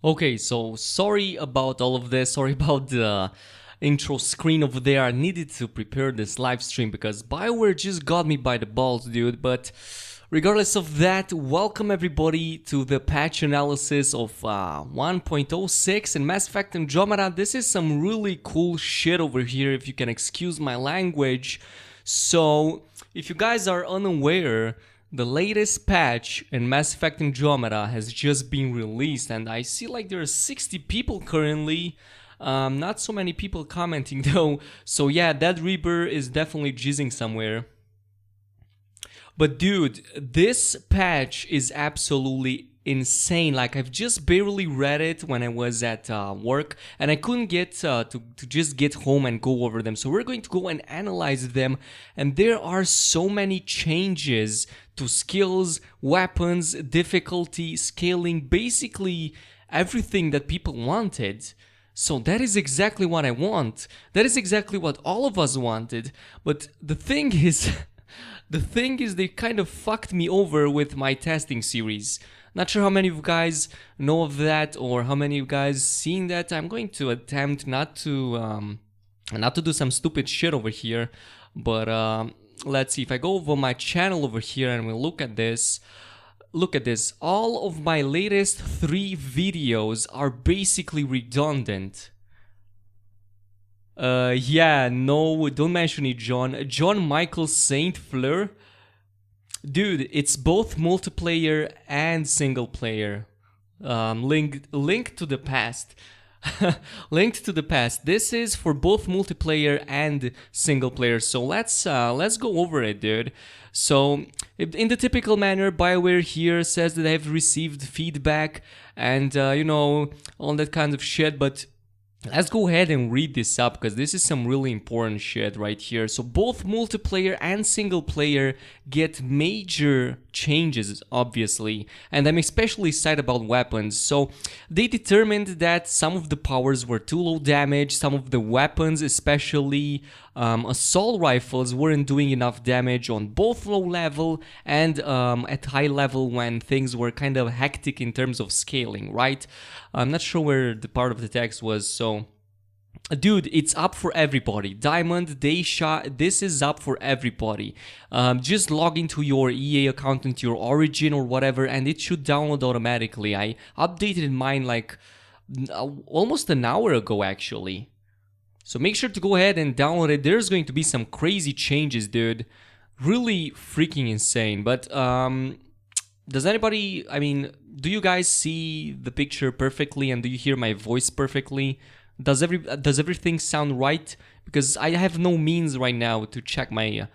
Okay, so sorry about all of this. Sorry about the intro screen over there. I needed to prepare this live stream because BioWare just got me by the balls, dude. But regardless of that, welcome everybody to the patch analysis of 1.06 in Mass Effect Andromeda. This is some really cool shit over here, if you can excuse my language. So, if you guys are unaware, the latest patch in Mass Effect Andromeda has just been released, and I see like there are 60 people currently. Not so many people commenting though. So yeah, that Reaper is definitely jizzing somewhere. But dude, this patch is absolutely insane. Like, I've just barely read it when I was at work, and I couldn't get to just get home and go over them. So we're going to go and analyze them, and there are so many changes to skills, weapons, difficulty, scaling, basically everything that people wanted. So that is exactly what I want. That is exactly what all of us wanted. But the thing is... The thing is, they kind of fucked me over with my testing series. Not sure how many of you guys know of that or how many of you guys seen that. I'm going to attempt not to do some stupid shit over here. But let's see, if I go over my channel over here and we look at this. Look at this. All of my latest 3 videos are basically redundant. Yeah, no, don't mention it, John. John Michael Saint Fleur. Dude, it's both multiplayer and single player. Link to the past. Linked to the past. This is for both multiplayer and single player. So let's go over it, dude. So in the typical manner, BioWare here says that they've received feedback and you know, all that kind of shit, but let's go ahead and read this up because this is some really important shit right here. So both multiplayer and single player get major changes, obviously, and I'm especially excited about weapons. So they determined that some of the powers were too low damage, some of the weapons, especially assault rifles, weren't doing enough damage on both low level and at high level when things were kind of hectic in terms of scaling, right? I'm not sure where the part of the text was, so... Dude, it's up for everybody. Diamond, Daysha, this is up for everybody. Just log into your EA account, into your Origin or whatever, and it should download automatically. I updated mine like almost an hour ago, actually. So make sure to go ahead and download it. There's going to be some crazy changes, dude. Really freaking insane. But does anybody, I mean, do you guys see the picture perfectly and do you hear my voice perfectly? Does everything sound right? Because I have no means right now to check my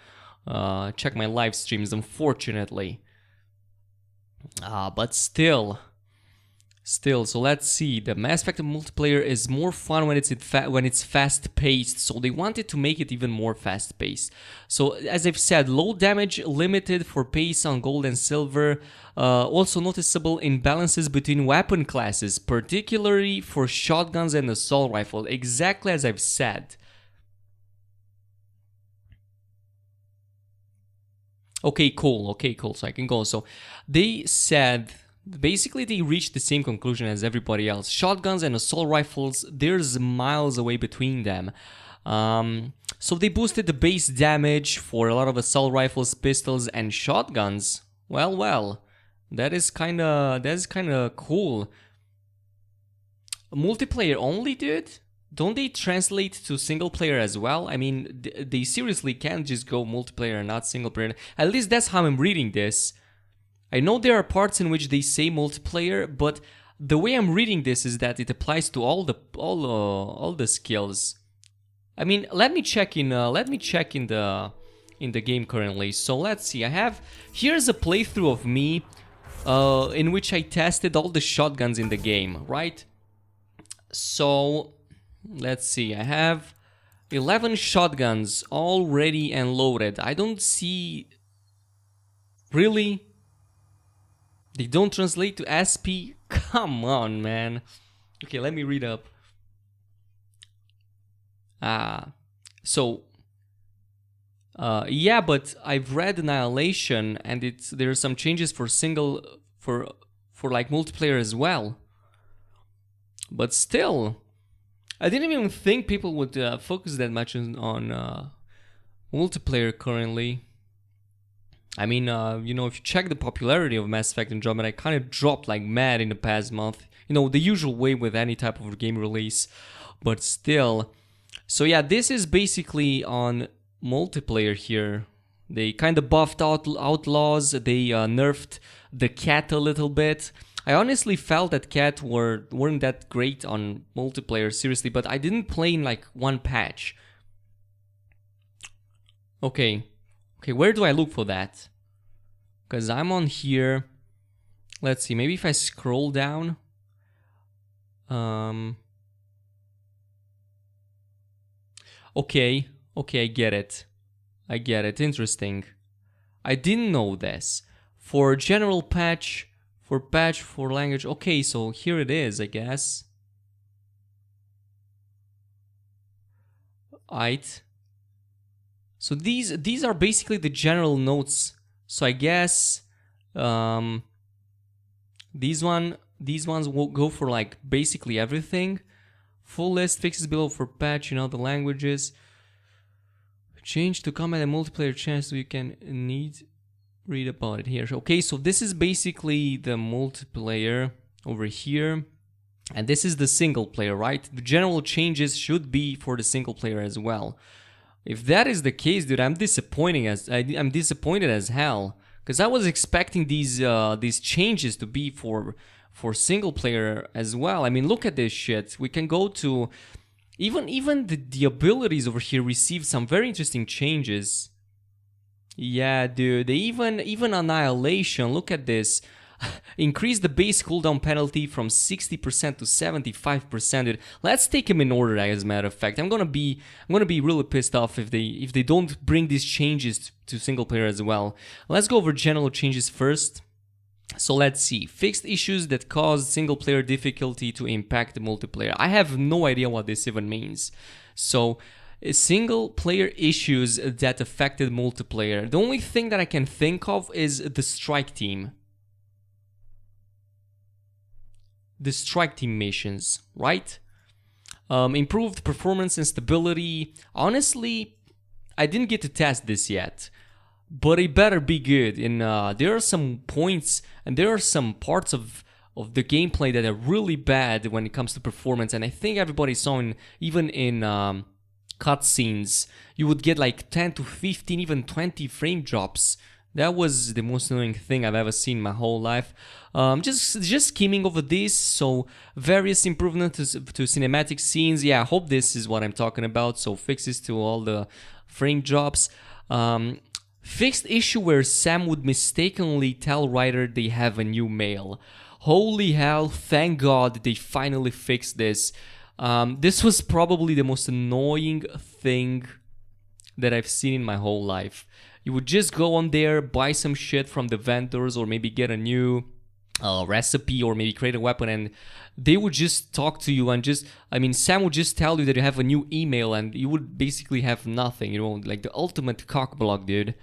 live streams, unfortunately. But still, so let's see. The Mass Effect multiplayer is more fun when it's fast-paced. So they wanted to make it even more fast-paced. So as I've said, low damage, limited for pace on gold and silver. Also noticeable imbalances between weapon classes, particularly for shotguns and assault rifle. Exactly as I've said. Okay, cool. So I can go. So they said... Basically, they reached the same conclusion as everybody else. Shotguns and assault rifles, there's miles away between them. So they boosted the base damage for a lot of assault rifles, pistols, and shotguns. Well, that is kinda cool. Multiplayer only, dude? Don't they translate to single player as well? I mean, they seriously can't just go multiplayer and not single player. At least that's how I'm reading this. I know there are parts in which they say multiplayer, but the way I'm reading this is that it applies to all the skills. I mean, let me check in the game currently. So let's see. Here's a playthrough of me in which I tested all the shotguns in the game, right? So let's see. I have 11 shotguns all ready and loaded. I don't see... Really? They don't translate to SP? Come on, man. Okay, let me read up. So yeah, but I've read Annihilation, and there are some changes for like multiplayer as well. But still, I didn't even think people would focus that much on multiplayer currently. I mean, you know, if you check the popularity of Mass Effect Andromeda, it kind of dropped like mad in the past month. You know, the usual way with any type of game release. But still. So yeah, this is basically on multiplayer here. They kind of buffed out Outlaws. They nerfed the cat a little bit. I honestly felt that cat weren't that great on multiplayer, seriously. But I didn't play in like one patch. Okay, where do I look for that? Because I'm on here. Let's see, maybe if I scroll down. Okay, I get it. Interesting. I didn't know this. For general patch, for language. Okay, so here it is, I guess. Aight. So these are basically the general notes. So I guess these ones will go for like basically everything. Full list fixes below for patch in all the languages. Change to combat and multiplayer chance so you can read about it here. Okay, so this is basically the multiplayer over here. And this is the single player, right? The general changes should be for the single player as well. If that is the case, dude, I'm disappointed as hell, because I was expecting these changes to be for single player as well. I mean, look at this shit. We can go to even the abilities over here receive some very interesting changes. Yeah, dude. They even Annihilation. Look at this. Increase the base cooldown penalty from 60% to 75%. Dude. Let's take them in order, as a matter of fact. I'm gonna be really pissed off if they don't bring these changes to single player as well. Let's go over general changes first. So let's see. Fixed issues that caused single player difficulty to impact the multiplayer. I have no idea what this even means. So single player issues that affected multiplayer. The only thing that I can think of is the strike team. The strike team missions, right? Improved performance and stability. Honestly, I didn't get to test this yet, but it better be good. And there are some points and there are some parts of the gameplay that are really bad when it comes to performance. And I think everybody saw even in cutscenes, you would get like 10 to 15, even 20 frame drops. That was the most annoying thing I've ever seen in my whole life. Just skimming over this. So various improvements to cinematic scenes. Yeah, I hope this is what I'm talking about. So fixes to all the frame drops. Fixed issue where Sam would mistakenly tell Ryder they have a new male. Holy hell, thank God they finally fixed this. This was probably the most annoying thing that I've seen in my whole life. You would just go on there, buy some shit from the vendors, or maybe get a new recipe, or maybe create a weapon, and they would just talk to you and Sam would just tell you that you have a new email, and you would basically have nothing, you know, like the ultimate cockblock, dude.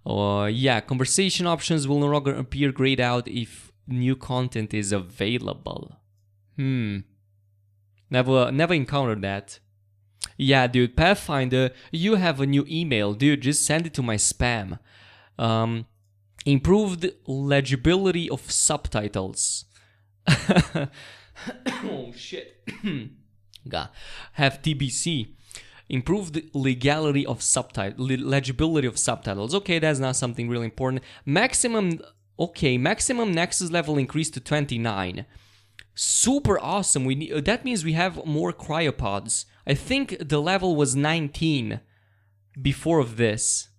Yeah, conversation options will no longer appear grayed out if new content is available. Never encountered that. Yeah, dude, Pathfinder, you have a new email. Dude, just send it to my spam. Improved legibility of subtitles. Oh, shit. Have TBC. Improved legality of legibility of subtitles. Okay, that's not something really important. Maximum Nexus level increased to 29. Super awesome. That means we have more cryopods. I think the level was 19 before of this.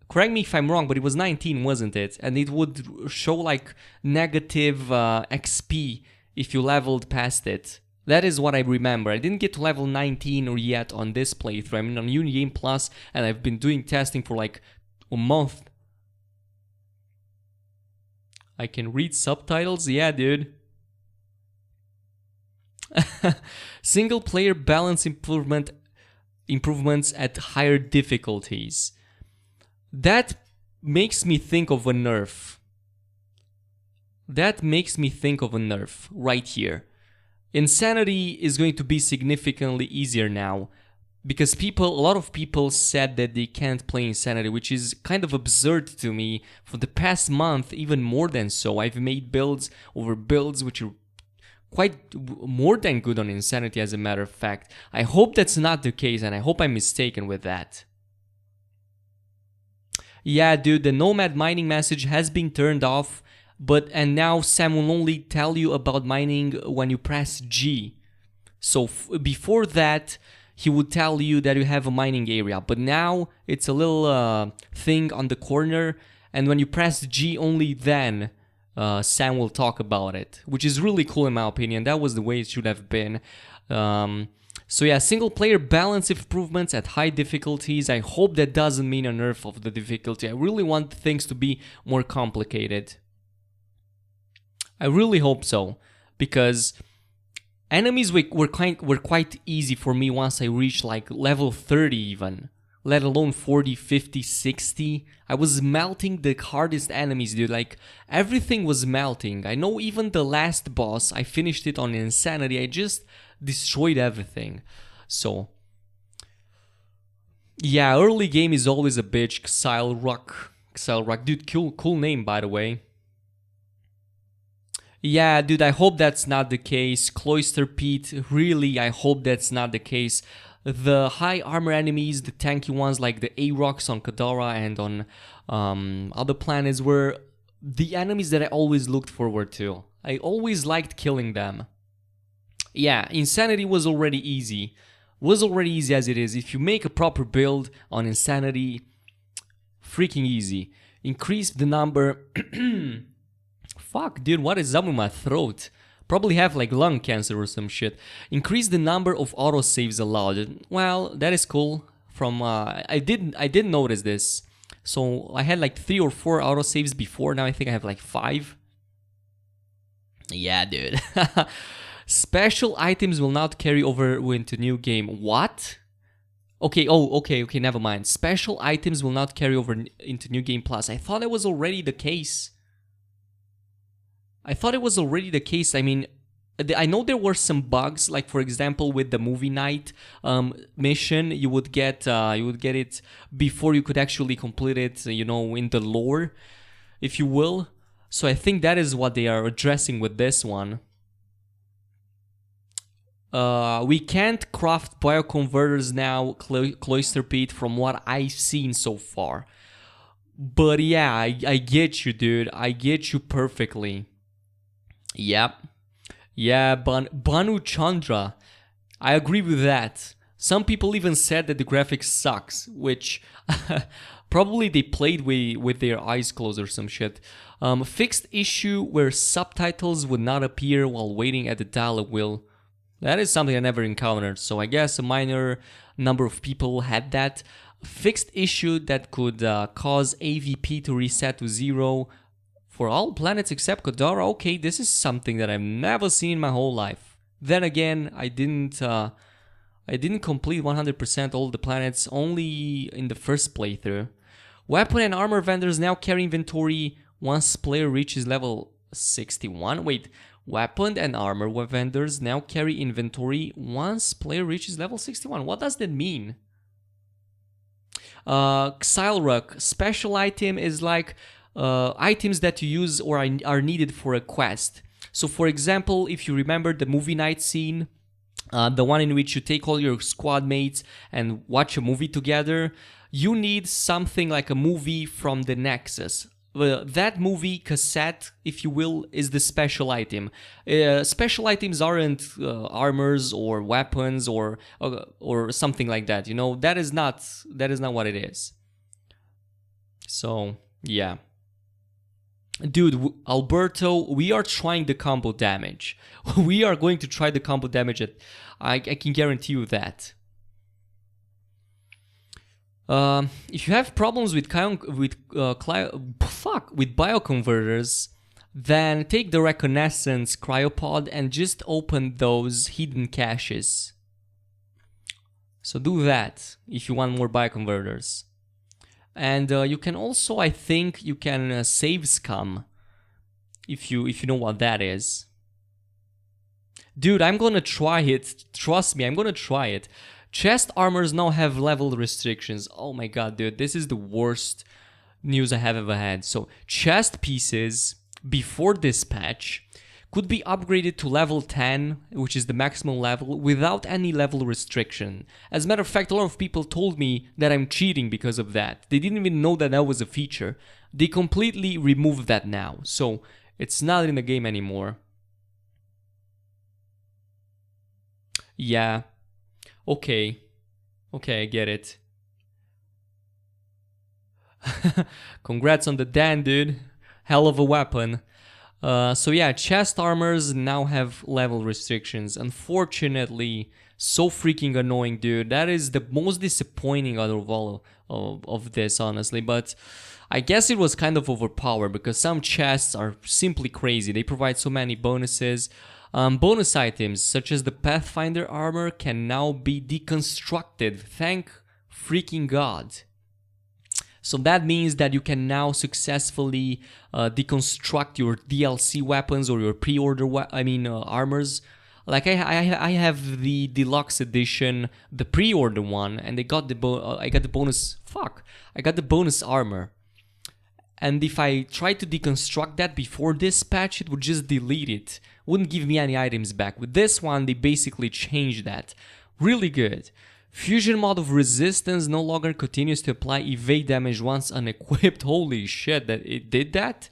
Correct me if I'm wrong, but it was 19, wasn't it? And it would show like negative XP if you leveled past it. That is what I remember. I didn't get to level 19 or yet on this playthrough. I'm on Unigame Plus, and I've been doing testing for like a month. I can read subtitles? Yeah, dude. Single player balance improvements at higher difficulties. That makes me think of a nerf. Right here. Insanity is going to be significantly easier now, because a lot of people said that they can't play Insanity, which is kind of absurd to me. For the past month, even more than so, I've made builds over builds which are quite more than good on Insanity, as a matter of fact. I hope that's not the case, and I hope I'm mistaken with that. Yeah, dude, the Nomad Mining message has been turned off, and now Sam will only tell you about mining when you press G. So before that, he would tell you that you have a mining area, but now it's a little thing on the corner, and when you press G, only then Sam will talk about it, which is really cool in my opinion. That was the way it should have been. So yeah, single player balance improvements at high difficulties. I hope that doesn't mean a nerf of the difficulty. I really want things to be more complicated. I really hope so, because enemies were quite easy for me once I reached like level 30 even, let alone 40, 50, 60. I was melting the hardest enemies, dude. Like, everything was melting. I know even the last boss, I finished it on Insanity. I just destroyed everything. So yeah, early game is always a bitch. Xyl, dude, cool name, by the way. Yeah, dude, I hope that's not the case. Cloister Pete, really, I hope that's not the case. The high armor enemies, the tanky ones like the A-Rocks on Kadara and on other planets, were the enemies that I always looked forward to. I always liked killing them. Yeah, Insanity was already easy. As it is. If you make a proper build on Insanity, freaking easy. Increase the number... Fuck, dude, what is up with my throat? Probably have like lung cancer or some shit. Increase the number of autosaves allowed. Well, that is cool. From I didn't notice this. So I had like 3 or 4 autosaves before. Now I think I have like 5. Yeah, dude. Special items will not carry over into new game. What? Okay, okay, never mind. Special items will not carry over into New Game Plus. I thought it was already the case. I mean, I know there were some bugs, like for example with the movie night mission, you would get it before you could actually complete it, you know, in the lore, if you will. So I think that is what they are addressing with this one. We can't craft bioconverters now, Cloister Pete, from what I've seen so far. But yeah, I get you, dude. I get you perfectly. Yep. Yeah, Banu Chandra. I agree with that. Some people even said that the graphics sucks, which probably they played with their eyes closed or some shit. Fixed issue where subtitles would not appear while waiting at the dialogue wheel. That is something I never encountered, so I guess a minor number of people had that. Fixed issue that could cause AVP to reset to 0 for all planets except Kadara. Okay, this is something that I've never seen in my whole life. Then again, I didn't complete 100% all the planets, only in the first playthrough. Weapon and armor vendors now carry inventory once player reaches level 61. Wait. Weapon and armor vendors now carry inventory once player reaches level 61. What does that mean? Xylrock, special item is like items that you use or are needed for a quest. So for example, if you remember the movie night scene, the one in which you take all your squad mates and watch a movie together, you need something like a movie from the Nexus. That movie cassette, if you will, is the special item. Special items aren't armors or weapons or something like that. You know, that is not what it is. So yeah, dude, Alberto, we are trying the combo damage. We are going to try the combo damage. I can guarantee you that. If you have problems with bioconverters, then take the Reconnaissance cryopod and just open those hidden caches. So do that if you want more bioconverters. And you can also, I think, you can save scum if you know what that is. Dude, I'm gonna try it. Trust me, I'm gonna try it. Chest armors now have level restrictions. Oh my god, dude, this is the worst news I have ever had. So, chest pieces before this patch could be upgraded to level 10, which is the maximum level, without any level restriction. As a matter of fact, a lot of people told me that I'm cheating because of that. They didn't even know that that was a feature. They completely removed that now, so it's not in the game anymore. Yeah. Okay. Okay, I get it. Congrats on the Dan, dude. Hell of a weapon. So yeah, chest armors now have level restrictions. Unfortunately, so freaking annoying, dude. That is the most disappointing out of all of this, honestly. But I guess it was kind of overpowered because some chests are simply crazy. They provide so many bonuses. Bonus items such as the Pathfinder armor can now be deconstructed. Thank freaking God. So that means that you can now successfully deconstruct your DLC weapons or your pre-order armors. Like I have the deluxe edition, the pre-order one, and I got the bonus. I got the bonus armor. And if I try to deconstruct that before this patch, it would just delete it. Wouldn't give me any items back. With this one, they basically changed that. Really good. Fusion mod of resistance no longer continues to apply evade damage once unequipped. Holy shit, that it did that?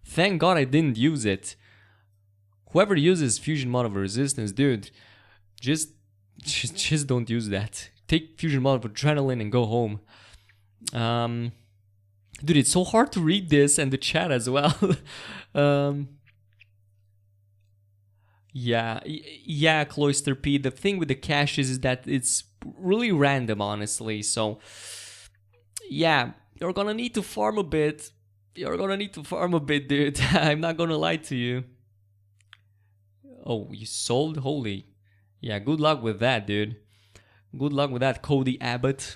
Thank God I didn't use it. Whoever uses fusion mod of resistance, dude, just don't use that. Take fusion mod of adrenaline and go home. Dude, it's so hard to read this and the chat as well. Yeah, Cloister P. The thing with the caches is that it's really random, honestly. So, yeah, you're gonna need to farm a bit. Dude. I'm not gonna lie to you. Oh, you sold? Holy. Yeah, good luck with that, dude. Good luck with that, Cody Abbott.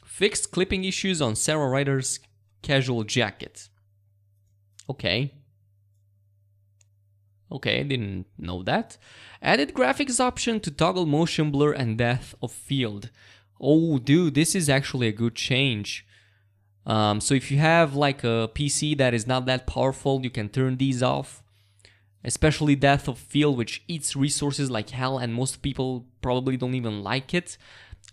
Fixed clipping issues on Sarah Ryder's casual jacket. Okay, I didn't know that. Added graphics option to toggle motion blur and depth of field. Oh, dude, this is actually a good change. So if you have like a PC that is not that powerful, you can turn these off. Especially depth of field, which eats resources like hell, and most people probably don't even like it.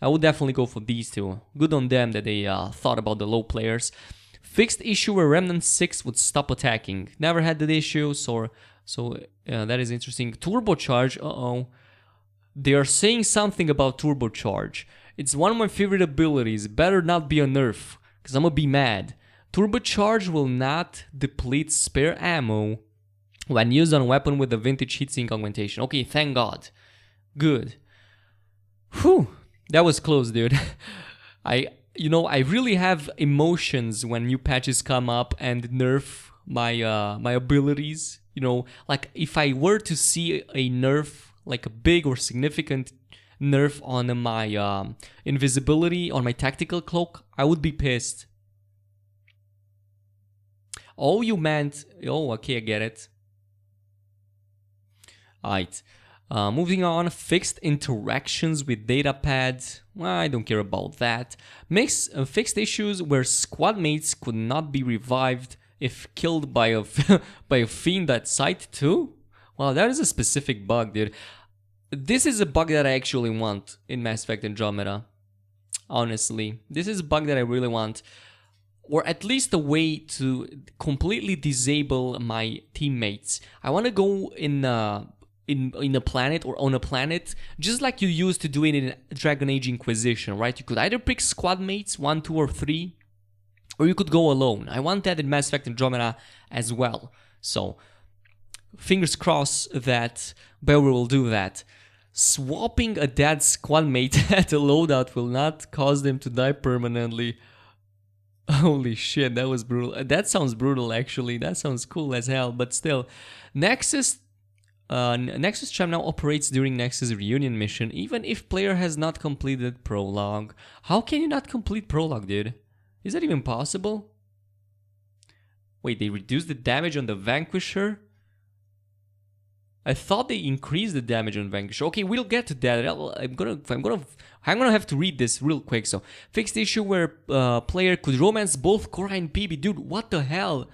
I would definitely go for these two. Good on them that they thought about the low players. Fixed issue where Remnant 6 would stop attacking. Never had that issue, so that is interesting. Turbocharge, They are saying something about Turbocharge. It's one of my favorite abilities. Better not be a nerf, because I'm gonna be mad. Turbocharge will not deplete spare ammo when used on a weapon with a vintage heatsink augmentation. Okay, thank God. Good. Whew. That was close, dude. I really have emotions when new patches come up and nerf my abilities. Like if I were to see a nerf, like a big or significant nerf on my invisibility, on my tactical cloak, I would be pissed. Oh, you meant... Oh, okay, I get it. Alright. Moving on, fixed interactions with data pads. Well, I don't care about that. Fixed issues where squad mates could not be revived if killed by a by a fiend at site too. Wow, that is a specific bug, dude. This is a bug that I actually want in Mass Effect Andromeda. Honestly, this is a bug that I really want, or at least a way to completely disable my teammates. I want to go in a planet or on a planet, just like you used to do it in Dragon Age Inquisition, right? You could either pick squad mates, 1, 2, or 3, or you could go alone. I want that in Mass Effect Andromeda as well. So, fingers crossed that BioWare will do that. Swapping a dead squad mate at a loadout will not cause them to die permanently. Holy shit, that was brutal. That sounds brutal, actually. That sounds cool as hell, but still. Nexus Cham now operates during Nexus reunion mission, even if player has not completed prologue. How can you not complete prologue, dude? Is that even possible? Wait, they reduced the damage on the Vanquisher? I thought they increased the damage on Vanquisher. Okay, we'll get to that. I'm gonna have to read this real quick. So, fixed issue where player could romance both Korra and PB. Dude, what the hell?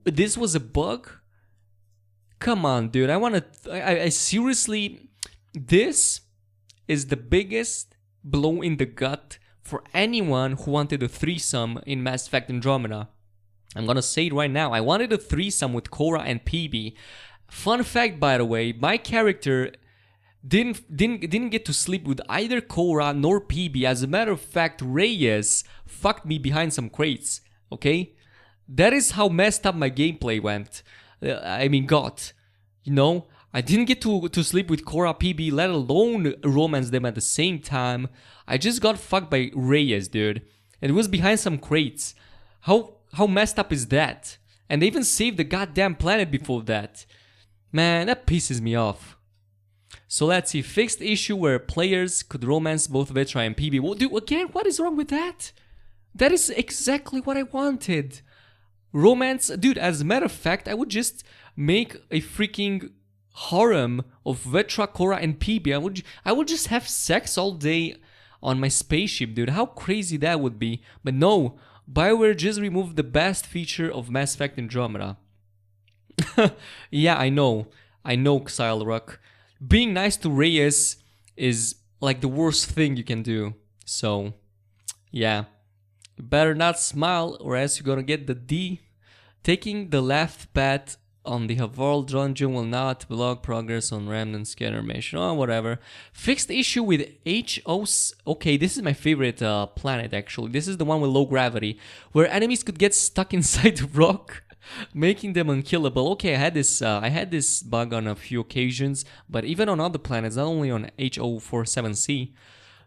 This was a bug? Come on, dude. I seriously, this is the biggest blow in the gut for anyone who wanted a threesome in Mass Effect Andromeda. I'm gonna say it right now. I wanted a threesome with Korra and PB. Fun fact, by the way, my character didn't get to sleep with either Korra nor PB. As a matter of fact, Reyes fucked me behind some crates. Okay, that is how messed up my gameplay went. Got. You know, I didn't get to sleep with Korra, PB, let alone romance them at the same time. I just got fucked by Reyes, dude. And it was behind some crates. How messed up is that? And they even saved the goddamn planet before that. Man, that pisses me off. So let's see. Fixed issue where players could romance both Vetra and PB. Well, dude, again, what is wrong with that? That is exactly what I wanted. Romance, dude, as a matter of fact, I would just make a freaking harem of Vetra, Korra, and PB. I would just have sex all day on my spaceship, dude. How crazy that would be. But no, BioWare just removed the best feature of Mass Effect Andromeda. Yeah, I know, Xyle Rock. Being nice to Reyes is like the worst thing you can do. So, yeah. You better not smile or else you're gonna get the D. Taking the left path on the Havarl dungeon will not block progress on Remnant scanner mission. Oh, whatever. Fixed issue with HOs. Okay, this is my favorite planet actually. This is the one with low gravity, where enemies could get stuck inside the rock, making them unkillable. Okay, I had this bug on a few occasions, but even on other planets, not only on HO47C.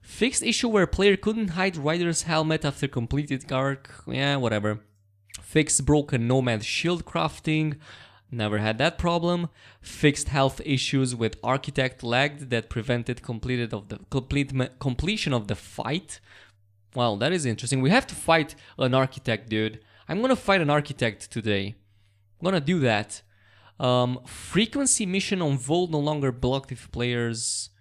Fixed issue where player couldn't hide Rider's helmet after completed arc. Yeah, whatever. Fixed broken Nomad shield crafting. Never had that problem. Fixed health issues with Architect lagged that prevented completion of the fight. Well, that is interesting. We have to fight an Architect, dude. I'm gonna fight an Architect today. I'm gonna do that. Frequency mission on Volt no longer blocked if players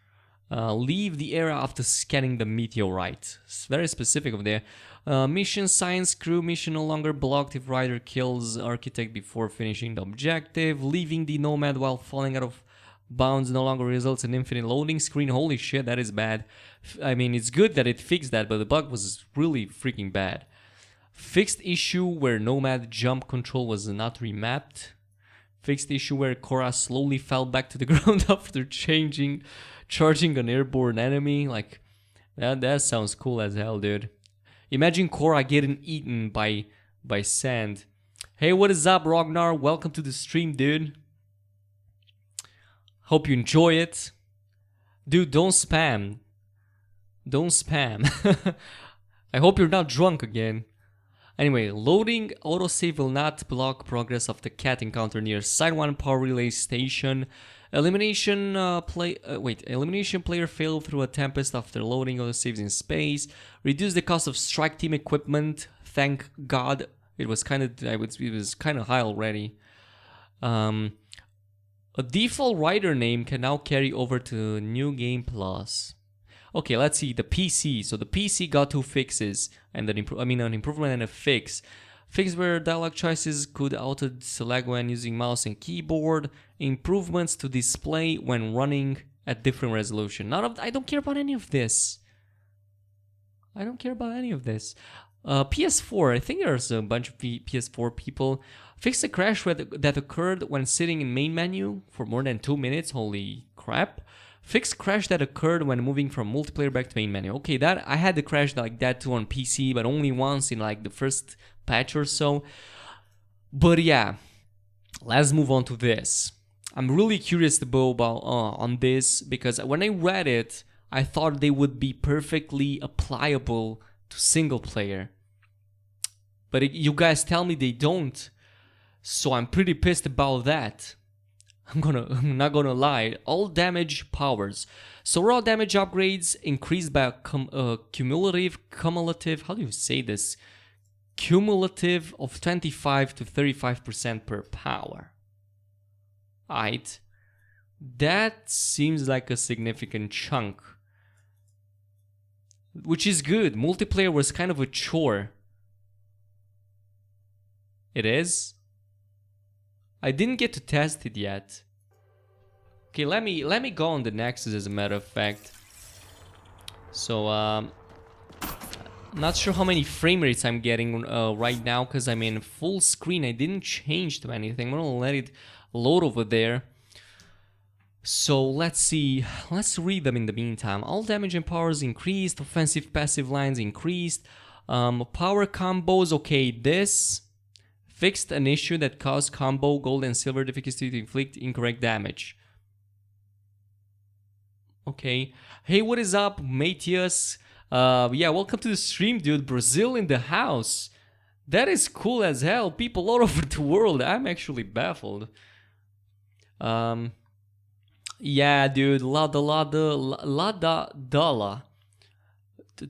leave the area after scanning the meteorite. It's very specific of there. Mission science crew mission no longer blocked if Rider kills Architect before finishing the objective. Leaving the Nomad while falling out of bounds no longer results in infinite loading screen. Holy shit, that is bad. I mean, it's good that it fixed that, but the bug was really freaking bad. Fixed issue where Nomad jump control was not remapped. Fixed issue where Korra slowly fell back to the ground after charging an airborne enemy. Like, that sounds cool as hell, dude. Imagine Korra getting eaten by sand. Hey, what is up, Ragnar? Welcome to the stream, dude. Hope you enjoy it. Dude, don't spam. Don't spam. I hope you're not drunk again. Anyway, loading autosave will not block progress of the cat encounter near Side 1 power relay station. Elimination player failed through a tempest after loading autosaves in space. Reduce the cost of strike team equipment. Thank God. It was kind of high already. A default rider name can now carry over to New Game Plus. Okay, let's see the PC. So the PC got two fixes and an improvement and a fix. Fix where dialog choices could auto-select when using mouse and keyboard. Improvements to display when running at different resolution. I don't care about any of this. PS4, I think there's a bunch of PS4 people. Fix a crash that occurred when sitting in main menu for more than 2 minutes. Holy crap. Fix crash that occurred when moving from multiplayer back to main menu. Okay, that I had the crash like that too on PC, but only once in like the first patch or so. But yeah, let's move on to this. I'm really curious about on this because when I read it, I thought they would be perfectly applicable to single player. But you guys tell me they don't, so I'm pretty pissed about that. I'm not gonna lie. All damage powers. So raw damage upgrades increased by a cumulative, how do you say this? Cumulative of 25 to 35% per power. Aight. That seems like a significant chunk. Which is good. Multiplayer was kind of a chore. It is? I didn't get to test it yet. Okay, let me go on the Nexus as a matter of fact. So, not sure how many frame rates I'm getting right now because I'm in full screen. I didn't change to anything. I'm gonna let it load over there. So let's see. Let's read them in the meantime. All damage and powers increased. Offensive passive lines increased. Power combos. Okay, this fixed an issue that caused combo gold and silver difficulty to inflict incorrect damage. Okay. Hey, what is up, Matthias? Yeah, welcome to the stream, dude. Brazil in the house. That is cool as hell. People all over the world. I'm actually baffled. Yeah, dude. Lada.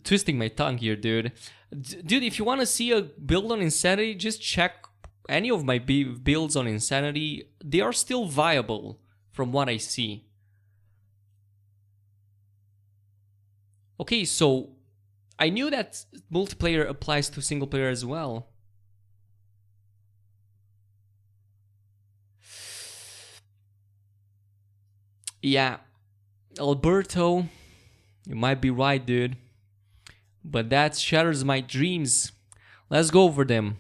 Twisting my tongue here, dude. Dude, if you want to see a build on Insanity, just check any of my builds on Insanity. They are still viable from what I see. Okay, so I knew that multiplayer applies to single player as well. Yeah, Alberto, you might be right, dude. But that shatters my dreams. Let's go over them.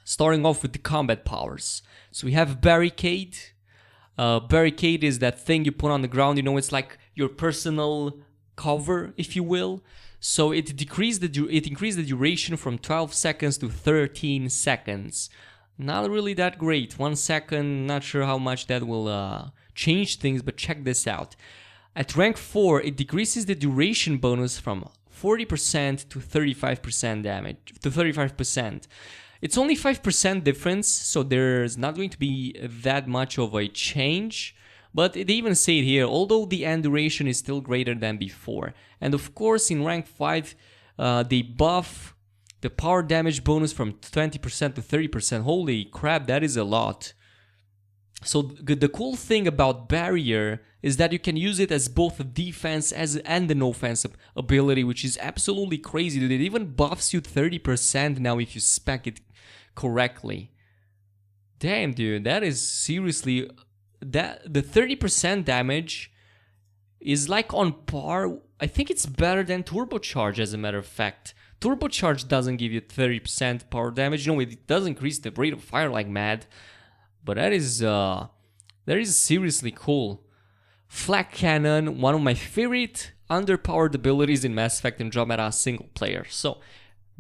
Starting off with the combat powers. So we have Barricade. Barricade is that thing you put on the ground. You know, it's like your personal cover, if you will. So it increased the duration from 12 seconds to 13 seconds. Not really that great. 1 second, not sure how much that will change things, but check this out. At rank 4, it decreases the duration bonus from 40% to 35% damage, to 35%. It's only 5% difference, so there's not going to be that much of a change. But they even say it here, although the end duration is still greater than before. And of course, in rank 5, they buff the power damage bonus from 20% to 30%. Holy crap, that is a lot. So the cool thing about Barrier is that you can use it as both a defense and an offensive ability, which is absolutely crazy. Dude. It even buffs you 30% now if you spec it correctly. Damn, dude, that is seriously... that the 30% damage is like on par. I think it's better than Turbocharged, as a matter of fact. Turbocharged doesn't give you 30% power damage. No, it does increase the rate of fire like mad. But that is seriously cool. Flack Cannon, one of my favorite underpowered abilities in Mass Effect Andromeda single player. So,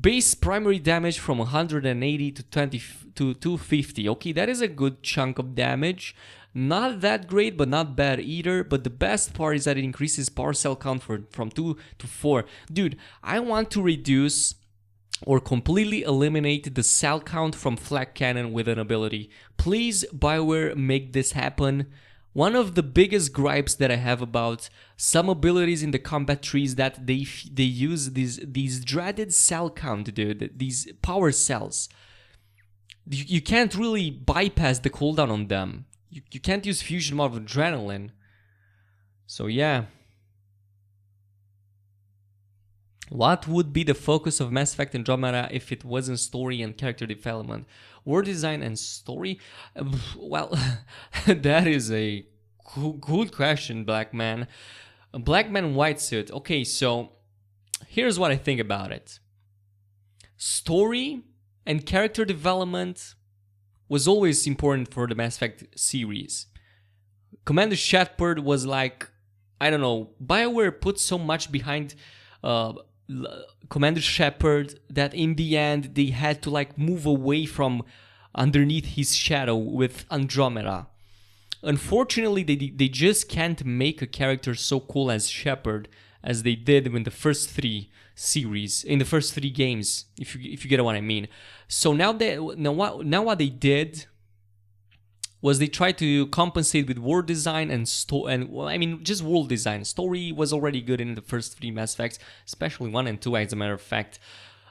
base primary damage from 180 to 250. Okay, that is a good chunk of damage. Not that great, but not bad either. But the best part is that it increases power cell count from 2 to 4. Dude, I want to reduce or completely eliminate the cell count from Flack Cannon with an ability. Please, BioWare, make this happen. One of the biggest gripes that I have about some abilities in the combat tree is that they use these dreaded cell count, dude. These power cells. You can't really bypass the cooldown on them. You can't use fusion mod of adrenaline. So yeah. What would be the focus of Mass Effect Andromeda if it wasn't story and character development? World design and story? Well, that is a good question, Black Man. Black Man White Suit. Okay, so here's what I think about it. Story and character development was always important for the Mass Effect series. Commander Shepard was like, I don't know, BioWare put so much behind Commander Shepard that in the end they had to like move away from underneath his shadow with Andromeda. Unfortunately, they just can't make a character so cool as Shepard as they did in the first 3 series, in the first 3 games, if you get what I mean. So now what they did was they tried to compensate with world design and just world design. Story was already good in the first 3 Mass Effects, especially 1 and 2, as a matter of fact.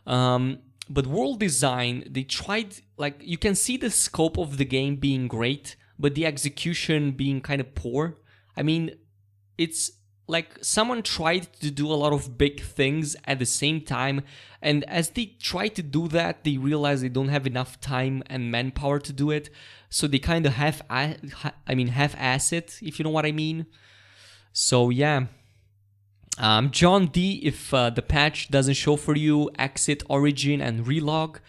But world design, they tried, like, you can see the scope of the game being great, but the execution being kind of poor. I mean, it's like someone tried to do a lot of big things at the same time, and as they try to do that, they realize they don't have enough time and manpower to do it, so they kind of half-ass it, if you know what I mean. So yeah. John D, if the patch doesn't show for you, exit Origin and relog.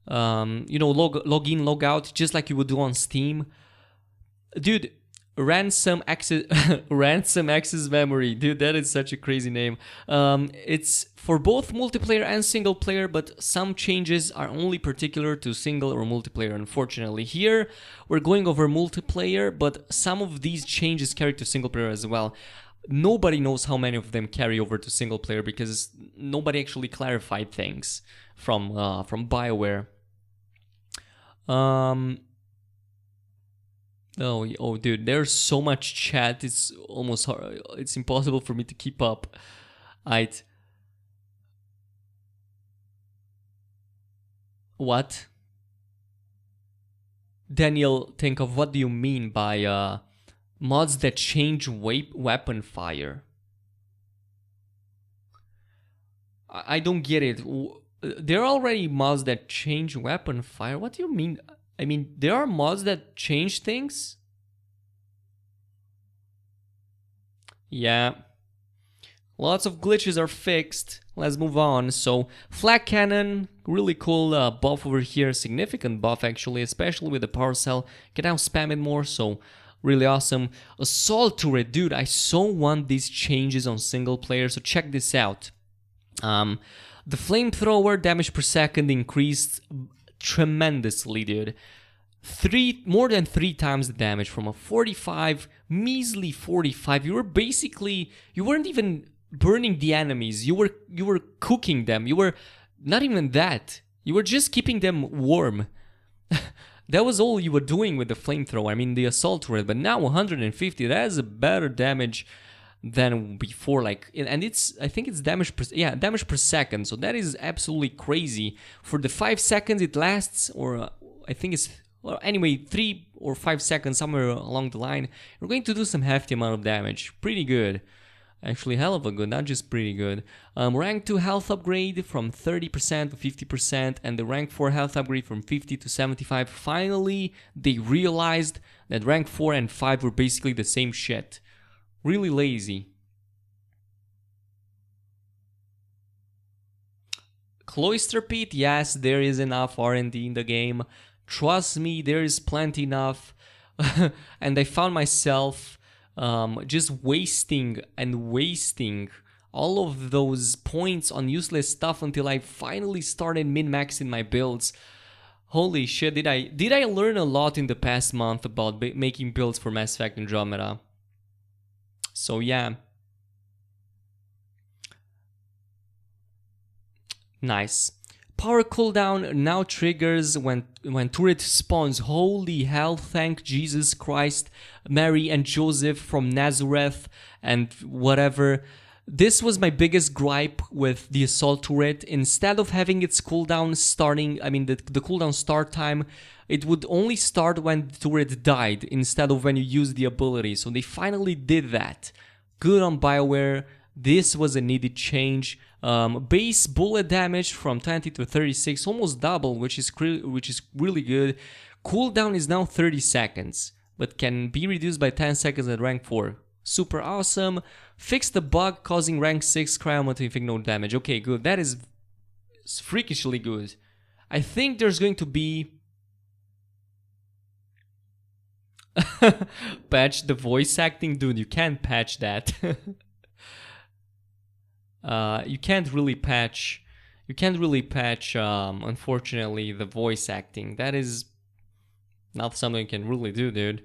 Log in, log out, just like you would do on Steam. Dude, ransom access memory. Dude, that is such a crazy name. It's for both multiplayer and single player, but some changes are only particular to single or multiplayer, unfortunately. Here, we're going over multiplayer, but some of these changes carry to single player as well. Nobody knows how many of them carry over to single player because nobody actually clarified things from BioWare. Oh, dude, there's so much chat. It's almost hard. It's impossible for me to keep up. What? Daniel, think of what do you mean by mods that change weapon fire? I don't get it. There are already mods that change weapon fire. What do you mean? I mean, there are mods that change things? Yeah. Lots of glitches are fixed. Let's move on. So, Flack Cannon, really cool buff over here. Significant buff, actually, especially with the power cell. Can now spam it more, so really awesome. Assault turret, dude, I so want these changes on single player, so check this out. The Flamethrower damage per second increased tremendously, dude. More than 3 times the damage, from a 45, measly 45. You weren't even burning the enemies. You were cooking them. You were not even that. You were just keeping them warm. That was all you were doing with the Flamethrower. I mean, the assault turret. But now 150. That is a better damage than before. And I think it's damage per second. So that is absolutely crazy. For the 5 seconds it lasts, or I think it's, well, anyway, 3 or 5 seconds somewhere along the line, you're going to do some hefty amount of damage. Pretty good. Actually, hell of a good, not just pretty good. Rank 2 health upgrade from 30% to 50%, and the rank 4 health upgrade from 50 to 75. Finally, they realized that rank 4 and 5 were basically the same shit. Really lazy. Cloister Pit, yes, there is enough R&D in the game. Trust me, there is plenty enough. And I found myself just wasting all of those points on useless stuff until I finally started min-maxing my builds. Holy shit, did I learn a lot in the past month about making builds for Mass Effect Andromeda. So yeah. Nice. Power cooldown now triggers when turret spawns. Holy hell, thank Jesus Christ, Mary and Joseph from Nazareth and whatever. This was my biggest gripe with the assault turret. Instead of having its cooldown starting, I mean the cooldown start time, it would only start when the turret died instead of when you use the ability. So they finally did that. Good on BioWare. This was a needed change. Base bullet damage from 20 to 36, almost double, which is really good. Cooldown is now 30 seconds, but can be reduced by 10 seconds at rank 4. Super awesome. Fix the bug causing rank 6 cryo to inflict no damage. Okay, good. That is freakishly good. I think there's going to be patch the voice acting, dude. You can't patch that. You can't really patch, unfortunately, the voice acting. That is not something you can really do, dude.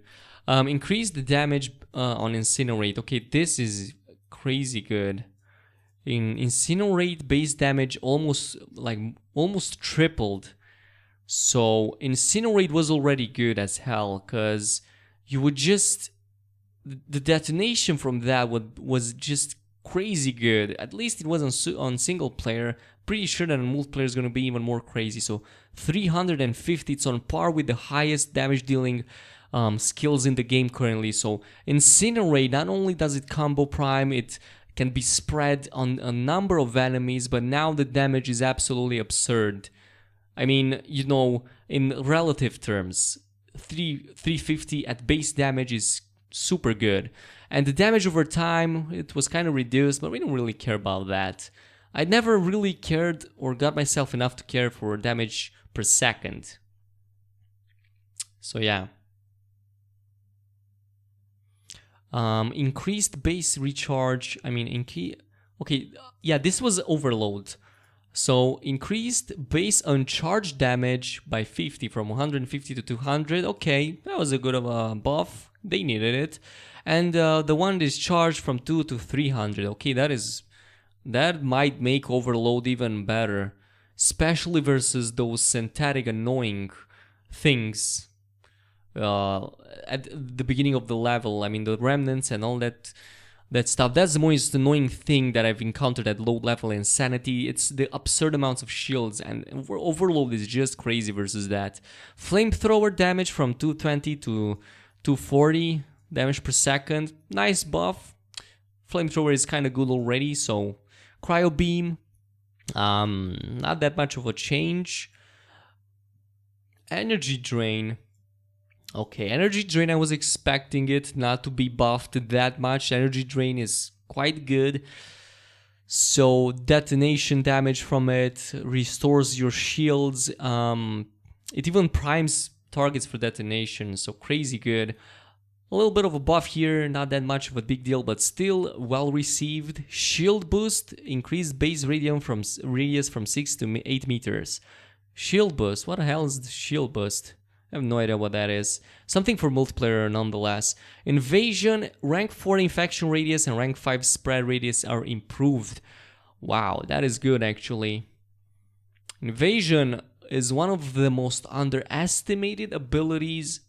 Increase the damage on Incinerate. Okay, this is crazy good. In Incinerate, base damage almost tripled. So Incinerate was already good as hell, because you would just, the detonation from that was just crazy good. At least it was on single player. Pretty sure that on multiplayer is going to be even more crazy. So 350, it's on par with the highest damage dealing skills in the game currently. So Incinerate, not only does it combo prime, it can be spread on a number of enemies, but now the damage is absolutely absurd. I mean, you know, in relative terms, 350 at base damage is super good. And the damage over time, it was kind of reduced, but we don't really care about that. I never really cared or got myself enough to care for damage per second. So yeah. Increased base recharge, I mean, okay, yeah, this was overload. So increased base uncharged damage by 50 from 150 to 200. Okay, that was a good of a buff. They needed it. And the one discharged from 2 to 300. Okay, that might make overload even better, especially versus those synthetic annoying things at the beginning of the level. I mean, the remnants and all that stuff. That's the most annoying thing that I've encountered at low level Insanity. It's the absurd amounts of shields, and overload is just crazy versus that. Flamethrower damage from 220 to 240 damage per second. Nice buff. Flamethrower is kind of good already, so Cryo Beam, not that much of a change. Energy Drain. Okay, Energy Drain, I was expecting it not to be buffed that much. Energy Drain is quite good. So detonation damage from it restores your shields. It even primes targets for detonation, so crazy good. A little bit of a buff here, not that much of a big deal, but still well received. Shield boost, increased base radius from 6 to 8 meters. Shield boost, what the hell is the shield boost? I have no idea what that is. Something for multiplayer nonetheless. Invasion, rank 4 infection radius and rank 5 spread radius are improved. Wow, that is good actually. Invasion is one of the most underestimated abilities.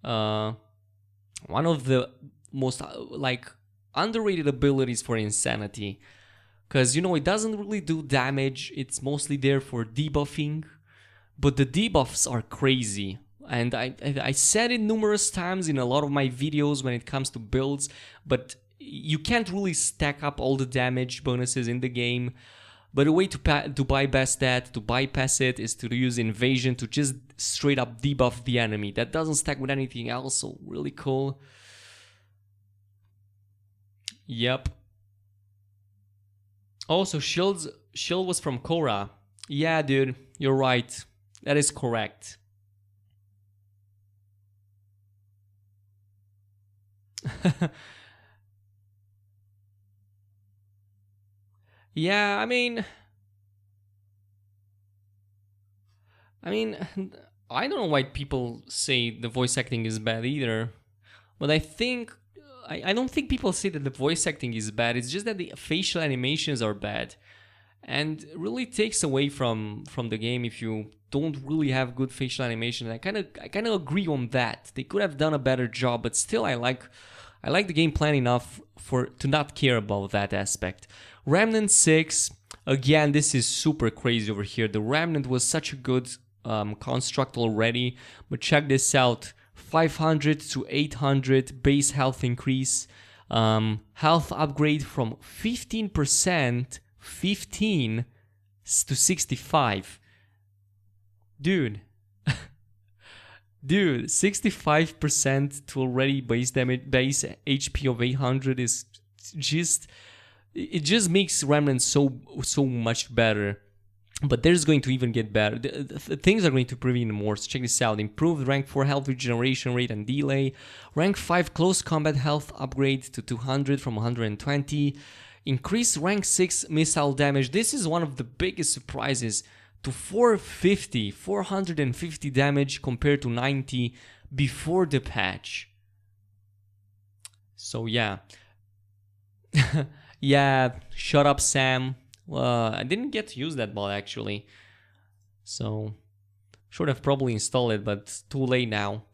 One of the most underrated abilities for Insanity. Because, you know, it doesn't really do damage. It's mostly there for debuffing. But the debuffs are crazy, and I said it numerous times in a lot of my videos when it comes to builds, but you can't really stack up all the damage bonuses in the game. But a way to bypass that, to bypass it, is to use Invasion to just straight up debuff the enemy. That doesn't stack with anything else, so really cool. Yep. Oh, so shield was from Korra. Yeah, dude, you're right. That is correct. Yeah, I mean, I don't know why people say the voice acting is bad either, but I don't think people say that the voice acting is bad. It's just that the facial animations are bad, and really takes away from the game if you don't really have good facial animation. I kind of agree on that. They could have done a better job, but still, I like the game plan enough to not care about that aspect. Remnant 6, again, this is super crazy over here. The Remnant was such a good construct already, but check this out: 500 to 800 base health increase, health upgrade from 15%, 15 to 65. Dude, 65% to already base HP of 800 is just, it just makes Remnant so much better. But there's going to even get better. Things are going to improve even more. So check this out: improved rank 4 health regeneration rate and delay, rank 5 close combat health upgrade to 200 from 120, increased rank 6 missile damage. This is one of the biggest surprises, to 450 damage compared to 90 before the patch. So yeah. Yeah, shut up, Sam. I didn't get to use that mod actually, so should have probably installed it, but too late now.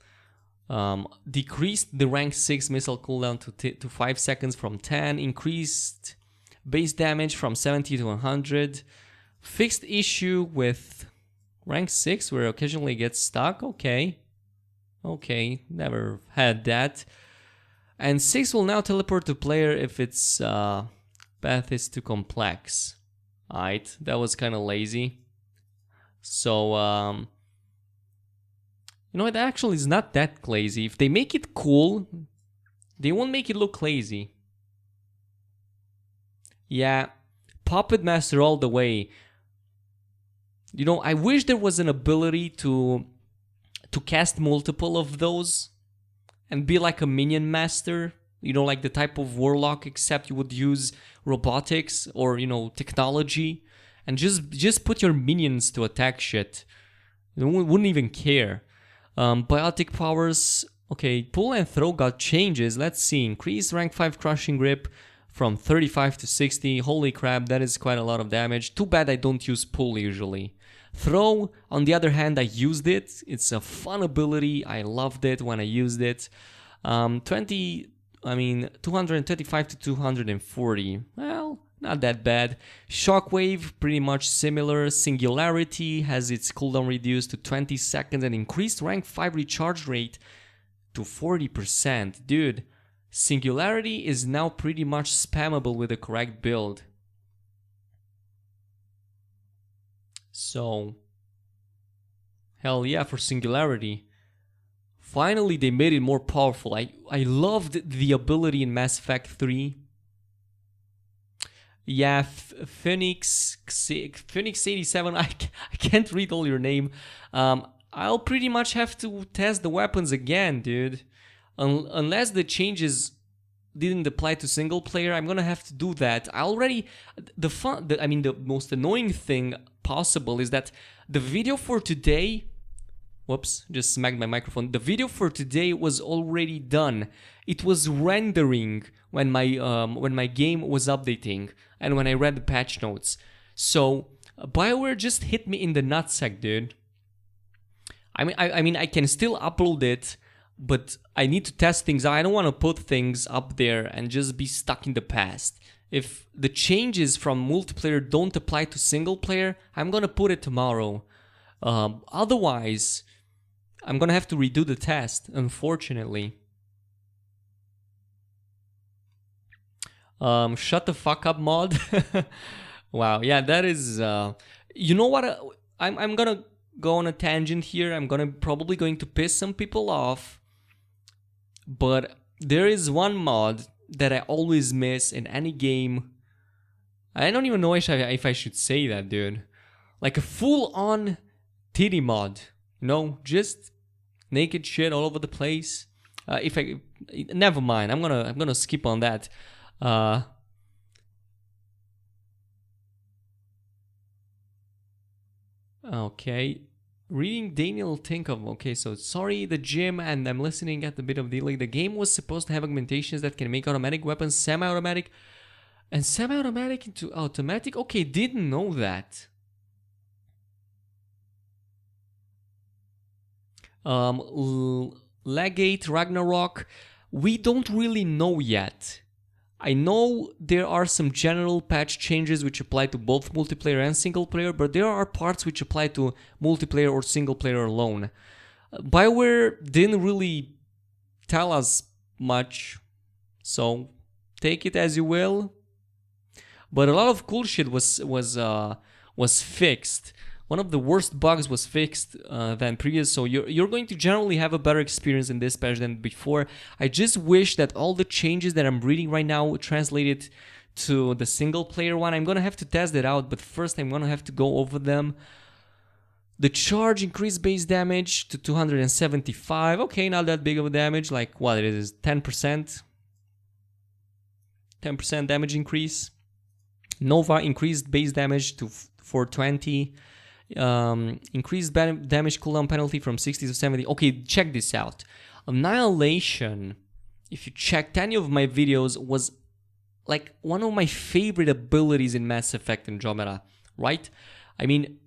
Decreased the rank 6 missile cooldown to 5 seconds from 10, increased base damage from 70 to 100, fixed issue with rank 6 where occasionally gets stuck. Okay, Okay, never had that. And 6 will now teleport to player if its path is too complex. Alright, that was kind of lazy. So, you know, it actually is not that lazy. If they make it cool, they won't make it look lazy. Yeah, Puppet Master all the way. You know, I wish there was an ability to cast multiple of those and be like a minion master. You know, like the type of warlock, except you would use robotics or, you know, technology, and just put your minions to attack shit. You wouldn't even care. Biotic Powers. Okay, pull and throw got changes. Let's see. Increase rank 5 crushing grip from 35 to 60. Holy crap, that is quite a lot of damage. Too bad I don't use pull usually. Throw, on the other hand, I used it. It's a fun ability. I loved it when I used it. 235 to 240. Well, not that bad. Shockwave, pretty much similar. Singularity has its cooldown reduced to 20 seconds and increased rank 5 recharge rate to 40%. Dude, Singularity is now pretty much spammable with the correct build. So, hell yeah for Singularity. Finally, they made it more powerful. I loved the ability in Mass Effect 3. Yeah, Phoenix 87, I can't read all your name. I'll pretty much have to test the weapons again, dude. Unless the changes didn't apply to single player, I'm gonna have to do that. I already... the most annoying thing possible is that the video for today... Whoops, just smacked my microphone. The video for today was already done. It was rendering when my game was updating and when I read the patch notes. So BioWare just hit me in the nutsack, dude. I mean, I can still upload it, but I need to test things out. I don't want to put things up there and just be stuck in the past. If the changes from multiplayer don't apply to single player, I'm gonna put it tomorrow. Otherwise, I'm gonna have to redo the test, unfortunately. Shut the fuck up mod. Wow, yeah, that is... you know what? I'm gonna go on a tangent here. I'm probably going to piss some people off. But there is one mod that I always miss in any game. I don't even know if I should say that, dude. Like a full-on titty mod. You know, just naked shit all over the place. Never mind. I'm gonna skip on that. Okay. Reading Daniel Tinkov. Okay, so sorry, the gym, and I'm listening at a bit of delay. The game was supposed to have augmentations that can make automatic weapons semi-automatic and semi-automatic into automatic. Okay, didn't know that. Legate Ragnarok. We don't really know yet. I know there are some general patch changes which apply to both multiplayer and single player, but there are parts which apply to multiplayer or single player alone. BioWare didn't really tell us much, so take it as you will. But a lot of cool shit was fixed. One of the worst bugs was fixed than previous, so you're going to generally have a better experience in this patch than before. I just wish that all the changes that I'm reading right now translated to the single player one. I'm gonna have to test it out, but first I'm gonna have to go over them. The charge increased base damage to 275. Okay, not that big of a damage, like what it is, 10%? 10% damage increase. Nova increased base damage to 420. Increased damage cooldown penalty from 60 to 70. Okay, check this out. Annihilation, if you checked any of my videos, was like one of my favorite abilities in Mass Effect Andromeda, right? I mean,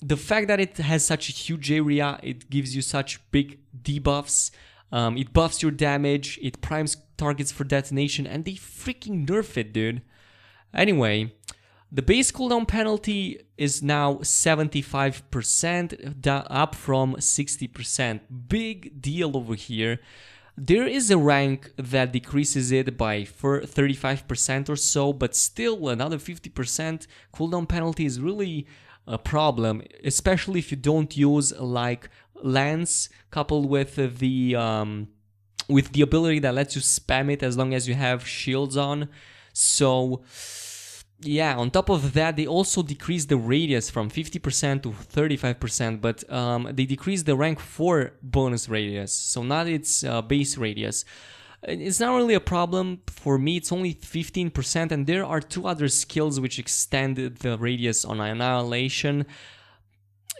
the fact that it has such a huge area, it gives you such big debuffs, it buffs your damage, it primes targets for detonation, and they freaking nerf it, dude. Anyway, The base cooldown penalty is now 75%, up from 60%. Big deal over here. There is a rank that decreases it by 35% or so, but still another 50% cooldown penalty is really a problem, especially if you don't use like Lance coupled with the ability that lets you spam it as long as you have shields on. So yeah, on top of that, they also decreased the radius from 50% to 35%, but they decreased the rank 4 bonus radius, so not its base radius. It's not really a problem for me, it's only 15%, and there are 2 other skills which extend the radius on Annihilation.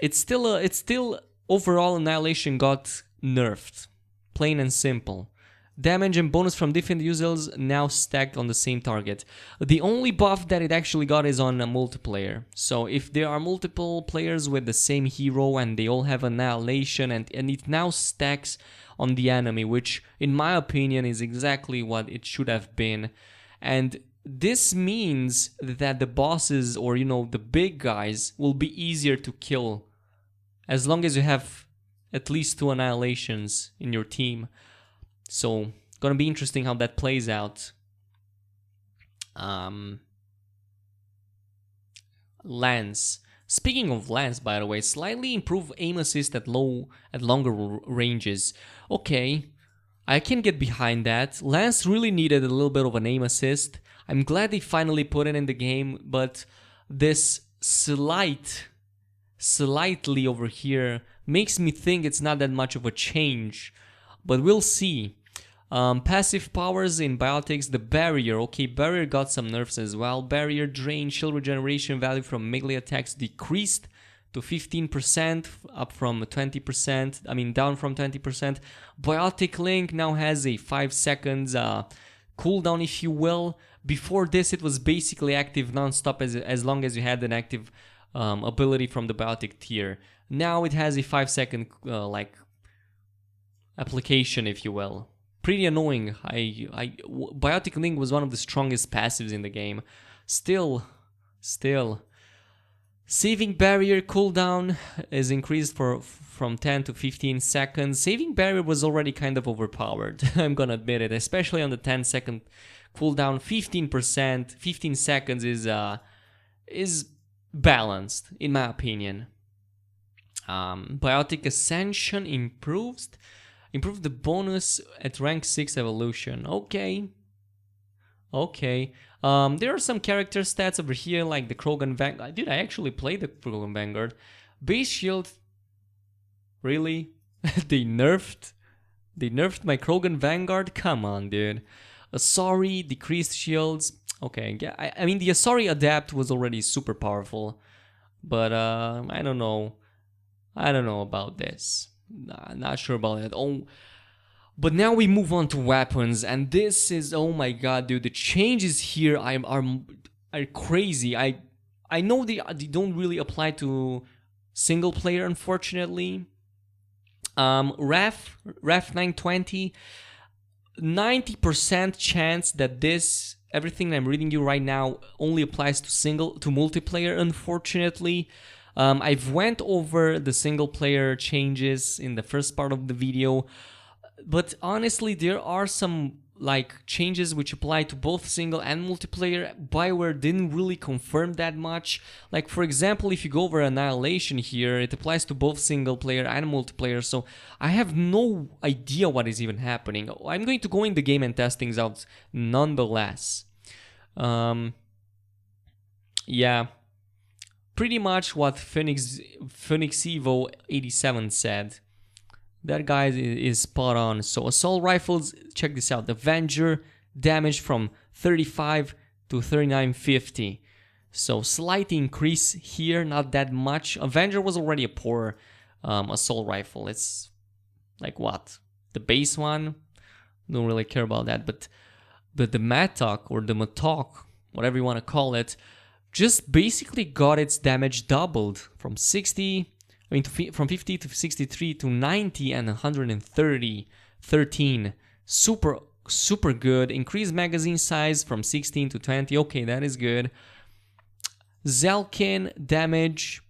It's still overall Annihilation got nerfed, plain and simple. Damage and bonus from different users now stacked on the same target. The only buff that it actually got is on a multiplayer. So if there are multiple players with the same hero and they all have Annihilation and it now stacks on the enemy, which in my opinion is exactly what it should have been. And this means that the bosses, or the big guys, will be easier to kill as long as you have at least 2 Annihilations in your team. So, gonna be interesting how that plays out. Lance. Speaking of Lance, by the way, slightly improve aim assist at longer ranges. Okay, I can get behind that. Lance really needed a little bit of an aim assist. I'm glad they finally put it in the game, but this slightly over here makes me think it's not that much of a change. But we'll see. Passive powers in Biotics, the barrier. Okay, barrier got some nerfs as well. Barrier drain, shield regeneration value from melee attacks decreased to 15%, up from 20%. I mean, down from 20%. Biotic Link now has a 5 seconds cooldown, if you will. Before this, it was basically active non-stop as long as you had an active ability from the Biotic tier. Now it has a 5-second application, if you will. Pretty annoying. Biotic Link was one of the strongest passives in the game. Still. Saving barrier cooldown is increased from 10 to 15 seconds. Saving barrier was already kind of overpowered, I'm gonna admit it, especially on the 10-second cooldown. 15 seconds is balanced, in my opinion. Biotic Ascension improved the bonus at rank 6 evolution. Okay. There are some character stats over here, like the Krogan Vanguard. Dude, I actually played the Krogan Vanguard. Base shield. Really? They nerfed my Krogan Vanguard? Come on, dude. Asari, decreased shields. Okay, I mean, the Asari Adept was already super powerful. But, I don't know about this. Not sure about it. Oh, but now we move on to weapons, and this is, oh my god, dude, the changes here are crazy. I know they don't really apply to single player, unfortunately. Ref 920, 90% chance that everything I'm reading you right now only applies to multiplayer, unfortunately. I've went over the single player changes in the first part of the video, but honestly there are some changes which apply to both single and multiplayer. BioWare didn't really confirm that much. Like, for example, if you go over Annihilation here, it applies to both single player and multiplayer, so I have no idea what is even happening. I'm going to go in the game and test things out nonetheless. Yeah. Pretty much what Phoenix Evo 87 said. That guy is spot on. So assault rifles, check this out. Avenger damage from 35 to 3950. So slight increase here, not that much. Avenger was already a poor assault rifle. It's like what? The base one? Don't really care about that. But the Matok or the Matok, whatever you want to call it, just basically got its damage doubled from 50 to 63 to 90 and 130, 13. Super good. Increased magazine size from 16 to 20. Okay, that is good. Zalkin damage,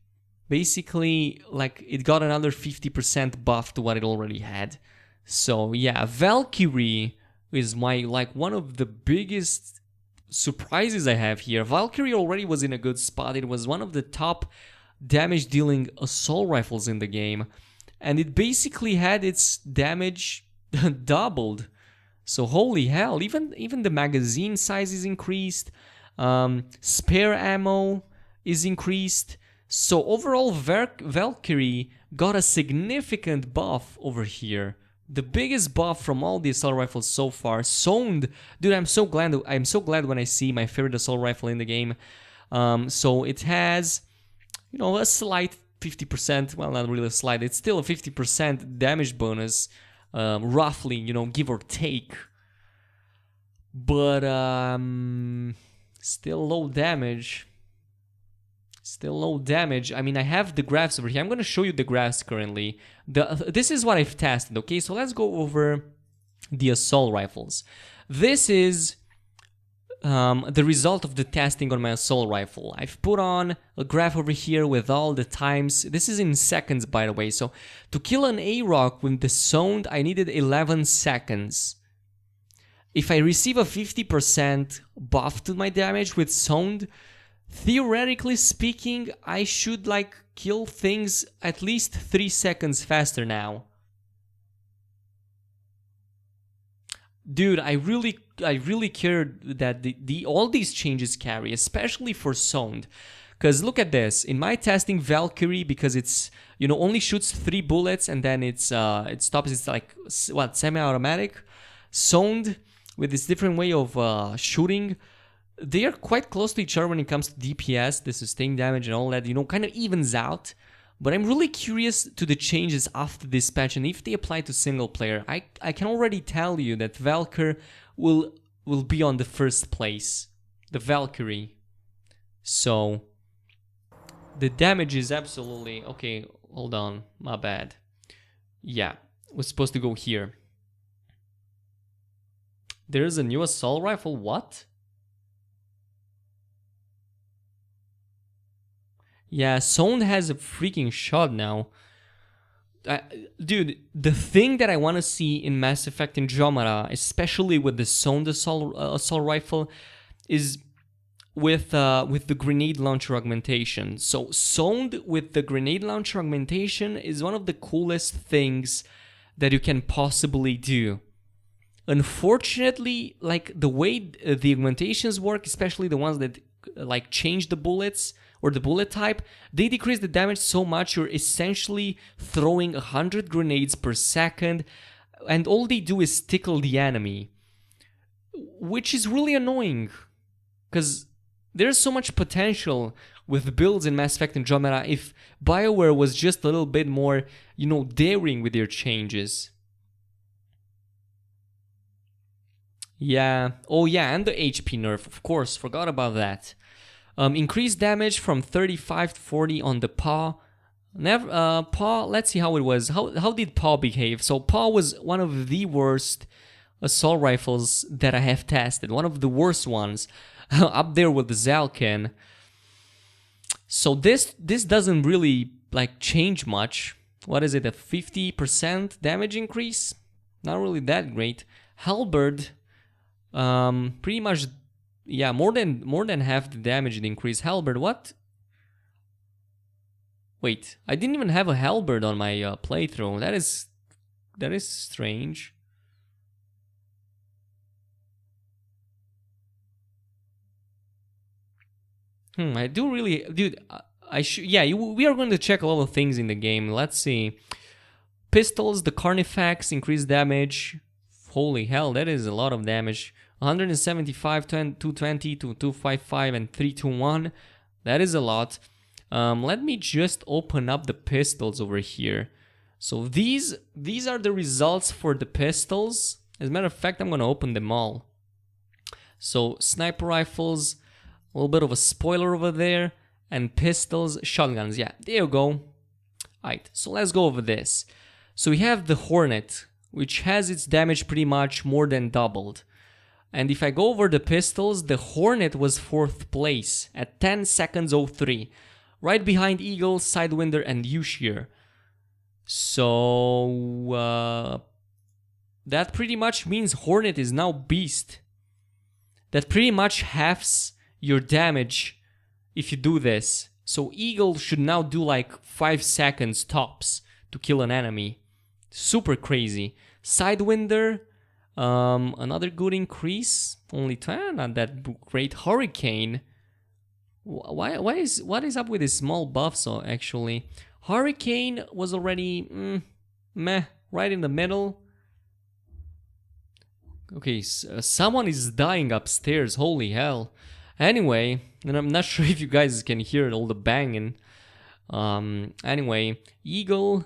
basically, like, it got another 50% buff to what it already had. So yeah, Valkyrie is my, like, one of the biggest surprises I have here. Valkyrie already was in a good spot. It was one of the top damage dealing assault rifles in the game, and it basically had its damage doubled. So holy hell, even the magazine size is increased, spare ammo is increased. So overall, Valkyrie got a significant buff over here. The biggest buff from all the assault rifles so far. Sound, dude, I'm so glad when I see my favorite assault rifle in the game. So it has, you know, a slight 50%, well, not really a slight, it's still a 50% damage bonus, roughly, you know, give or take. But still low damage. Still low damage. I mean, I have the graphs over here. I'm going to show you the graphs currently. This is what I've tested, okay? So let's go over the assault rifles. This is the result of the testing on my assault rifle. I've put on a graph over here with all the times. This is in seconds, by the way. So to kill an A-Rock with the sound, I needed 11 seconds. If I receive a 50% buff to my damage with sound, theoretically speaking, I should, like, kill things at least 3 seconds faster now. Dude, I really cared that all these changes carry, especially for sound. Because look at this, in my testing, Valkyrie, because it's, you know, only shoots 3 bullets and then it stops. It's like, what, semi-automatic? Sound, with this different way of shooting, they are quite close to each other when it comes to DPS, the sustained damage and all that, you know, kind of evens out. But I'm really curious to the changes after this patch and if they apply to single player. I can already tell you that Valkyrie will be on the first place. The Valkyrie. So the damage is absolutely... Okay, hold on, my bad. Yeah, we're supposed to go here. There's a new assault rifle, what? Yeah, Sound has a freaking shot now. Dude, the thing that I want to see in Mass Effect Andromeda, especially with the Sound assault rifle, is with the grenade launcher augmentation. So Sound with the grenade launcher augmentation is one of the coolest things that you can possibly do. Unfortunately, like, the way the augmentations work, especially the ones that like change the bullets or the bullet type, they decrease the damage so much you're essentially throwing 100 grenades per second, and all they do is tickle the enemy, which is really annoying because there's so much potential with builds in Mass Effect Andromeda if BioWare was just a little bit more, you know, daring with their changes. Yeah, oh yeah, and the HP nerf, of course, forgot about that. Increased damage from 35 to 40 on the paw. Paw, let's see how it was. How did paw behave? So paw was one of the worst assault rifles that I have tested. One of the worst ones, up there with the Zalkin. So this doesn't really like change much. What is it, a 50% damage increase? Not really that great. Halberd, pretty much, yeah, more than half the damage it increased. Halberd, what? Wait, I didn't even have a Halberd on my playthrough. That is strange. I do really, dude. We are going to check a lot of things in the game. Let's see. Pistols, the Carnifex, increased damage. Holy hell, that is a lot of damage. 175, 220 to 255 and 321. That is a lot. Let me just open up the pistols over here. So these are the results for the pistols. As a matter of fact, I'm gonna open them all. So sniper rifles, a little bit of a spoiler over there, and pistols, shotguns. Yeah, there you go. Alright, so let's go over this. So we have the Hornet, which has its damage pretty much more than doubled. And if I go over the pistols, the Hornet was 4th place at 10 seconds 03. Right behind Eagle, Sidewinder, and U-Shear. So that pretty much means Hornet is now Beast. That pretty much halves your damage if you do this. So Eagle should now do like 5 seconds tops to kill an enemy. Super crazy. Sidewinder, another good increase. Only 10, not that great. Hurricane. What is up with his small buffs actually? Hurricane was already meh, right in the middle. Okay, someone is dying upstairs, holy hell. Anyway, and I'm not sure if you guys can hear all the banging. Anyway, Eagle.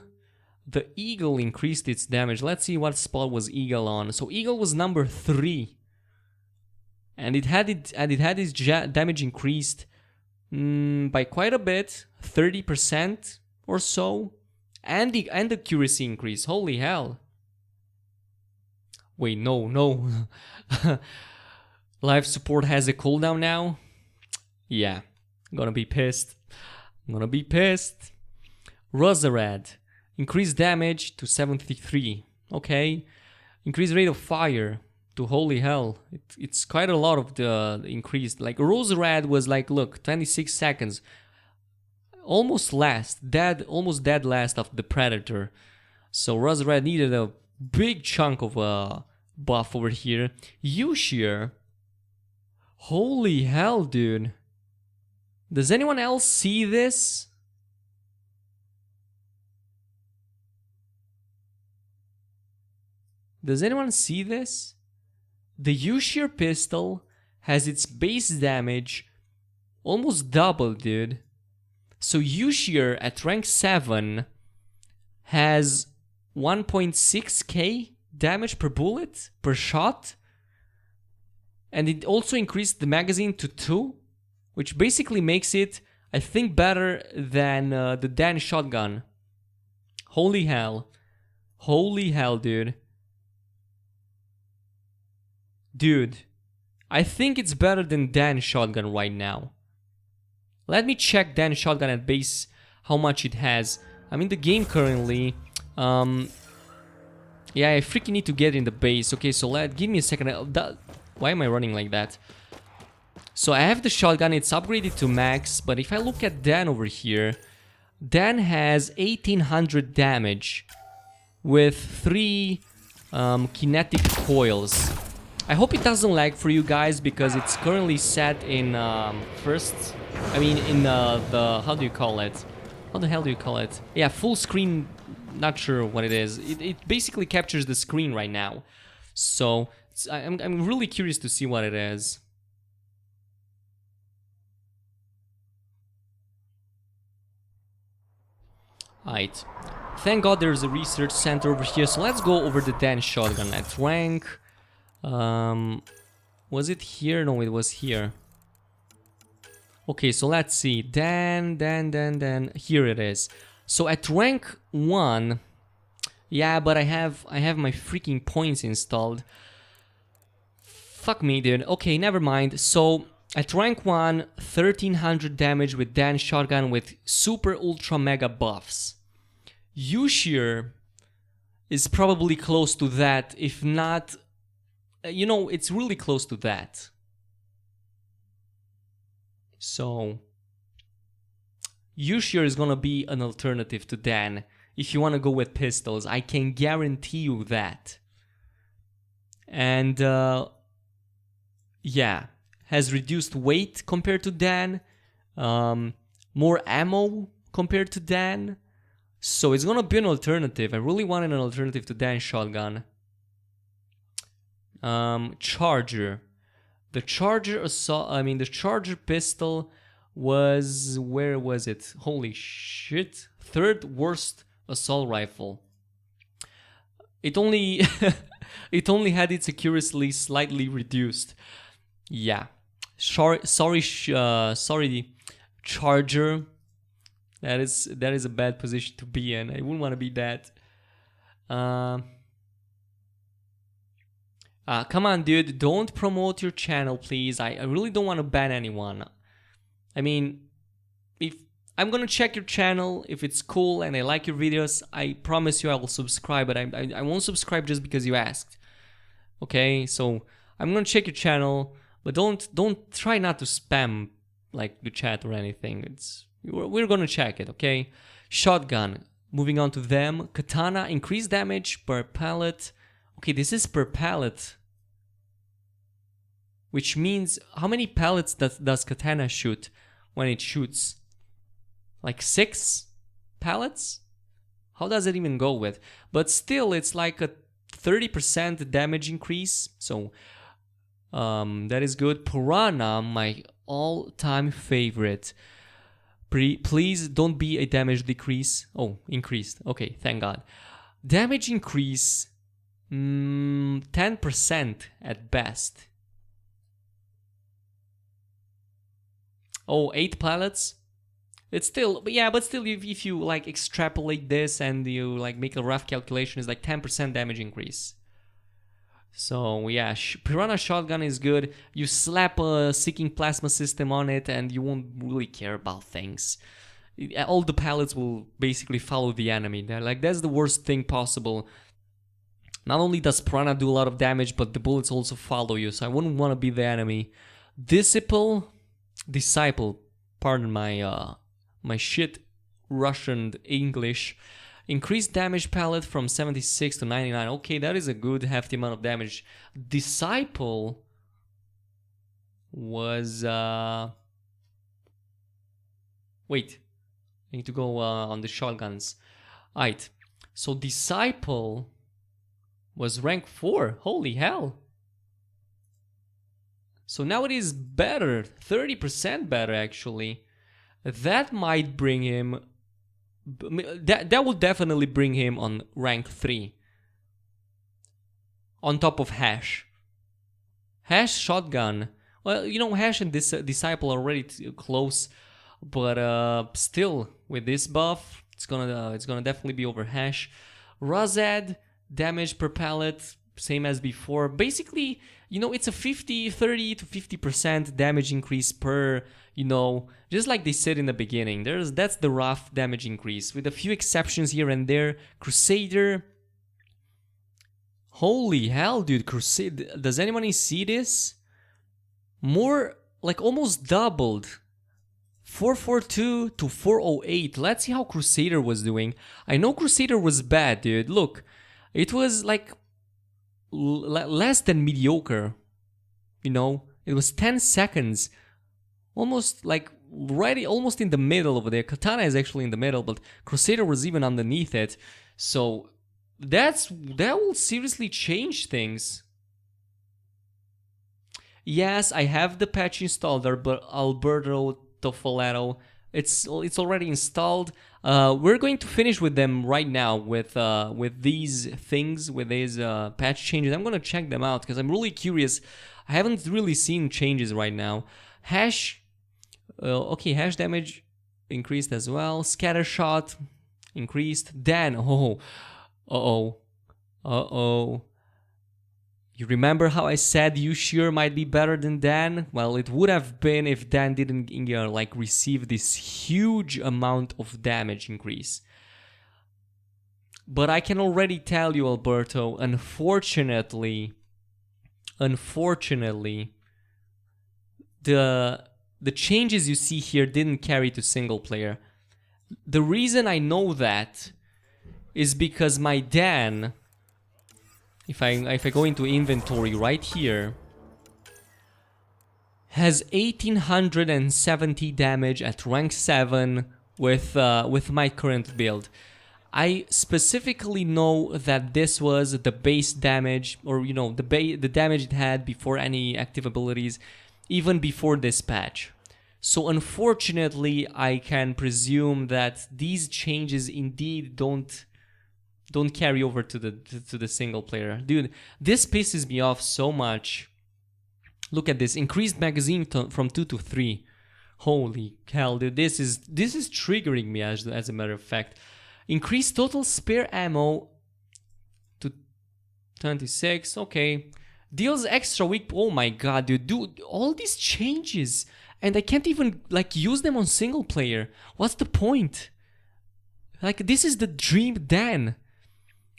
The Eagle increased its damage. Let's see what spot was Eagle on. So Eagle was number 3. And it had its damage increased by quite a bit, 30% or so, and the accuracy increase. Holy hell! Wait, no. Life support has a cooldown now. Yeah, I'm gonna be pissed. Roserad, increased damage to 73. Okay, increased rate of fire to holy hell. It's quite a lot of the increased. Like Roserad was like, look, 26 seconds. Almost dead last of the Predator. So Roserad needed a big chunk of buff over here. U-Shear. Holy hell, dude. Does anyone else see this? Does anyone see this? The U-Shear pistol has its base damage almost double, dude. So U-Shear at rank 7 has 1.6k damage per bullet, per shot. And it also increased the magazine to 2, which basically makes it, I think, better than the Dan shotgun. Holy hell. Holy hell, dude. Dude, I think it's better than Dan shotgun right now. Let me check Dan shotgun at base, how much it has. I'm in the game currently. Yeah, I freaking need to get in the base. Okay, so give me a second. Why am I running like that? So I have the shotgun, it's upgraded to max, but if I look at Dan over here, Dan has 1800 damage with 3 kinetic coils. I hope it doesn't lag for you guys because it's currently set in in the, how do you call it? How the hell do you call it? Yeah, full screen, not sure what it is. It basically captures the screen right now. So I'm really curious to see what it is. Alright. Thank God there's a research center over here, so let's go over the Dan shotgun at rank. Was it here? No, it was here. Okay, so let's see. Dan. Here it is. So at rank 1, yeah, but I have my freaking points installed. Fuck me, dude. Okay, never mind. So at rank 1, 1300 damage with Dan shotgun with super ultra mega buffs. U-Shear is probably close to that, if not, you know, it's really close to that. So U-Shear is gonna be an alternative to Dan if you want to go with pistols. I can guarantee you that. And yeah, has reduced weight compared to Dan, more ammo compared to Dan. So it's gonna be an alternative. I really wanted an alternative to Dan shotgun. Charger. The Charger the Charger pistol was, where was it? Holy shit. 3rd worst assault rifle. It only it only had its accuracy slightly reduced. Yeah. Sorry Charger. That is a bad position to be in. I wouldn't want to be that. Come on, dude, don't promote your channel, please. I really don't want to ban anyone. I mean, if I'm gonna check your channel, if it's cool and I like your videos, I promise you I will subscribe, but I won't subscribe just because you asked. Okay, so I'm gonna check your channel, but don't try not to spam like the chat or anything. We're gonna check it, okay? Shotgun. Moving on to them. Katana, increased damage per pallet. Okay, this is per pallet. Which means, how many pellets does Katana shoot when it shoots? Like 6 pellets? How does it even go with? But still, it's like a 30% damage increase. So, that is good. Piranha, my all-time favorite. Please don't be a damage decrease. Oh, increased. Okay, thank God. Damage increase, 10% at best. Oh, 8 pallets? It's still, but still, if you like extrapolate this and you like make a rough calculation, it's like 10% damage increase. So yeah, Piranha Shotgun is good. You slap a Seeking Plasma system on it and you won't really care about things. All the pallets will basically follow the enemy. That's the worst thing possible. Not only does Piranha do a lot of damage, but the bullets also follow you, so I wouldn't want to be the enemy. Disciple, pardon my my shit Russian English. Increased damage palette from 76 to 99. Okay, that is a good hefty amount of damage. Disciple was wait, I need to go on the shotguns. Alright, so Disciple was rank 4. Holy hell. So now it is better, 30% better actually. That might bring him, that will definitely bring him on rank 3. On top of Hash. Hash Shotgun. Well, you know, Hash and this Disciple are already close, but still with this buff, it's gonna definitely be over Hash. Razad, damage per pallet, same as before. Basically, you know, it's a 30 to 50% damage increase per, you know, just like they said in the beginning. That's the rough damage increase, with a few exceptions here and there. Crusader. Holy hell, dude, Crusader. Does anybody see this? More, like almost doubled. 442 to 408. Let's see how Crusader was doing. I know Crusader was bad, dude. Look, it was like less than mediocre. You know, it was 10 seconds. Almost like almost in the middle over there. Katana is actually in the middle, but Crusader was even underneath it. So that will seriously change things. Yes, I have the patch installed there, but Alberto Tofoletto, it's already installed. We're going to finish with them right now with these things, with these patch changes. I'm gonna check them out because I'm really curious. I haven't really seen changes right now. Hash, okay, hash damage increased as well. Scatter shot increased. Dan, You remember how I said Yushir might be better than Dan? Well, it would have been if Dan didn't like receive this huge amount of damage increase. But I can already tell you, Alberto, unfortunately, the changes you see here didn't carry to single player. The reason I know that is because my Dan, if I go into inventory right here, has 1870 damage at rank 7 with my current build. I specifically know that this was the base damage, or you know, the damage it had before any active abilities, even before this patch. So unfortunately, I can presume that these changes indeed don't carry over to the single player. Dude, this pisses me off so much. Look at this, increased magazine from 2 to 3. Holy hell, dude, this is triggering me as a matter of fact. Increased total spare ammo to 26. Okay, Deals extra weak. Oh my god, dude, all these changes, and I can't even like use them on single player. What's the point? Like, this is the dream Dan.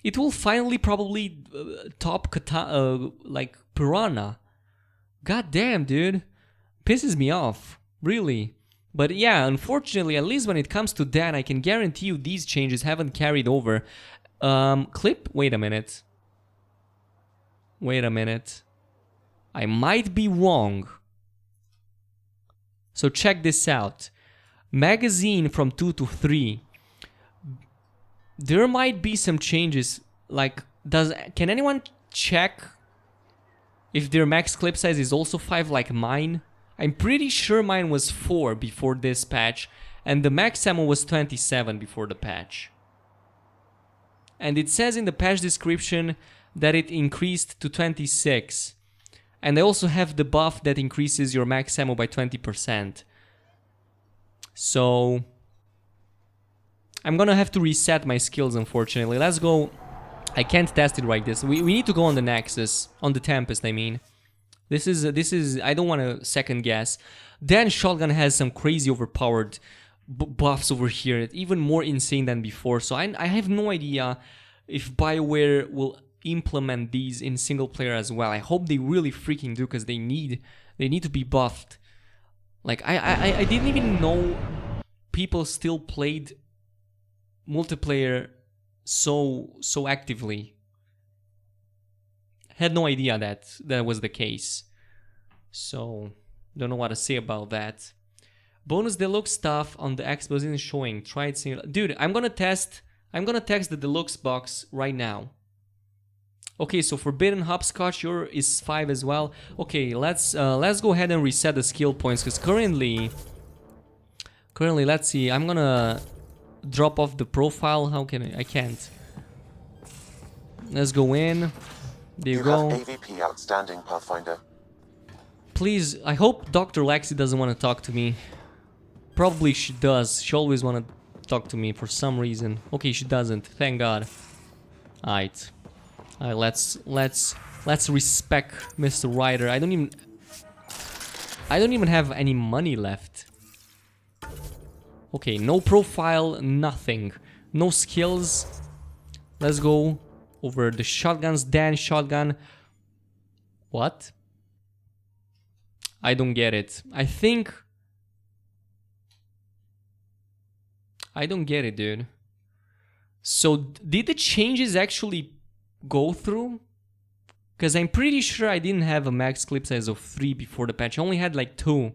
It will finally probably top Katana, like Piranha. God damn, dude. Pisses me off, really. But yeah, unfortunately, at least when it comes to Dan, I can guarantee you these changes haven't carried over. Clip? Wait a minute. Wait a minute. I might be wrong. So check this out. Magazine from 2 to 3. There might be some changes. Like, can anyone check if their max clip size is also 5 like mine? I'm pretty sure mine was 4 before this patch, and the max ammo was 27 before the patch. And it says in the patch description that it increased to 26. And I also have the buff that increases your max ammo by 20%. So I'm gonna have to reset my skills, unfortunately. Let's go. I can't test it like this. We need to go on the Nexus, on the Tempest, I mean. This is I don't want to second guess. Then Shotgun has some crazy overpowered buffs over here, even more insane than before. So I have no idea if BioWare will implement these in single player as well. I hope they really freaking do, because they need to be buffed. Like I didn't even know people still played multiplayer so actively. Had no idea that was the case. So don't know what to say about that. Bonus deluxe stuff on the Xbox isn't showing. Try it, dude. I'm gonna test the deluxe box right now. Okay, so Forbidden Hopscotch, your is 5 as well. Okay, let's go ahead and reset the skill points, because currently let's see. I'm gonna drop off the profile. How can I can't. Let's go in. There you go. Have AVP outstanding, Pathfinder. Please, I hope Dr. Lexi doesn't want to talk to me. Probably she does. She always want to talk to me for some reason. Okay, she doesn't. Thank God. Alright. Alright, let's respect Mr. Ryder. I don't even have any money left. Okay, no profile, nothing. No skills. Let's go over the shotguns. Dan shotgun. What? I don't get it. I don't get it, dude. So did the changes actually go through? Because I'm pretty sure I didn't have a max clip size of 3 before the patch. I only had like 2.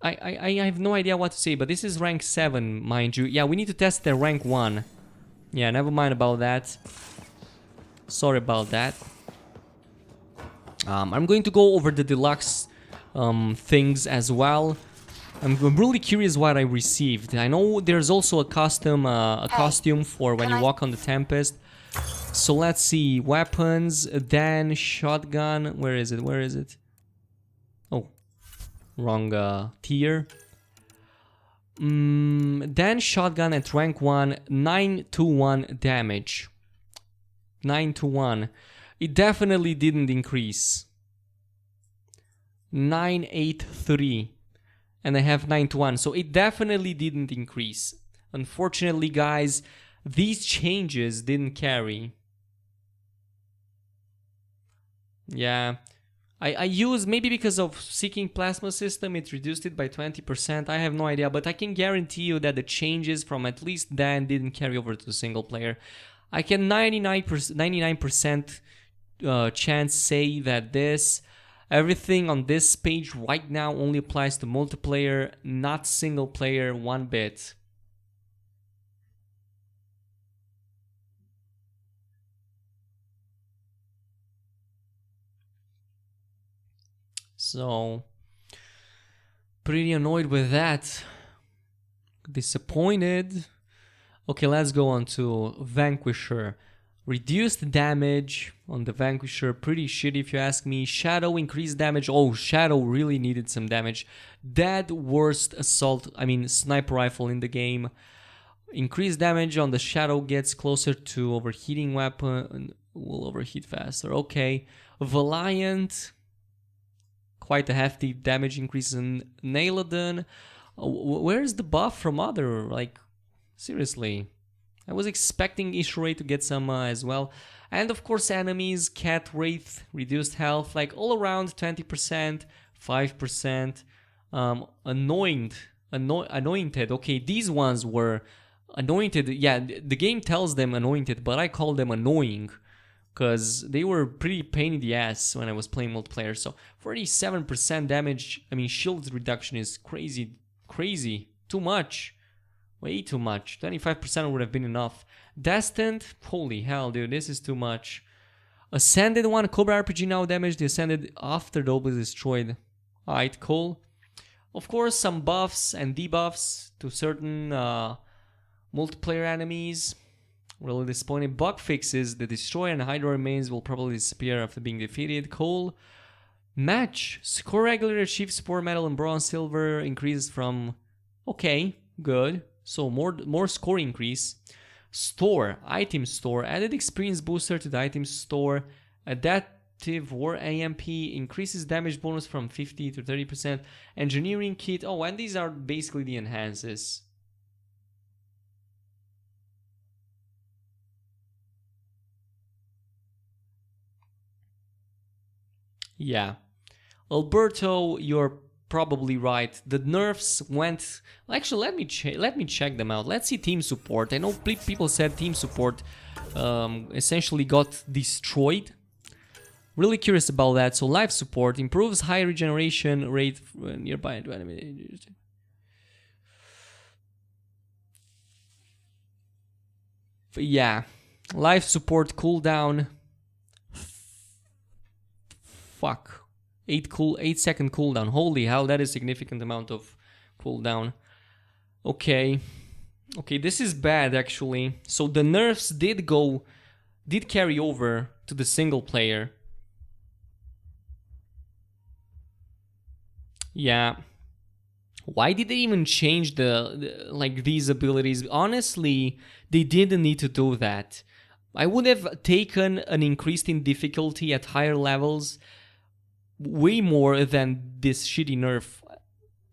I have no idea what to say, but this is rank 7, mind you. Yeah, we need to test the rank 1. Yeah, never mind about that. Sorry about that. I'm going to go over the deluxe things as well. I'm really curious what I received. I know there's also a costume for when you walk on the Tempest. So let's see. Weapons, then shotgun. Where is it? Oh, wrong tier. Then shotgun at rank 1, 921 damage. 921. It definitely didn't increase. 983. And I have 921. So it definitely didn't increase. Unfortunately, guys, these changes didn't carry. Yeah. I use, maybe because of Seeking Plasma System, it reduced it by 20%. I have no idea, but I can guarantee you that the changes from at least Dan didn't carry over to the single player. I can 99% chance say that everything on this page right now only applies to multiplayer, not single player one bit. So, pretty annoyed with that. Disappointed. Okay, let's go on to Vanquisher. Reduced damage on the Vanquisher, pretty shitty if you ask me. Shadow increased damage. Oh, Shadow really needed some damage. Dead worst sniper rifle in the game. Increased damage on the Shadow gets closer to overheating weapon. will overheat faster. Okay. Valiant, quite a hefty damage increase in Nailodon. Where's the buff from other? Like, seriously. I was expecting Ishurei to get some as well. And of course enemies, Cat Wraith, reduced health, like all around 20%, 5%. Anointed. Okay, these ones were anointed. Yeah, the game tells them anointed, but I call them annoying. Because they were pretty pain in the ass when I was playing multiplayer. So 47% damage, I mean shield reduction is crazy. Too much. Way too much. 25% would have been enough. Destined, holy hell dude, this is too much. Ascended one, Cobra RPG now damage the Ascended after the orb is destroyed. Alright, cool. Of course some buffs and debuffs to certain multiplayer enemies. Really disappointing. Bug fixes, the Destroyer and Hydra remains will probably disappear after being defeated. Cool. Match. Score regular achieves support medal and bronze silver increases from... Okay, good. So more score increase. Store. Item store. Added experience booster to the item store. Adaptive War AMP increases damage bonus from 50 to 30%. Engineering kit. Oh, and these are basically the enhances. Yeah. Alberto, you're probably right. The nerfs went... Actually, let me check them out. Let's see team support. I know people said team support essentially got destroyed. Really curious about that. So life support improves high regeneration rate nearby. Yeah. Life support cooldown. Fuck. 8 second cooldown. Holy hell, that is a significant amount of cooldown. Okay. Okay, this is bad actually. So the nerfs did carry over to the single player. Yeah. Why did they even change like these abilities? Honestly, they didn't need to do that. I would have taken an increase in difficulty at higher levels way more than this shitty nerf,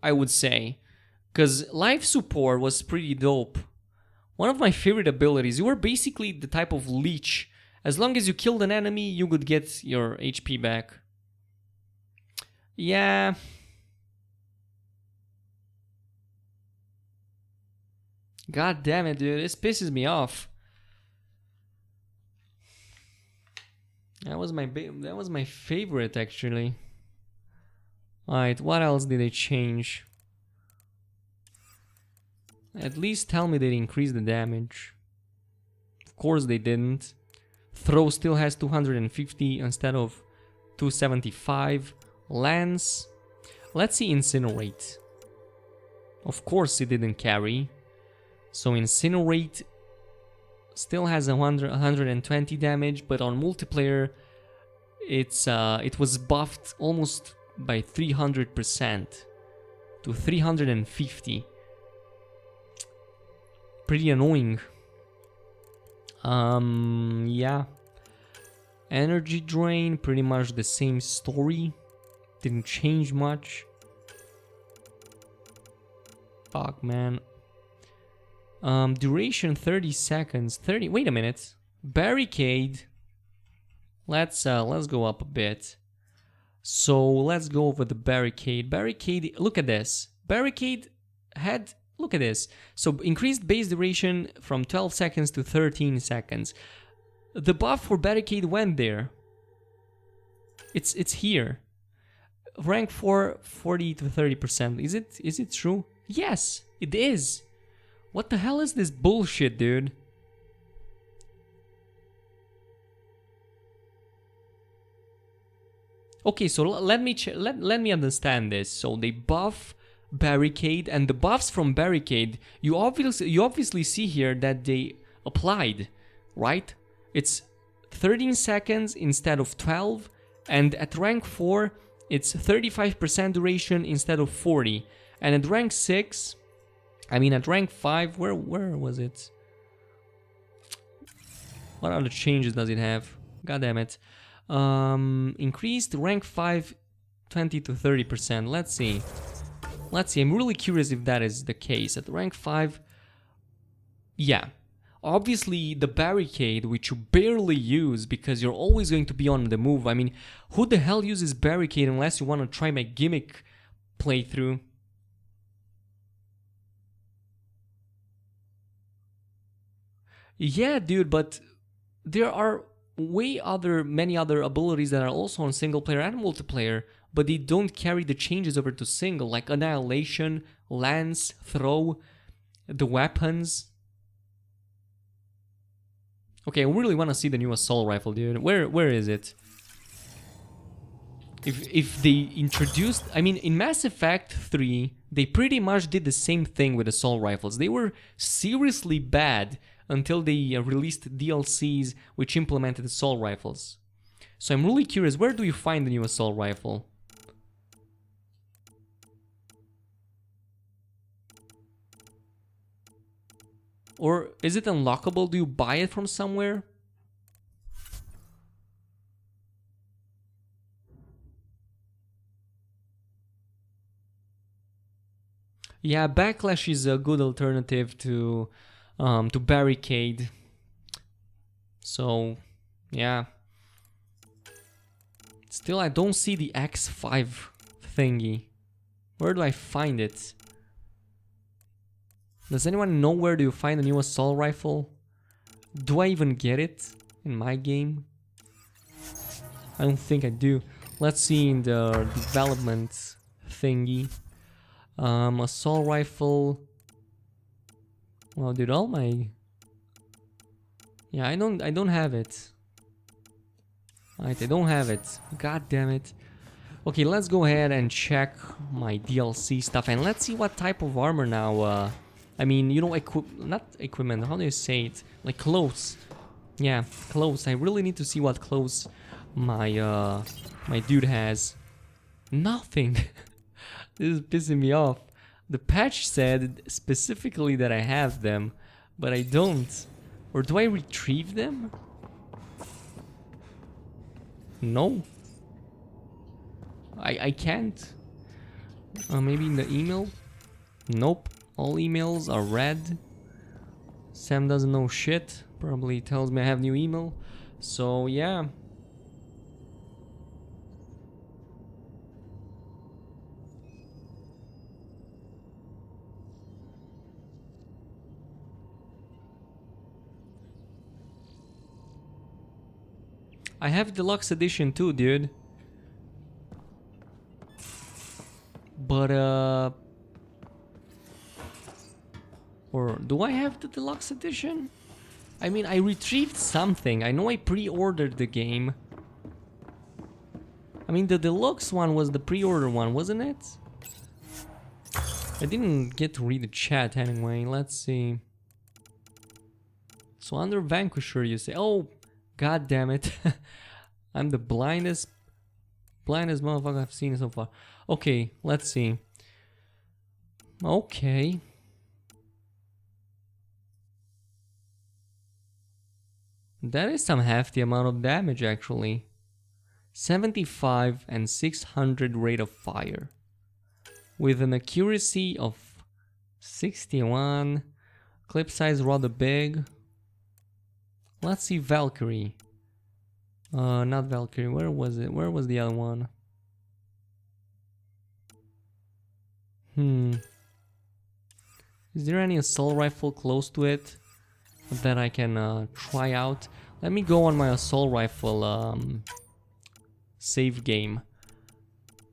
I would say. Because life support was pretty dope. One of my favorite abilities. You were basically the type of leech. As long as you killed an enemy, you could get your HP back. Yeah. God damn it, dude. This pisses me off. That was my favorite actually. Alright, what else did they change? At least tell me they increased the damage. Of course they didn't. Throw still has 250 instead of 275. Lance. Let's see Incinerate. Of course it didn't carry. So Incinerate still has 120 damage, but on multiplayer it was buffed almost by 300% to 350. Pretty annoying. Yeah. Energy drain, pretty much the same story. Didn't change much. Fuck, man. Duration 30 seconds. 30. Wait a minute. Barricade. Let's go up a bit. So let's go over the barricade. Barricade. Look at this. Barricade had. Look at this. So increased base duration from 12 seconds to 13 seconds. The buff for barricade went there. It's here. Rank 4, 40 to 30%. Is it true? Yes, it is. What the hell is this bullshit, dude? Okay, so let me understand this. So they buff barricade, and the buffs from barricade, you obviously see here that they applied, right? It's 13 seconds instead of 12, and at rank 4 it's 35% duration instead of 40, and at rank 6, I mean at rank 5, where was it? What other changes does it have? God damn it. Increased rank 5 20 to 30%. Let's see. Let's see. I'm really curious if that is the case. At rank 5, yeah. Obviously, the barricade, which you barely use because you're always going to be on the move. I mean, who the hell uses barricade unless you want to try my gimmick playthrough? Yeah, dude, but there are many other abilities that are also on single player and multiplayer, but they don't carry the changes over to single, like Annihilation, Lance, Throw, the weapons. Okay, I really want to see the new assault rifle, dude. Where is it? If they introduced, I mean, in Mass Effect 3, they pretty much did the same thing with assault rifles. They were seriously bad until they released DLCs which implemented assault rifles. So I'm really curious, where do you find the new assault rifle? Or is it unlockable? Do you buy it from somewhere? Yeah, Backlash is a good alternative to Barricade. So, yeah. Still, I don't see the X5 thingy. Where do I find it? Does anyone know where do you find the new assault rifle? Do I even get it in my game? I don't think I do. Let's see in the development thingy. Assault rifle. Well, dude, all my... Yeah, I don't have it. Alright, I don't have it. God damn it. Okay, let's go ahead and check my DLC stuff and let's see what type of armor now. I mean, you know, not equipment, how do you say it? Like clothes. Yeah, clothes. I really need to see what clothes my my dude has. Nothing. This is pissing me off. The patch said specifically that I have them, but I don't. Or do I retrieve them? No. I can't. Maybe in the email? Nope. All emails are red. Sam doesn't know shit. Probably tells me I have new email. So yeah. I have deluxe edition too, dude. But or do I have the deluxe edition? I mean, I retrieved something. I know I pre-ordered the game. I mean, the deluxe one was the pre-order one, wasn't it? I didn't get to read the chat anyway. Let's see. So under Vanquisher, you say, oh, god damn it. I'm the blindest motherfucker I've seen so far. Okay, let's see. Okay. That is some hefty amount of damage actually. 75 and 600 rate of fire. With an accuracy of 61. Clip size rather big. Let's see Valkyrie. Not Valkyrie, where was it? Where was the other one? Is there any assault rifle close to it that I can try out? Let me go on my assault rifle save game.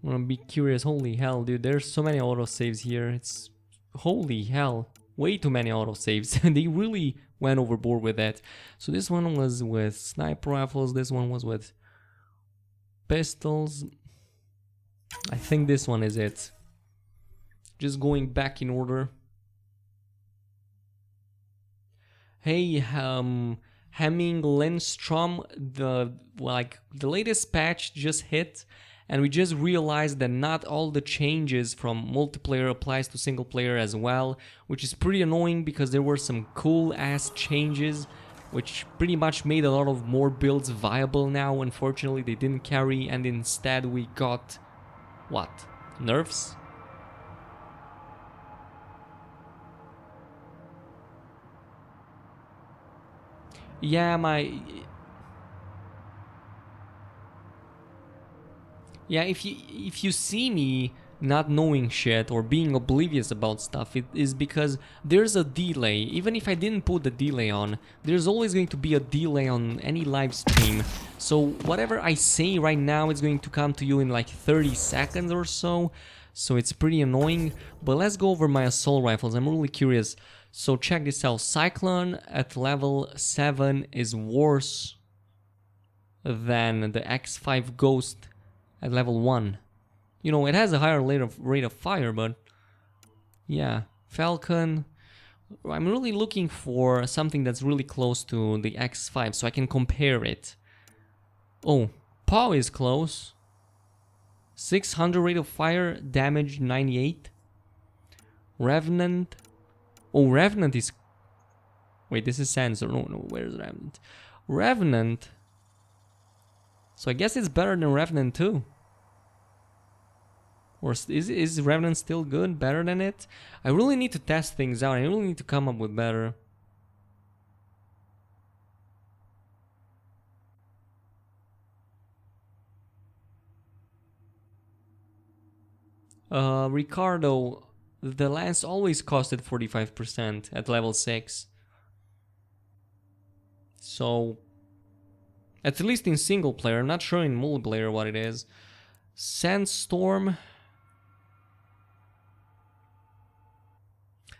I'm gonna be curious. Holy hell, dude, there's so many autosaves here. It's holy hell, way too many autosaves. They really went overboard with that. So this one was with sniper rifles, this one was with pistols. I think this one is it. Just going back in order. Hey, Hemming Lindstrom, the latest patch just hit, and we just realized that not all the changes from multiplayer applies to single player as well, which is pretty annoying because there were some cool ass changes which pretty much made a lot of more builds viable now. Unfortunately, they didn't carry, and instead we got what? Nerfs? Yeah, yeah, if you see me not knowing shit or being oblivious about stuff, it is because there's a delay. Even if I didn't put the delay on, there's always going to be a delay on any live stream. So whatever I say right now is going to come to you in like 30 seconds or so. So it's pretty annoying. But let's go over my assault rifles. I'm really curious. So check this out. Cyclone at level 7 is worse than the X5 Ghost at level 1. You know, it has a higher rate of fire, but yeah. Falcon. I'm really looking for something that's really close to the X5 so I can compare it. Oh, POW is close. 600 rate of fire, damage 98. Remnant. Oh, Remnant is... Wait, this is Sensor. No, where's Remnant? Remnant. So I guess it's better than Remnant too. Or is Remnant still good? Better than it? I really need to test things out. I really need to come up with better. Ricardo, the lance always costed 45% at level 6. So, at least in single player, I'm not sure in multiplayer what it is. Sandstorm.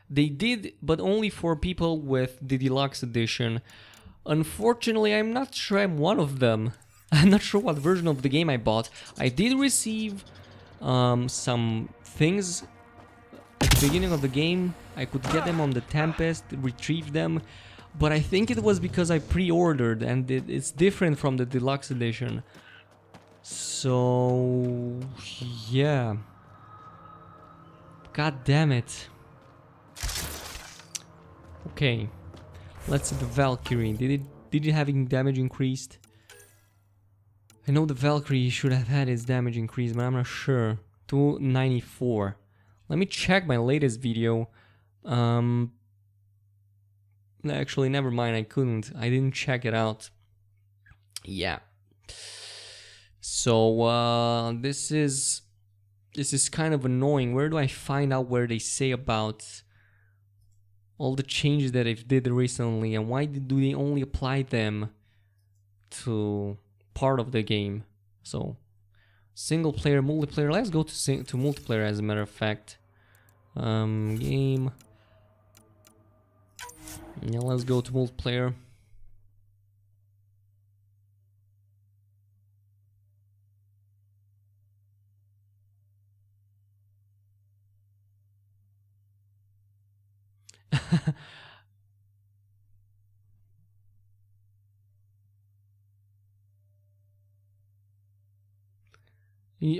They did, but only for people with the deluxe edition. Unfortunately, I'm not sure I'm one of them. I'm not sure what version of the game I bought. I did receive some things at the beginning of the game. I could get them on the Tempest, retrieve them, but I think it was because I pre-ordered and it's different from the deluxe edition. So yeah, god damn it. Okay, let's see the Valkyrie. Did it having damage increased? I know the Valkyrie should have had its damage increased, but I'm not sure. 294. Let me check my latest video. Actually, never mind. I couldn't. I didn't check it out. Yeah. So this is kind of annoying. Where do I find out where they say about all the changes that they've did recently, and why do they only apply them to part of the game? So single player, multiplayer. Let's go to multiplayer as a matter of fact. Game. Yeah, let's go to multiplayer.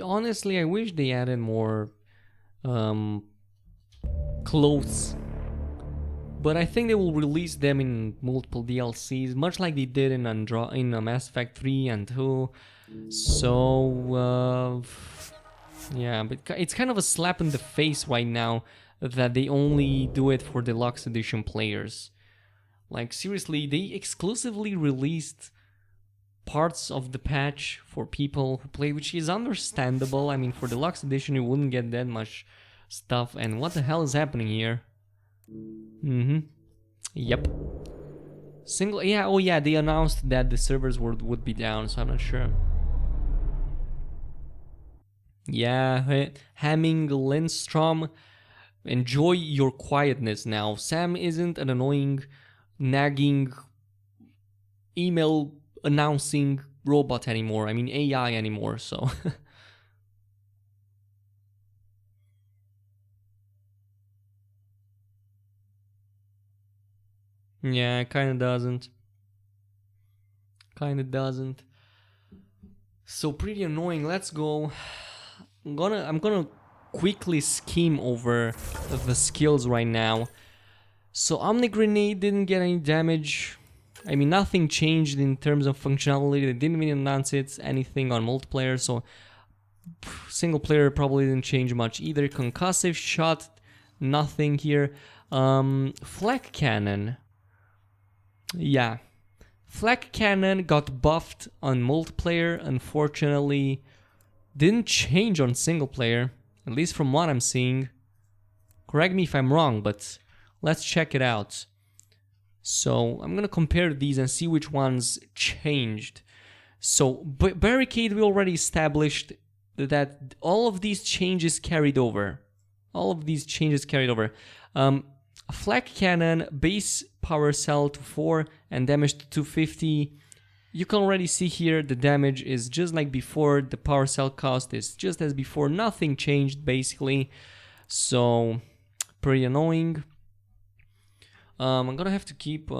Honestly, I wish they added more clothes, but I think they will release them in multiple DLCs, much like they did in Mass Effect 3 and 2. So yeah, but it's kind of a slap in the face right now that they only do it for deluxe edition players. Like seriously, they exclusively released parts of the patch for people who play, which is understandable. I mean, for deluxe edition you wouldn't get that much stuff. And what the hell is happening here? Yep. Yeah, oh yeah, they announced that the servers would be down, so I'm not sure. Yeah, Hamming Lindstrom, enjoy your quietness now. Sam isn't an annoying, nagging, email announcing robot anymore. I mean AI anymore, so. Yeah, kinda doesn't. Kinda doesn't. So pretty annoying. Let's go. I'm gonna quickly skim over the skills right now. So Omni Grenade didn't get any damage. I mean, nothing changed in terms of functionality. They didn't even announce anything on multiplayer, so single player probably didn't change much either. Concussive shot, nothing here. Flack Cannon. Yeah. Flack Cannon got buffed on multiplayer, unfortunately. Didn't change on single player, at least from what I'm seeing. Correct me if I'm wrong, but let's check it out. So I'm gonna compare these and see which ones changed. So Barricade, we already established that all of these changes carried over. Flak Cannon, base power cell to 4 and damage to 250. You can already see here the damage is just like before, the power cell cost is just as before, nothing changed basically. So, pretty annoying. I'm gonna have to keep...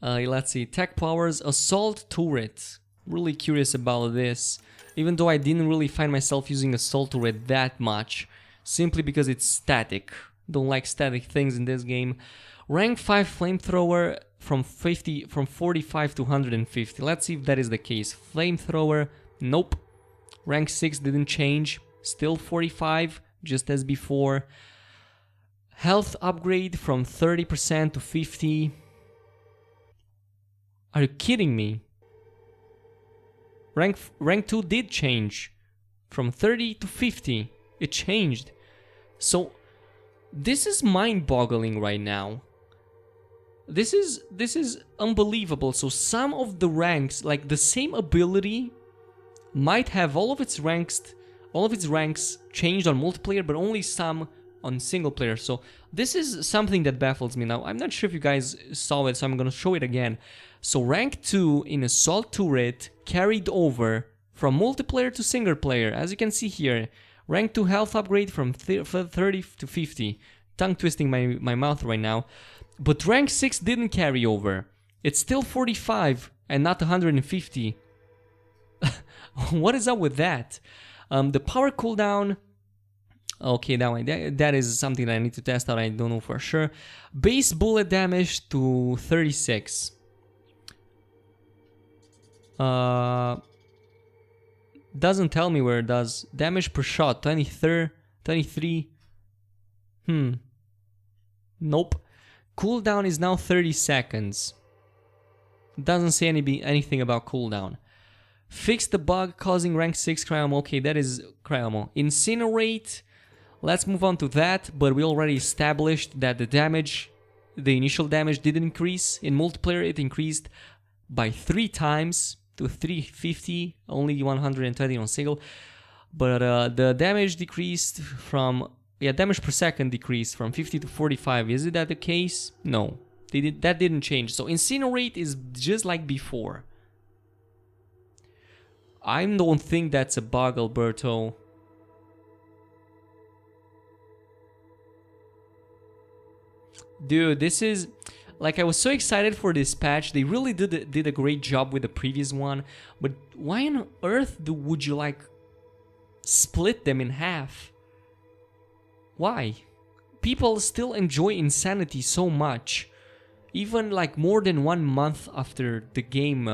let's see, tech powers, assault turret. Really curious about this, even though I didn't really find myself using assault turret that much, simply because it's static. Don't like static things in this game. Rank 5 flamethrower from 45 to 150. Let's see if that is the case. Flamethrower, nope. Rank 6 didn't change, still 45, just as before. Health upgrade from 30% to 50. Are you kidding me? Rank 2 did change from 30 to 50. It changed. So this is mind-boggling right now. This is unbelievable. So some of the ranks, like the same ability, might have all of its ranks changed on multiplayer, but only some on single player. So this is something that baffles me now. I'm not sure if you guys saw it, so I'm gonna show it again. So rank 2 in assault turret carried over from multiplayer to single player. As you can see here, rank 2 health upgrade from 30 to 50. Tongue twisting my mouth right now. But rank 6 didn't carry over. It's still 45 and not 150. What is up with that? The power cooldown... Okay, that is something that I need to test out, I don't know for sure. Base bullet damage to 36. Doesn't tell me where it does. Damage per shot, 23. Nope. Cooldown is now 30 seconds. Doesn't say anything about cooldown. Fix the bug causing rank 6 Cryo. Okay, that is Cryo. Incinerate. Let's move on to that, but we already established that the initial damage did increase. In multiplayer, it increased by 3 times to 350, only 120 on single. But the damage decreased from... Yeah, damage per second decreased from 50 to 45. Is that the case? No, that didn't change. So Incinerate is just like before. I don't think that's a bug, Alberto. Dude, this is... Like, I was so excited for this patch. They really did a great job with the previous one. But why on earth would you, like, split them in half? Why? People still enjoy Insanity so much. Even, like, more than 1 month after the game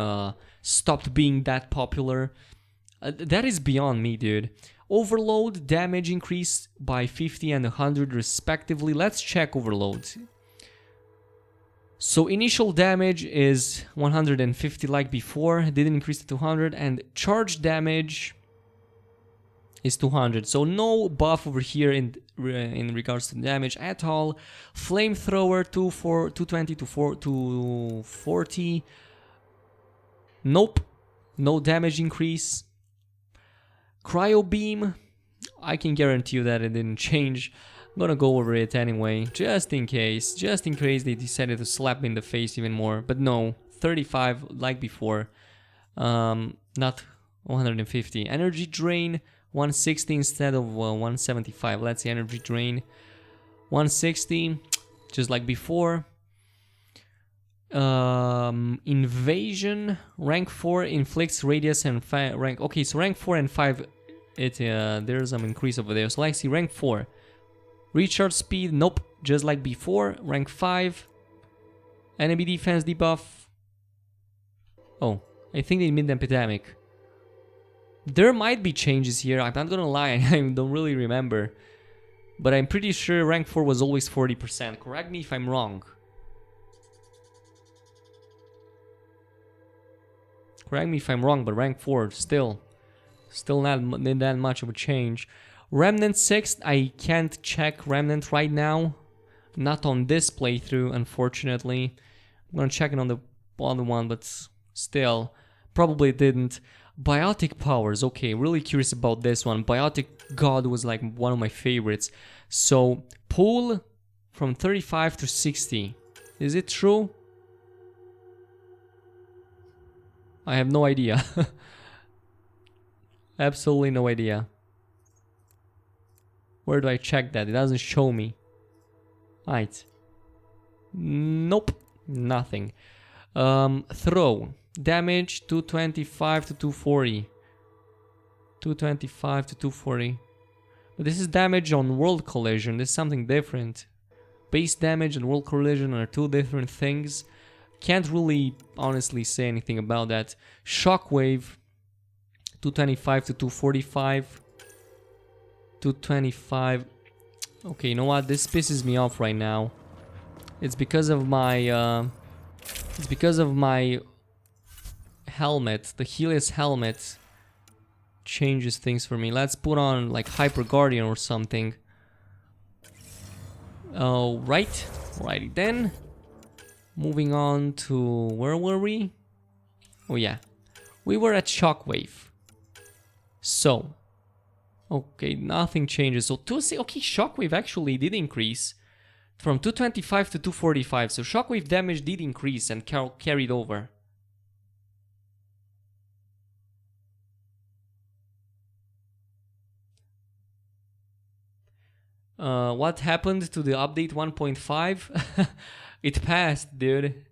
stopped being that popular. That is beyond me, dude. Overload damage increased by 50 and 100 respectively. Let's check overload. So initial damage is 150 like before, it didn't increase to 200, and charge damage is 200. So no buff over here in regards to damage at all. Flamethrower 220 to 40. Nope, no damage increase. Cryo Beam, I can guarantee you that it didn't change. I'm gonna go over it anyway, just in case they decided to slap me in the face even more. But no, 35 like before, not 150. Energy drain 160 instead of 175. Let's see, energy drain 160, just like before. Invasion rank 4 inflicts radius and rank. Okay, so rank 4 and 5, there's some increase over there. So let's see, rank 4. Recharge speed, nope, just like before. Rank 5, Enemy defense debuff. Oh, I think they made Epidemic. There might be changes here, I'm not gonna lie, I don't really remember. But I'm pretty sure rank 4 was always 40%. Correct me if I'm wrong. Correct me if I'm wrong, but rank 4 still not that much of a change. Remnant 6, I can't check Remnant right now. Not on this playthrough, unfortunately. I'm gonna check it on the other one, but still, probably didn't. Biotic Powers, okay, really curious about this one. Biotic God was like one of my favorites. So, pull from 35 to 60. Is it true? I have no idea. Absolutely no idea. Where do I check that? It doesn't show me. Right. Nope. Nothing. Throw. Damage 225 to 240. 225 to 240. But this is damage on world collision. This is something different. Base damage and world collision are two different things. Can't really honestly say anything about that. Shockwave 225 to 245. 225. Okay, you know what? This pisses me off right now. It's because of my helmet. The Helios helmet changes things for me. Let's put on like Hyper Guardian or something. Oh, right. Righty then. Moving on to where were we? Oh yeah. We were at Shockwave. So, okay, nothing changes. So okay, Shockwave actually did increase from 225 to 245. So Shockwave damage did increase and carried over. What happened to the update 1.5? It passed, dude.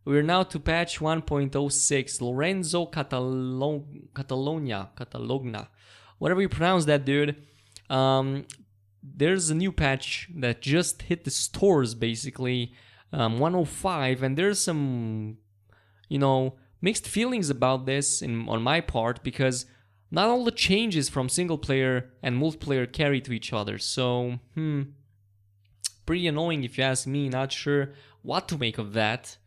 We're now to patch 1.06. Lorenzo Catalogna. Whatever you pronounce that, dude. There's a new patch that just hit the stores, basically. 105, and there's some, mixed feelings about this on my part, because not all the changes from single player and multiplayer carry to each other. So, pretty annoying if you ask me. Not sure what to make of that.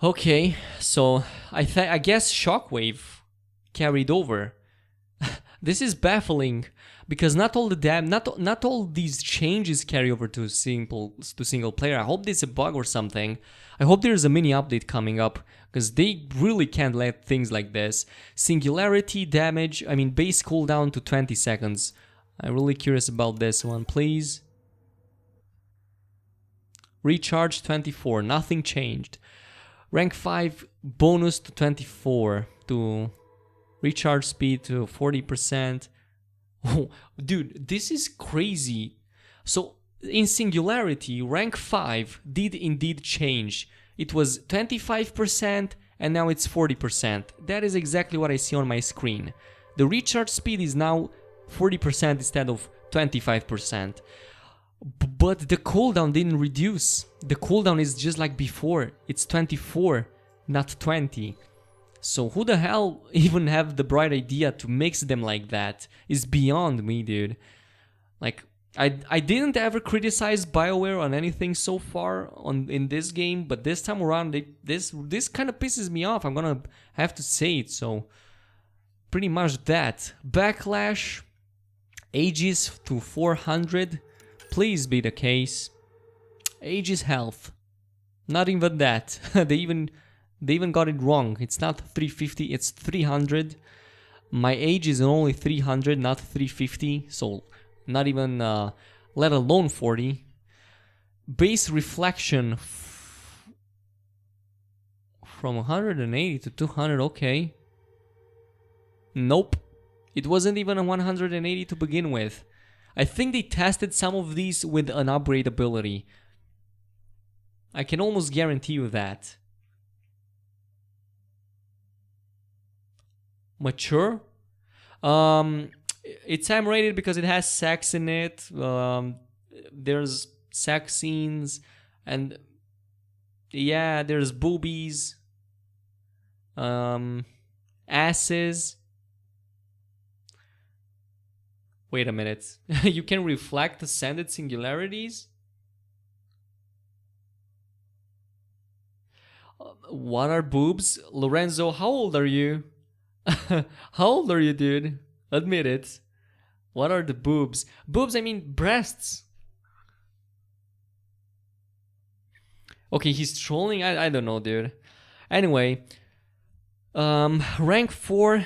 Okay, so I guess Shockwave carried over. This is baffling because not all these changes carry over to single player. I hope this is a bug or something. I hope there's a mini update coming up because they really can't let things like this. Singularity damage, base cooldown to 20 seconds. I'm really curious about this one, please. Recharge 24, nothing changed. Rank 5 bonus to 24 to recharge speed to 40%. Oh, dude, this is crazy. So in Singularity, rank 5 did indeed change. It was 25% and now it's 40%. That is exactly what I see on my screen. The recharge speed is now 40% instead of 25%. But the cooldown didn't reduce. The cooldown is just like before. It's 24, not 20. So who the hell even have the bright idea to mix them like that? Is beyond me, dude. Like, I didn't ever criticize BioWare on anything so far in this game, but this time around, this kind of pisses me off. I'm gonna have to say it. So pretty much that. Backlash, Aegis to 400. Please be the case. Aegis health. Not even that. They even got it wrong. It's not 350, it's 300. My age is only 300, not 350. So not even, let alone 40. Base reflection from 180 to 200, okay. Nope. It wasn't even a 180 to begin with. I think they tested some of these with an upgrade ability. I can almost guarantee you that. Mature? It's M rated because it has sex in it. There's sex scenes, and Yeah, there's boobies. Asses. Wait a minute. You can reflect ascended singularities? What are boobs? Lorenzo, how old are you? How old are you, dude? Admit it. What are the boobs? Boobs, I mean breasts. Okay, he's trolling. I don't know, dude. Anyway, rank 4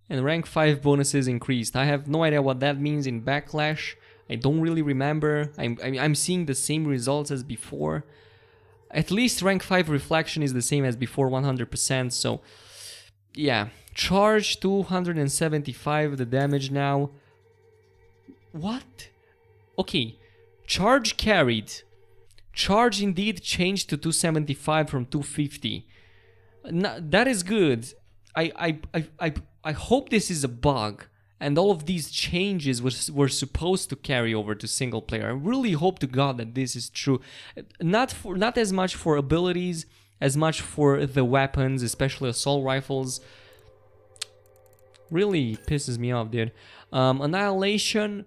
and rank 5 bonuses increased. I have no idea what that means in Backlash. I don't really remember. I'm seeing the same results as before. At least rank 5 reflection is the same as before, 100%. So, yeah. Charge 275 the damage now. What? Okay. Charge carried. Charge indeed changed to 275 from 250. That is good. I hope this is a bug and all of these changes were supposed to carry over to single player. I really hope to God that this is true. Not as much for abilities as much for the weapons, especially assault rifles. Really pisses me off, dude. Annihilation,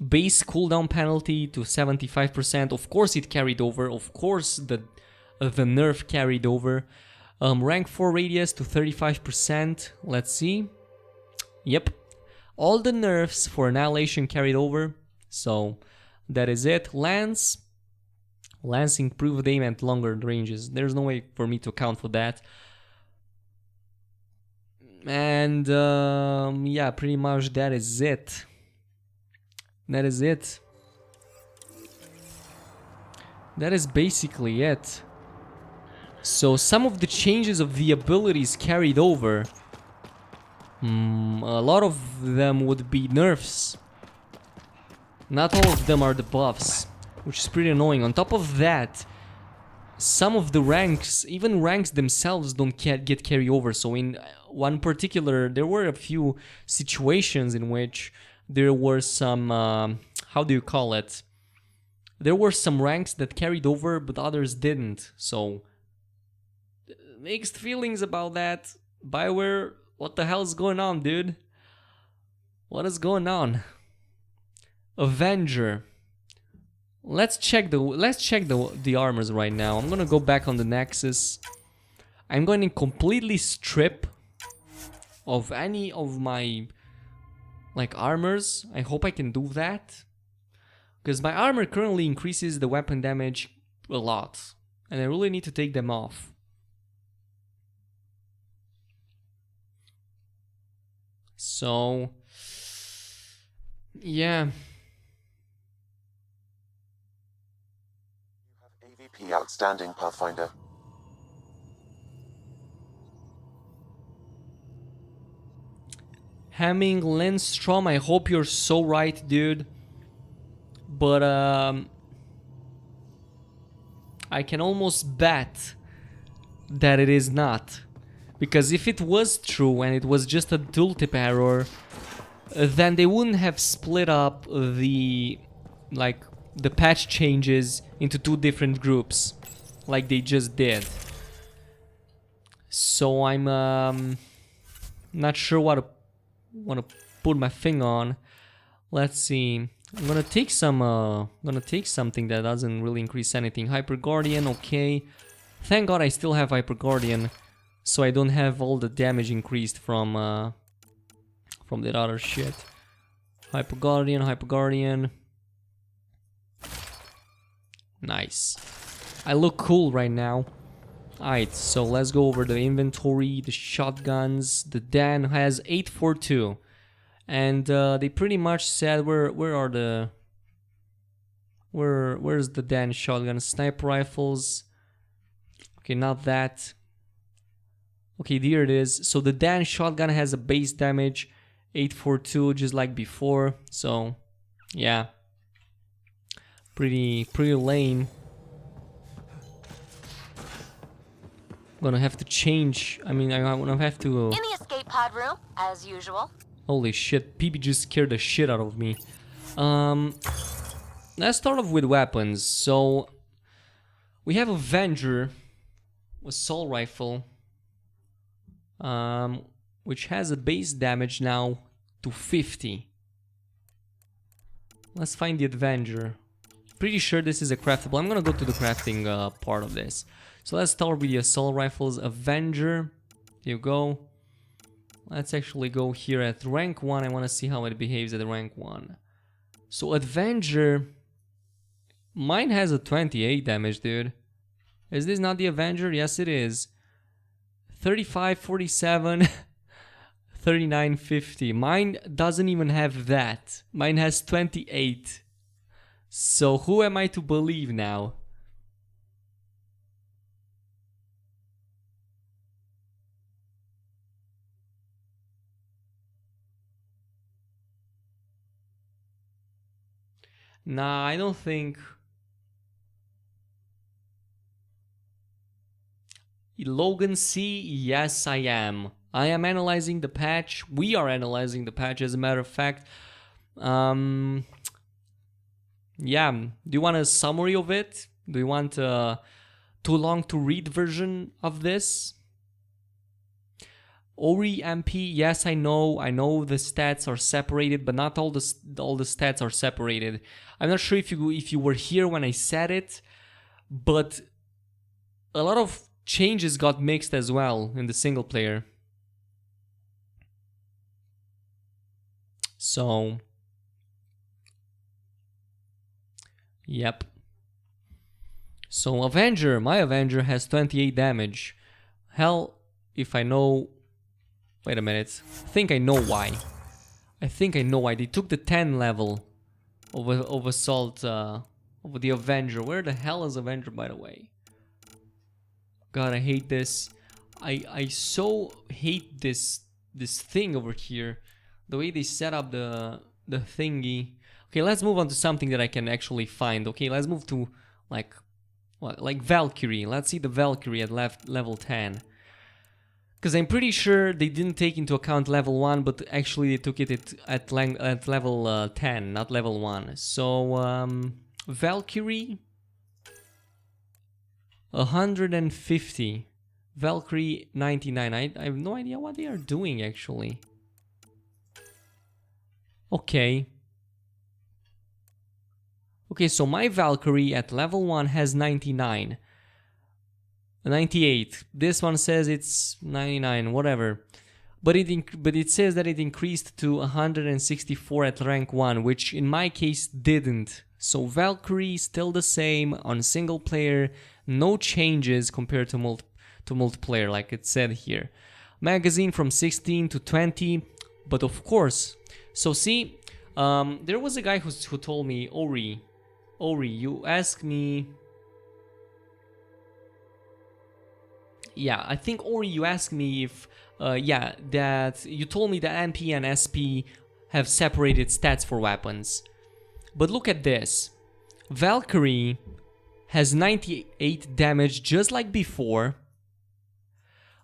base cooldown penalty to 75%. Of course it carried over. Of course the nerf carried over. Rank 4 radius to 35%. Let's see. Yep. All the nerfs for Annihilation carried over. So that is it. Lance improved aim at longer ranges. There's no way for me to account for that. And yeah, pretty much that is it. That is it. That is basically it. So some of the changes of the abilities carried over. A lot of them would be nerfs. Not all of them are the buffs, which is pretty annoying. On top of that, some of the ranks, even ranks themselves, don't get carry over. So in one particular, there were a few situations in which there were some, how do you call it? There were some ranks that carried over, but others didn't. So mixed feelings about that. Bioware, what the hell is going on, dude? What is going on? Avenger. Let's check the armors right now. I'm gonna go back on the Nexus. I'm going to completely strip of any of my like armors. I hope I can do that, because my armor currently increases the weapon damage a lot, and I really need to take them off. So yeah. AVP Outstanding Pathfinder. Hemming Lindstrom, I hope you're so right, dude. But I can almost bet that it is not. Because if it was true and it was just a tooltip error, then they wouldn't have split up the patch changes into two different groups like they just did. So I'm not sure what to put my finger on. Let's see. I'm gonna take something that doesn't really increase anything. Hyper Guardian, okay. Thank God I still have Hyper Guardian, so I don't have all the damage increased from that other shit. Hyper Guardian. Nice. I look cool right now. Alright, so let's go over the inventory, the shotguns. The Dan has 842. And they pretty much said where's the Dan shotgun? Sniper rifles. Okay, not that. Okay, there it is. So the Dan shotgun has a base damage 842, just like before. So yeah, pretty lame. Gonna have to change. I mean, I'm gonna have to. In the escape pod room, as usual. Holy shit! PB just scared the shit out of me. Let's start off with weapons. So We have Avenger, assault rifle, which has a base damage now to 50. Let's find the Avenger. Pretty sure this is a craftable. I'm gonna go to the crafting part of this. So let's start with the assault rifles. Avenger, here you go. Let's actually go here at rank 1. I want to see how it behaves at rank 1. So Avenger, mine has a 28 damage, dude. Is this not the Avenger? Yes, it is. 35, 47, 39, 50. Mine doesn't even have that. Mine has 28. So who am I to believe now? Nah, I don't think... Logan C, yes I am. I am analyzing the patch. We are analyzing the patch, as a matter of fact. Yeah, do you want a summary of it? Do you want a too long to read version of this? Ori MP, yes I know the stats are separated, but not all the stats are separated. I'm not sure if you were here when I said it, but a lot of changes got mixed as well in the single player. So, yep. So Avenger, my Avenger has 28 damage. Hell, if I know... Wait a minute. I think I know why. They took the 10 level of assault over the Avenger. Where the hell is Avenger, by the way? God, I hate this. I so hate this thing over here. The way they set up the thingy. Okay, let's move on to something that I can actually find. Okay, let's move to like what, like Valkyrie. Let's see the Valkyrie at level 10. Because I'm pretty sure they didn't take into account level 1, but actually they took it at level 10, not level 1. So, Valkyrie, 150. Valkyrie, 99. I have no idea what they are doing, actually. Okay. Okay, so my Valkyrie at level 1 has 99. 98. This one says it's 99, whatever. But it says that it increased to 164 at rank 1, which in my case didn't. So Valkyrie still the same on single player, no changes compared to multiplayer, like it said here. Magazine from 16 to 20, but of course. So see, there was a guy who told me, Ori, you asked me. Yeah, I think, Ori, you asked me if, yeah, that you told me that MP and SP have separated stats for weapons. But look at this. Valkyrie has 98 damage just like before,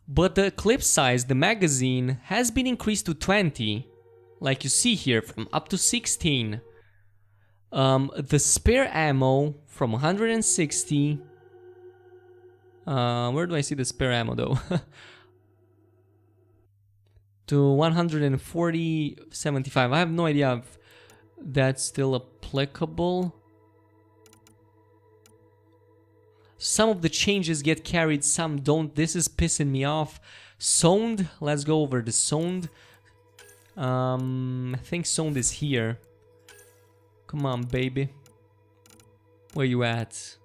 but the clip size, the magazine, has been increased to 20, like you see here, from up to 16. The spare ammo from 160... where do I see the spare ammo though? To 140, 75. I have no idea if that's still applicable. Some of the changes get carried, some don't. This is pissing me off. Sound, let's go over the sound. I think sound is here. Come on, baby. Where you at?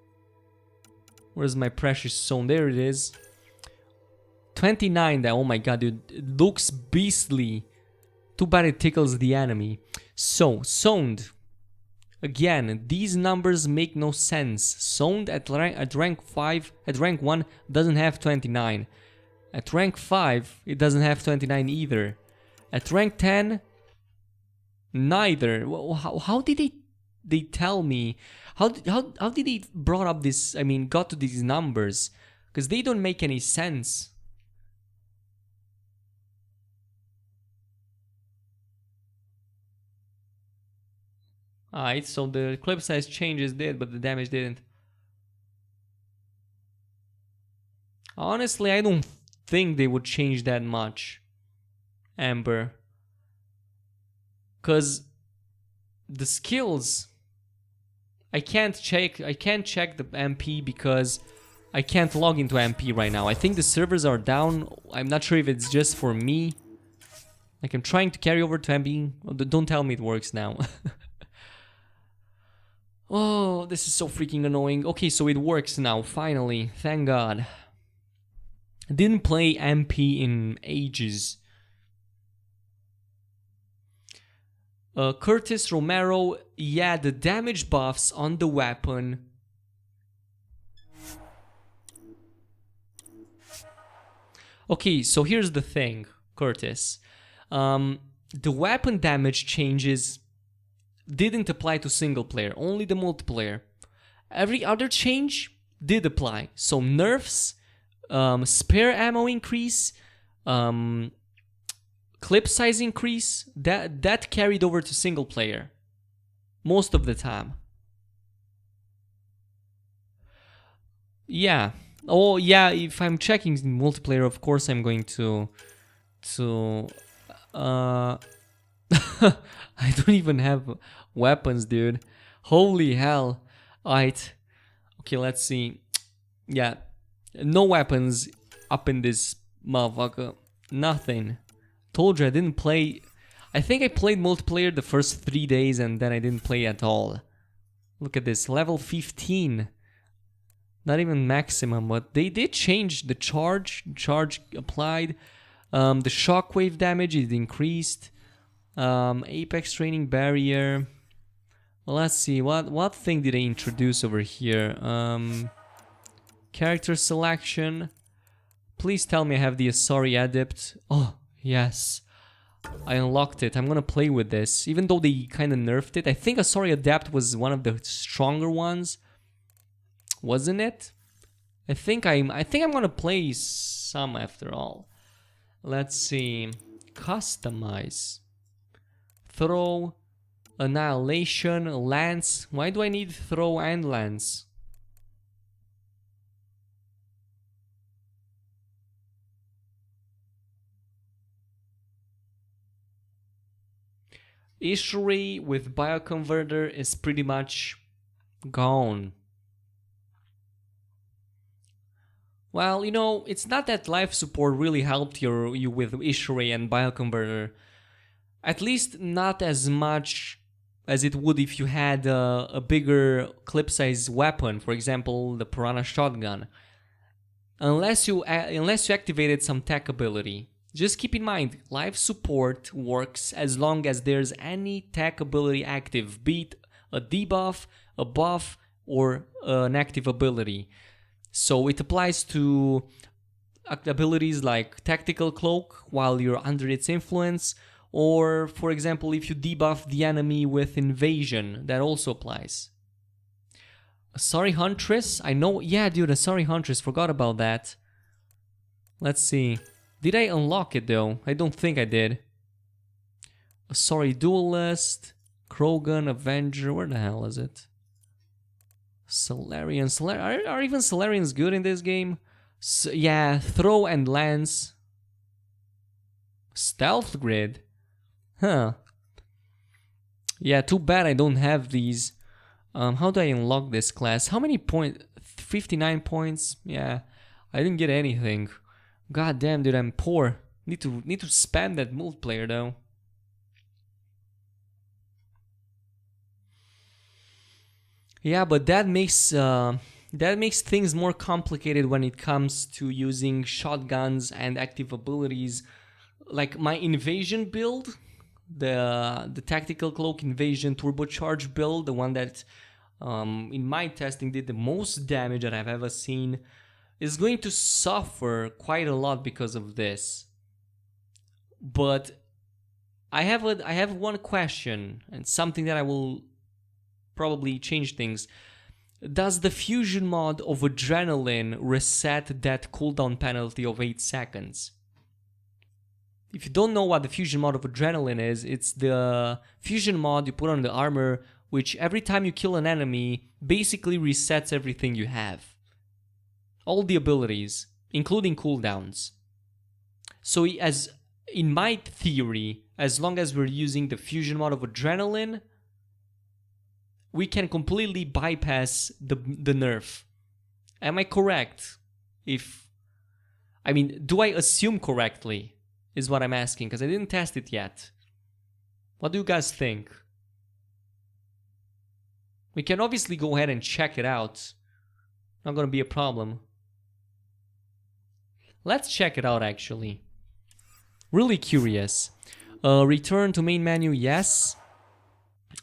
Where's my precious sound? There it is. 29. That, oh my god, dude. It looks beastly. Too bad it tickles the enemy. So, sound. Again, these numbers make no sense. Sound at rank 5, at rank 1, doesn't have 29. At rank 5, it doesn't have 29 either. At rank 10, neither. How did they tell me? How did they brought up this, I mean, got to these numbers? Because they don't make any sense. Alright, so the clip size changes did, but the damage didn't. Honestly, I don't think they would change that much, Amber. Cause the skills, I can't check the MP because I can't log into MP right now. I think the servers are down. I'm not sure if it's just for me. Like, I'm trying to carry over to MP. Oh, don't tell me it works now. Oh, this is so freaking annoying. Okay, so it works now, finally. Thank God. I didn't play MP in ages. Curtis Romero, yeah, the damage buffs on the weapon. Okay, so here's the thing, Curtis. The weapon damage changes didn't apply to single player, only the multiplayer. Every other change did apply. So nerfs, spare ammo increase, clip size increase, that carried over to single player most of the time. Yeah. Oh yeah, if I'm checking multiplayer, of course I'm going to I don't even have weapons, dude. Holy hell. Alright. Okay, let's see. Yeah. No weapons up in this motherfucker. Nothing. Told you I didn't play. I think I played multiplayer the first 3 days and then I didn't play at all. Look at this. Level 15. Not even maximum, but they did change the charge. Charge applied. The shockwave damage is increased. Apex training barrier. Well, let's see. What thing did they introduce over here? Character selection. Please tell me I have the Asari Adept. Oh, yes. I unlocked it. I'm gonna play with this. Even though they kind of nerfed it. I think Asari Adept was one of the stronger ones. Wasn't it? I think I'm gonna play some after all. Let's see. Customize. Throw. Annihilation. Lance. Why do I need throw and lance? Ishri with bioconverter is pretty much gone. Well, you know, it's not that life support really helped you with Ishri and bioconverter. At least not as much as it would if you had a bigger clip size weapon, for example, the Piranha Shotgun. Unless you activated some tech ability. Just keep in mind, life support works as long as there's any tech ability active, be it a debuff, a buff, or an active ability. So it applies to abilities like Tactical Cloak while you're under its influence, or for example if you debuff the enemy with Invasion, that also applies. Asari Huntress, I know, yeah dude, Asari Huntress, forgot about that. Let's see, did I unlock it though? I don't think I did. Asari Duelist, Krogan, Avenger, where the hell is it? Solarian, are even Solarians good in this game? Yeah, throw and lance. Stealth grid? Huh. Yeah, too bad I don't have these. How do I unlock this class? How many points? 59 points? Yeah, I didn't get anything. God damn, dude, I'm poor. Need to spam that multiplayer though. Yeah, but that makes things more complicated when it comes to using shotguns and active abilities. Like my invasion build, the tactical cloak invasion turbocharged build, the one that in my testing did the most damage that I've ever seen, is going to suffer quite a lot because of this. But I have one question and something that I will probably change things. Does the fusion mod of Adrenaline reset that cooldown penalty of 8 seconds? If you don't know what the fusion mod of Adrenaline is, it's the fusion mod you put on the armor, which every time you kill an enemy, basically resets everything you have. All the abilities. including cooldowns. So as in my theory, as long as we're using the fusion mod of Adrenaline, we can completely bypass the nerf. Am I correct? Do I assume correctly? Is what I'm asking, because I didn't test it yet. What do you guys think? We can obviously go ahead and check it out. Not gonna be a problem. Let's check it out actually. Really curious. Return to main menu, yes.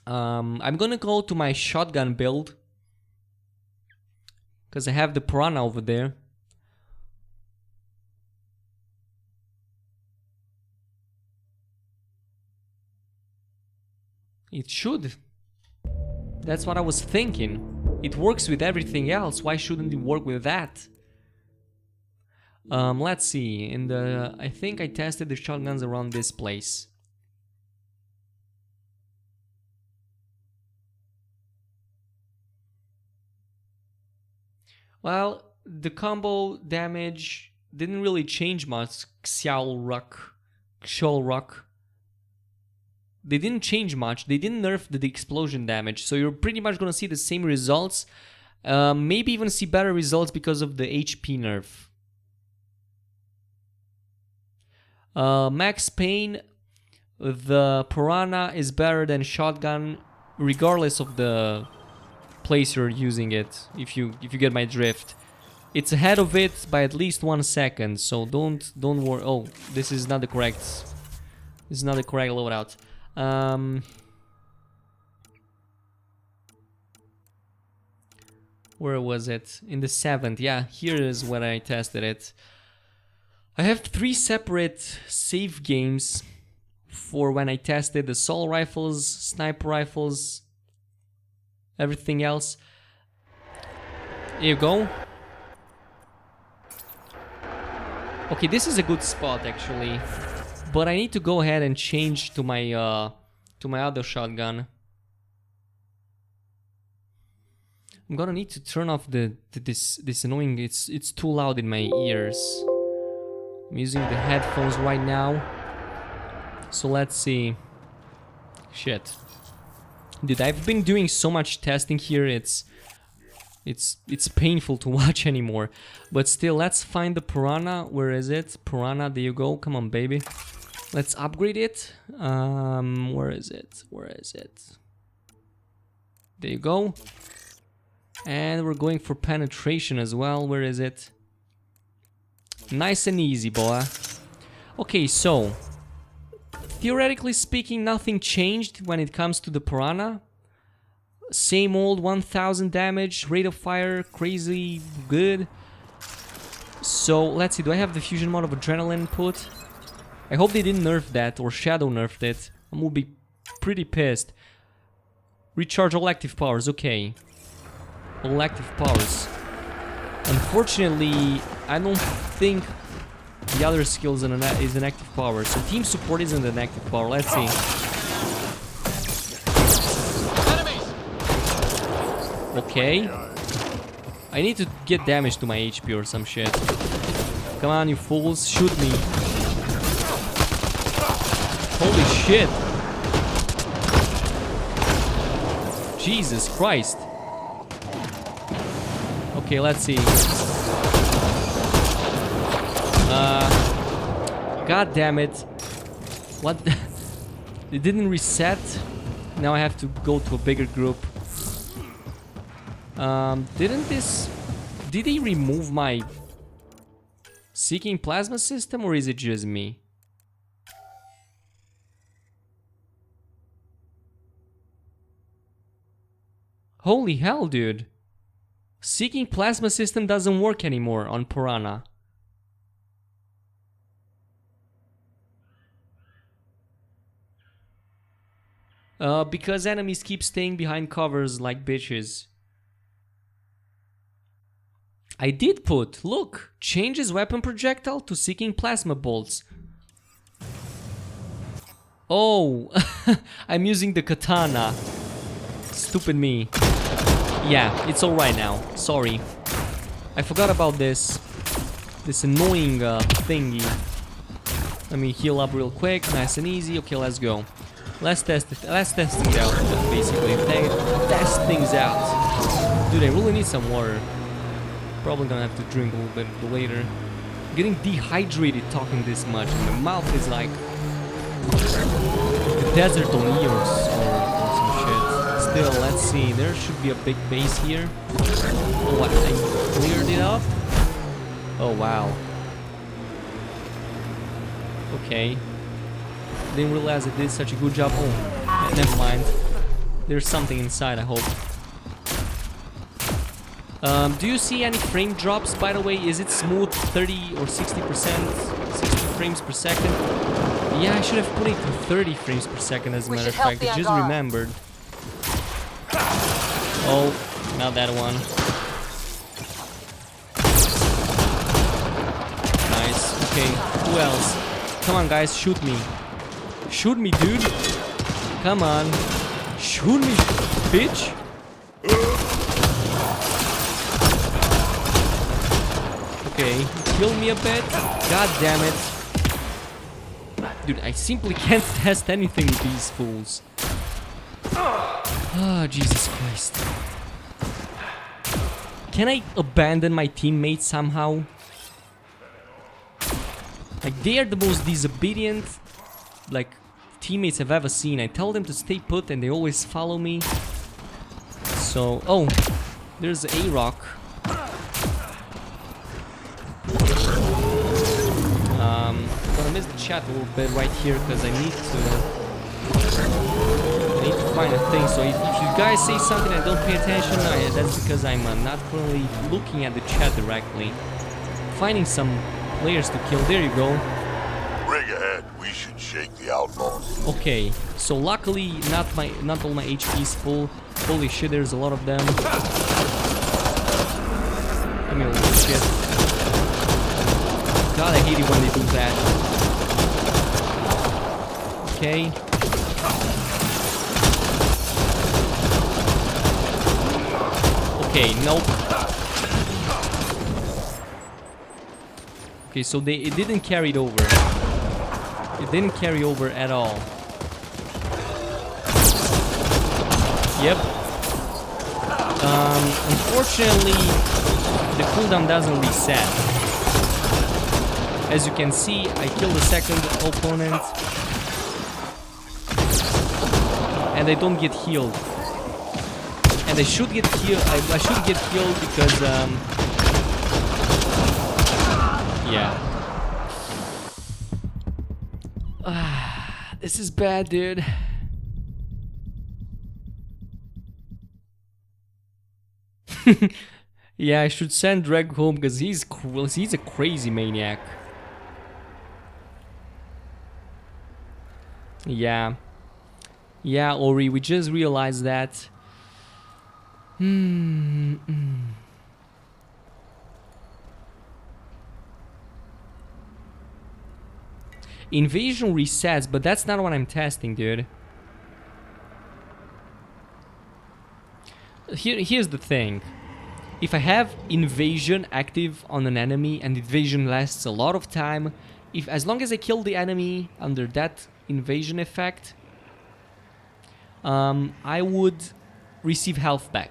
I'm gonna go to my shotgun build, because I have the Piranha over there. It should. That's what I was thinking. It works with everything else. Why shouldn't it work with that? Let's see. I think I tested the shotguns around this place. Well, the combo damage didn't really change much. Xiao Rock. They didn't change much. They didn't nerf the explosion damage, so you're pretty much gonna see the same results. Maybe even see better results because of the HP nerf. Max Pain, the Piranha is better than Shotgun, regardless of the place you're using it. If you get my drift, it's ahead of it by at least 1 second. So don't worry. Oh, this is not the correct. This is not the correct loadout. Where was it? In the 7th. Yeah, here is when I tested it. I have 3 separate save games for when I tested assault rifles, sniper rifles, everything else. Here you go. Okay, this is a good spot actually, but I need to go ahead and change to my other shotgun. I'm gonna need to turn off this annoying. It's too loud in my ears. I'm using the headphones right now. So let's see. Shit. Dude, I've been doing so much testing here, it's painful to watch anymore. But still, let's find the Piranha. Where is it? Piranha, there you go. Come on, baby. Let's upgrade it. Where is it? Where is it? There you go. And we're going for penetration as well. Where is it? Nice and easy, boy. Okay, so theoretically speaking, nothing changed when it comes to the Piranha. Same old 1000 damage, rate of fire, crazy good. So let's see, do I have the fusion mod of Adrenaline put? I hope they didn't nerf that or shadow nerfed it. I will be pretty pissed. Recharge all active powers, okay. All active powers. Unfortunately, I don't think the other skill is an active power. So team support isn't an active power. Let's see. Okay. I need to get damage to my HP or some shit. Come on, you fools. Shoot me. Holy shit. Jesus Christ. Okay, let's see. God damn it. What? It didn't reset. Now I have to go to a bigger group. Did he remove my seeking plasma system, or is it just me? Holy hell, dude. Seeking plasma system doesn't work anymore on Piranha. Because enemies keep staying behind covers like bitches. I did put, look, changes weapon projectile to seeking plasma bolts. Oh, I'm using the Katana. Stupid me. Yeah, it's alright now. Sorry. I forgot about this. this annoying thingy. Let me heal up real quick, nice and easy. Okay, let's go. Let's test things out, basically. Test things out. Dude, I really need some water. Probably gonna have to drink a little bit later. Getting dehydrated talking this much. My mouth is like the desert on ears or some shit. Still, let's see. There should be a big base here. Oh, I cleared it up. Oh, wow. Okay. Didn't realize it did such a good job. Oh, never mind. There's something inside, I hope. Do you see any frame drops, by the way? Is it smooth 30 or 60%? 60 frames per second? Yeah, I should have put it to 30 frames per second as a matter of fact. I just remembered. Oh, not that one. Nice. Okay, who else? Come on, guys, shoot me. Shoot me, dude. Come on. Shoot me, bitch. Okay, kill me a bit. God damn it. Dude, I simply can't test anything with these fools. Oh, Jesus Christ. Can I abandon my teammates somehow? Like, they are the most disobedient, like, teammates I've ever seen. I tell them to stay put and they always follow me. So, oh, there's a rock. I'm gonna miss the chat a little bit right here because I need to find a thing. So if you guys say something and I don't pay attention, that's because I'm not currently looking at the chat directly. Finding some players to kill. There you go. Ring ahead. We should shake the outlaws. Okay, so luckily not all my HP is full. Holy shit, there's a lot of them. Give me a little shit. God, I hate it when they do that. Okay. Okay, nope. Okay, so it didn't carry it over. It didn't carry over at all. Yep. Unfortunately, the cooldown doesn't reset. As you can see, I killed the second opponent. And I don't get healed. And I should get healed. I should get healed because, yeah. This is bad, dude. Yeah, I should send Dreg home because he's a crazy maniac. Yeah. Yeah, Ori, we just realized that. Invasion resets, but that's not what I'm testing, dude. Here's the thing. If I have invasion active on an enemy and invasion lasts a lot of time, as long as I kill the enemy under that invasion effect, I would receive health back.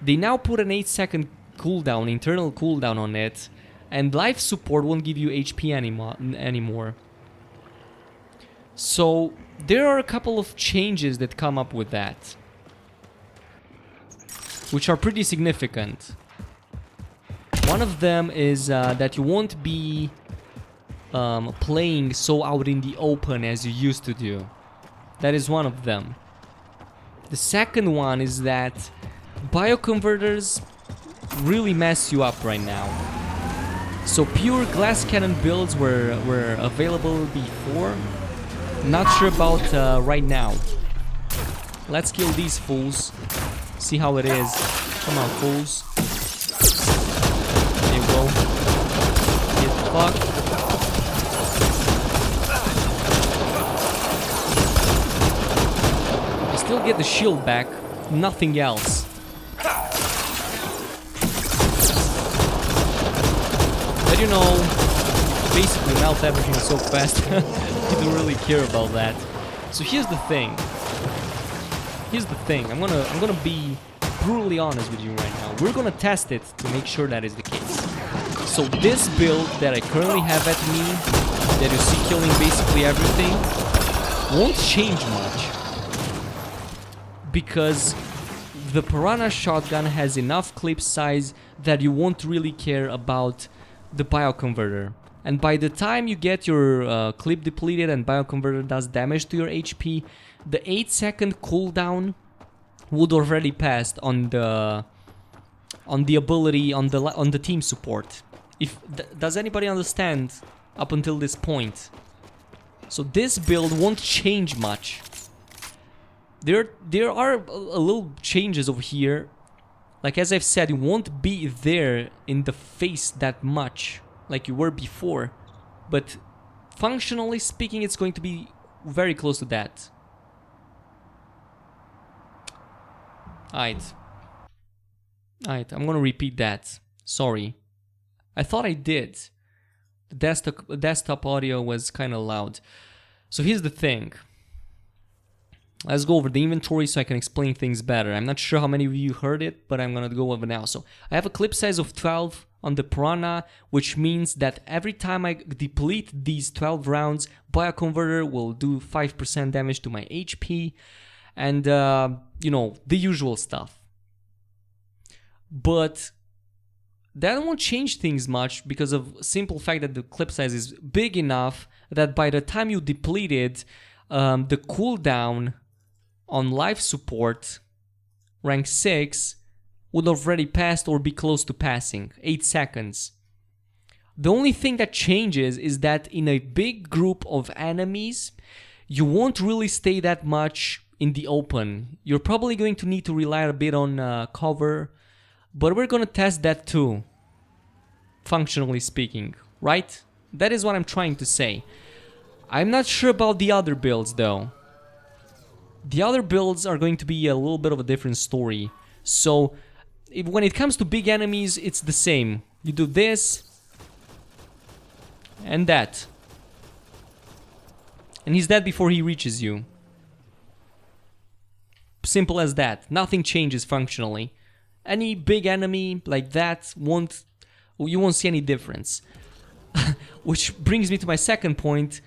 They now put an 8-second cooldown, internal cooldown on it, and life support won't give you HP anymore. So there are a couple of changes that come up with that, which are pretty significant. One of them is that you won't be playing so out in the open as you used to do. That is one of them. The second one is that bioconverters really mess you up right now. So pure glass cannon builds were available before. Not sure about right now. Let's kill these fools. See how it is. Come on, fools. There you go. Get fucked. I still get the shield back. Nothing else. you know, basically melt everything so fast. You don't really care about that. So here's the thing. I'm gonna be brutally honest with you right now. We're gonna test it to make sure that is the case. So this build that I currently have at me, that you see killing basically everything, won't change much. Because the Piranha Shotgun has enough clip size that you won't really care about the bioconverter. And by the time you get your clip depleted and bioconverter does damage to your HP, the 8-second cooldown would already passed on the ability on the team support. Does anybody understand up until this point? So this build won't change much. There are a little changes over here. Like as I've said, you won't be there in the face that much like you were before, but functionally speaking, it's going to be very close to that. Alright, I'm gonna repeat that. Sorry. I thought I did. The desktop audio was kind of loud. So here's the thing. Let's go over the inventory so I can explain things better. I'm not sure how many of you heard it, but I'm gonna go over now. So I have a clip size of 12 on the Piranha, which means that every time I deplete these 12 rounds, Bioconverter will do 5% damage to my HP, and you know, the usual stuff. But that won't change things much because of simple fact that the clip size is big enough that by the time you deplete it, the cooldown on life support rank 6 would already passed or be close to passing, 8 seconds. The only thing that changes is that in a big group of enemies, you won't really stay that much in the open. You're probably going to need to rely a bit on cover, but we're gonna test that too, functionally speaking, right? That is what I'm trying to say. I'm not sure about the other builds though. The other builds are going to be a little bit of a different story. So when it comes to big enemies, it's the same. You do this and that, and he's dead before he reaches you. Simple as that. Nothing changes functionally. Any big enemy like that you won't see any difference. Which brings me to my second point,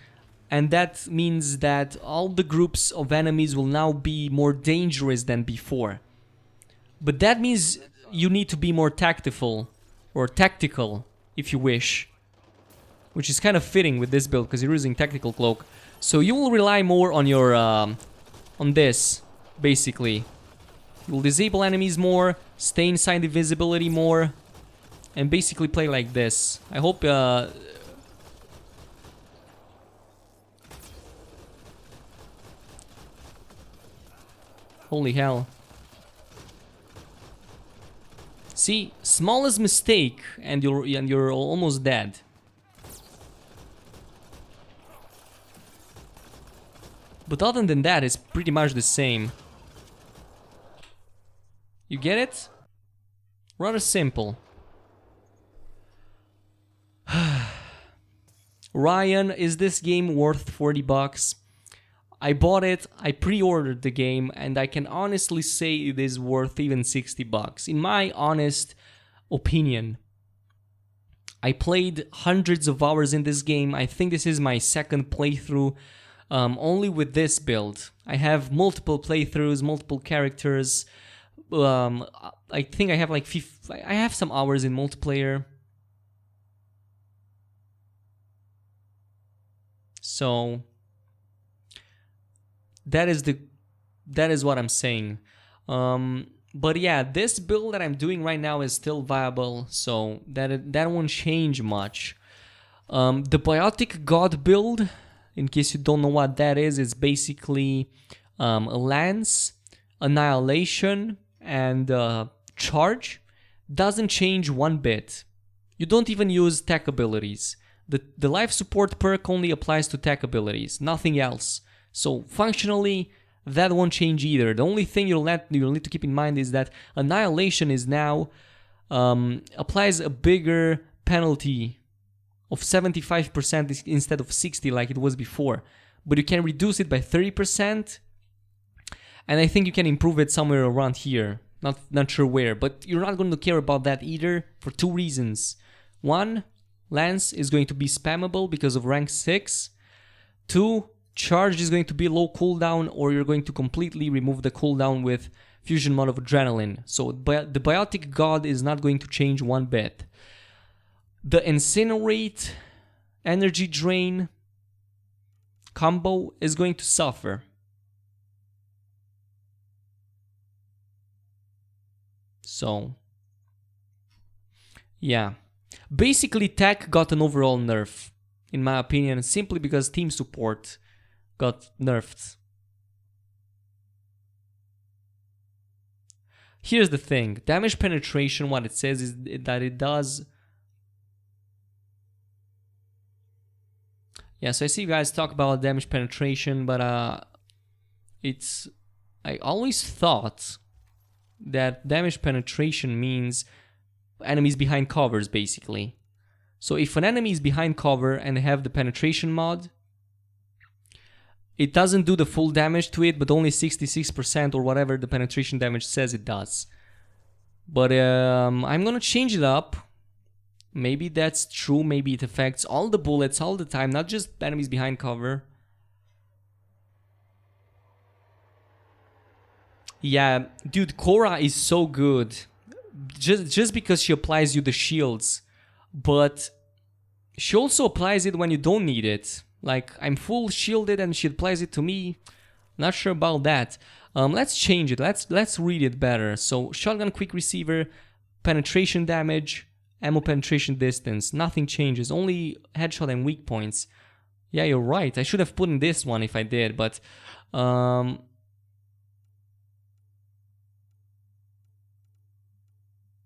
and that means that all the groups of enemies will now be more dangerous than before. But that means you need to be more tactical, or tactical, if you wish. Which is kind of fitting with this build, because you're using Tactical Cloak. So you will rely more on your, on this, basically. You will disable enemies more, stay inside invisibility more, and basically play like this. I hope, holy hell. See, smallest mistake and you're almost dead. But other than that, it's pretty much the same. You get it? Rather simple. Ryan, is this game worth 40 bucks? I bought it, I pre-ordered the game, and I can honestly say it is worth even 60 bucks. In my honest opinion. I played hundreds of hours in this game. I think this is my second playthrough, only with this build. I have multiple playthroughs, multiple characters. I think I have like I have some hours in multiplayer. So that is what I'm saying. But yeah, this build that I'm doing right now is still viable, so that won't change much. The Biotic God build, in case you don't know what that is, it's basically a lance, annihilation, and charge. Doesn't change one bit. You don't even use tech abilities. The life support perk only applies to tech abilities, nothing else. So functionally, that won't change either. The only thing you'll need to keep in mind is that Annihilation is now applies a bigger penalty of 75% instead of 60 like it was before. But you can reduce it by 30%. And I think you can improve it somewhere around here. Not sure where, but you're not going to care about that either for two reasons. One, Lance is going to be spammable because of rank 6. Two, Charge is going to be low cooldown, or you're going to completely remove the cooldown with Fusion Mod of Adrenaline. So the Biotic God is not going to change one bit. The Incinerate Energy Drain combo is going to suffer. So, yeah. Basically, tech got an overall nerf, in my opinion, simply because team support got nerfed. Here's the thing. Damage penetration, what it says is that it does... Yeah, so I see you guys talk about damage penetration, but it's... I always thought that damage penetration means enemies behind covers, basically. So if an enemy is behind cover and they have the penetration mod, it doesn't do the full damage to it, but only 66% or whatever the penetration damage says it does. But I'm gonna change it up. Maybe that's true, maybe it affects all the bullets all the time, not just enemies behind cover. Yeah, dude, Korra is so good. Just because she applies you the shields. But she also applies it when you don't need it. Like, I'm full shielded and she applies it to me. Not sure about that. Let's change it. Let's read it better. So, shotgun quick receiver, penetration damage, ammo penetration distance. Nothing changes. Only headshot and weak points. Yeah, you're right. I should have put in this one if I did, but...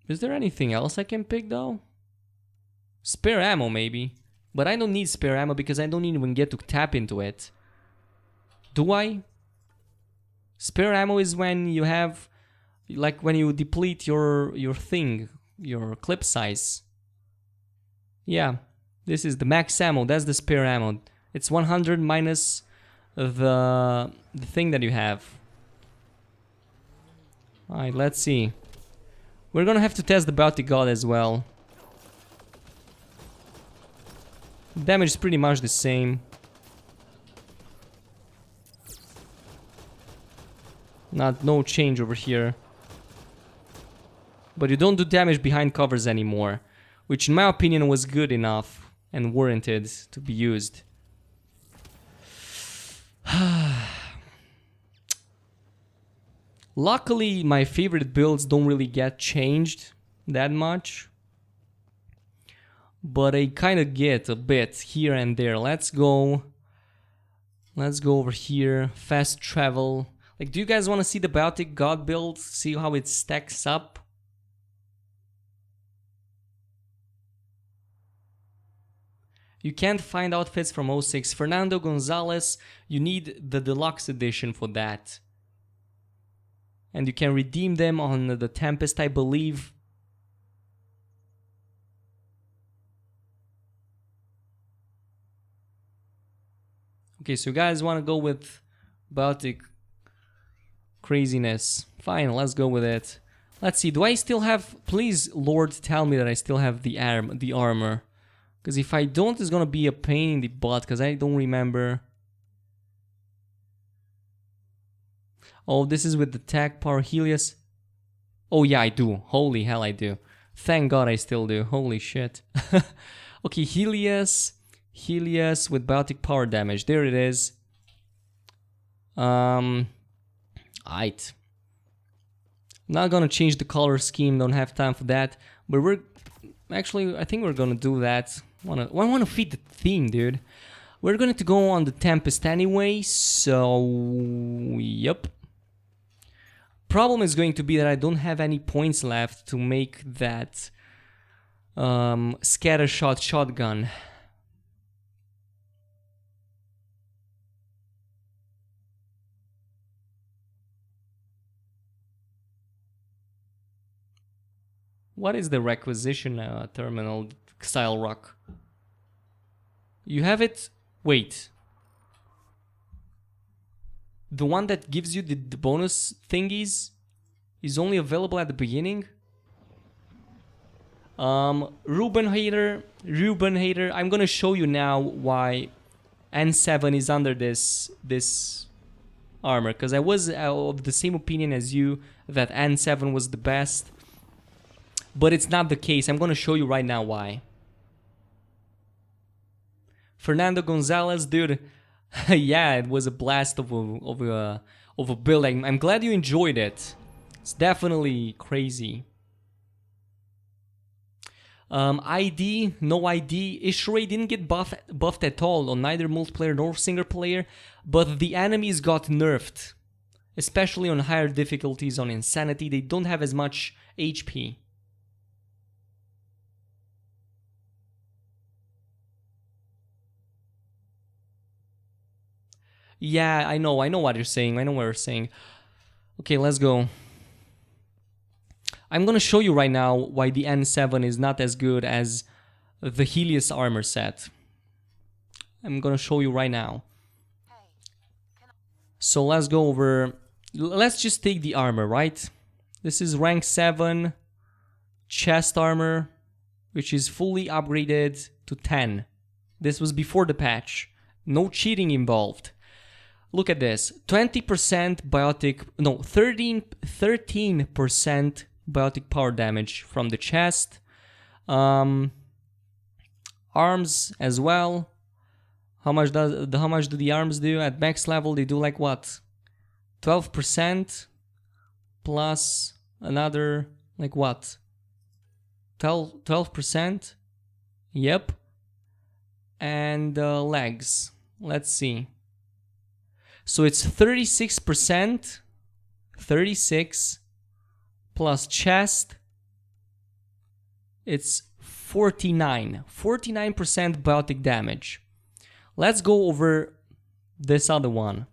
Is there anything else I can pick though? Spare ammo maybe. But I don't need spare ammo because I don't even get to tap into it. Do I? Spare ammo is when you have... Like when you deplete your thing. Your clip size. Yeah. This is the max ammo. That's the spare ammo. It's 100 minus the thing that you have. Alright, let's see. We're gonna have to test the Biotic God as well. Damage is pretty much the same. No change over here. But you don't do damage behind covers anymore, which in my opinion was good enough and warranted to be used. Luckily, my favorite builds don't really get changed that much. But I kind of get a bit here and there. Let's go over here. Fast travel. Like, do you guys want to see the Biotic God build? See how it stacks up? You can't find outfits from 06. Fernando Gonzalez, you need the deluxe edition for that. And you can redeem them on the Tempest, I believe. Okay, so you guys want to go with Biotic craziness. Fine, let's go with it. Let's see, do I still have... Please, Lord, tell me that I still have the armor. Because if I don't, it's gonna be a pain in the butt, because I don't remember... Oh, this is with the tag power Helios. Oh yeah, I do. Holy hell, I do. Thank God I still do. Holy shit. Okay, Helios with Biotic power damage. There it is. Aight. Not gonna change the color scheme. Don't have time for that. But we're actually, I think we're gonna do that. I wanna feed the theme, dude. We're going to go on the Tempest anyway. So, yep. Problem is going to be that I don't have any points left to make that scatter shot shotgun. What is the requisition terminal, Xyle Rock? You have it... Wait. The one that gives you the bonus thingies is only available at the beginning? Ruben Hater, I'm gonna show you now why N7 is under this armor, because I was of the same opinion as you that N7 was the best, but it's not the case. I'm gonna show you right now why. Fernando Gonzalez, dude, yeah, it was a blast of a build. I'm glad you enjoyed it. It's definitely crazy. ID, no ID. Ishrei didn't get buffed at all on neither multiplayer nor single player, but the enemies got nerfed, especially on higher difficulties on Insanity. They don't have as much HP. Yeah, I know what you're saying. Okay, let's go. I'm gonna show you right now why the N7 is not as good as the Helios armor set. I'm gonna show you right now. So let's go over... Let's just take the armor, right? This is rank 7 chest armor, which is fully upgraded to 10. This was before the patch. No cheating involved. Look at this. 20% biotic... No, 13% biotic power damage from the chest. Arms as well. How much do the arms do? At max level they do like what? 12% plus another like what? 12%? Yep. And legs. Let's see. So it's 36%. 36 plus chest, it's 49% biotic damage. Let's go over this other one,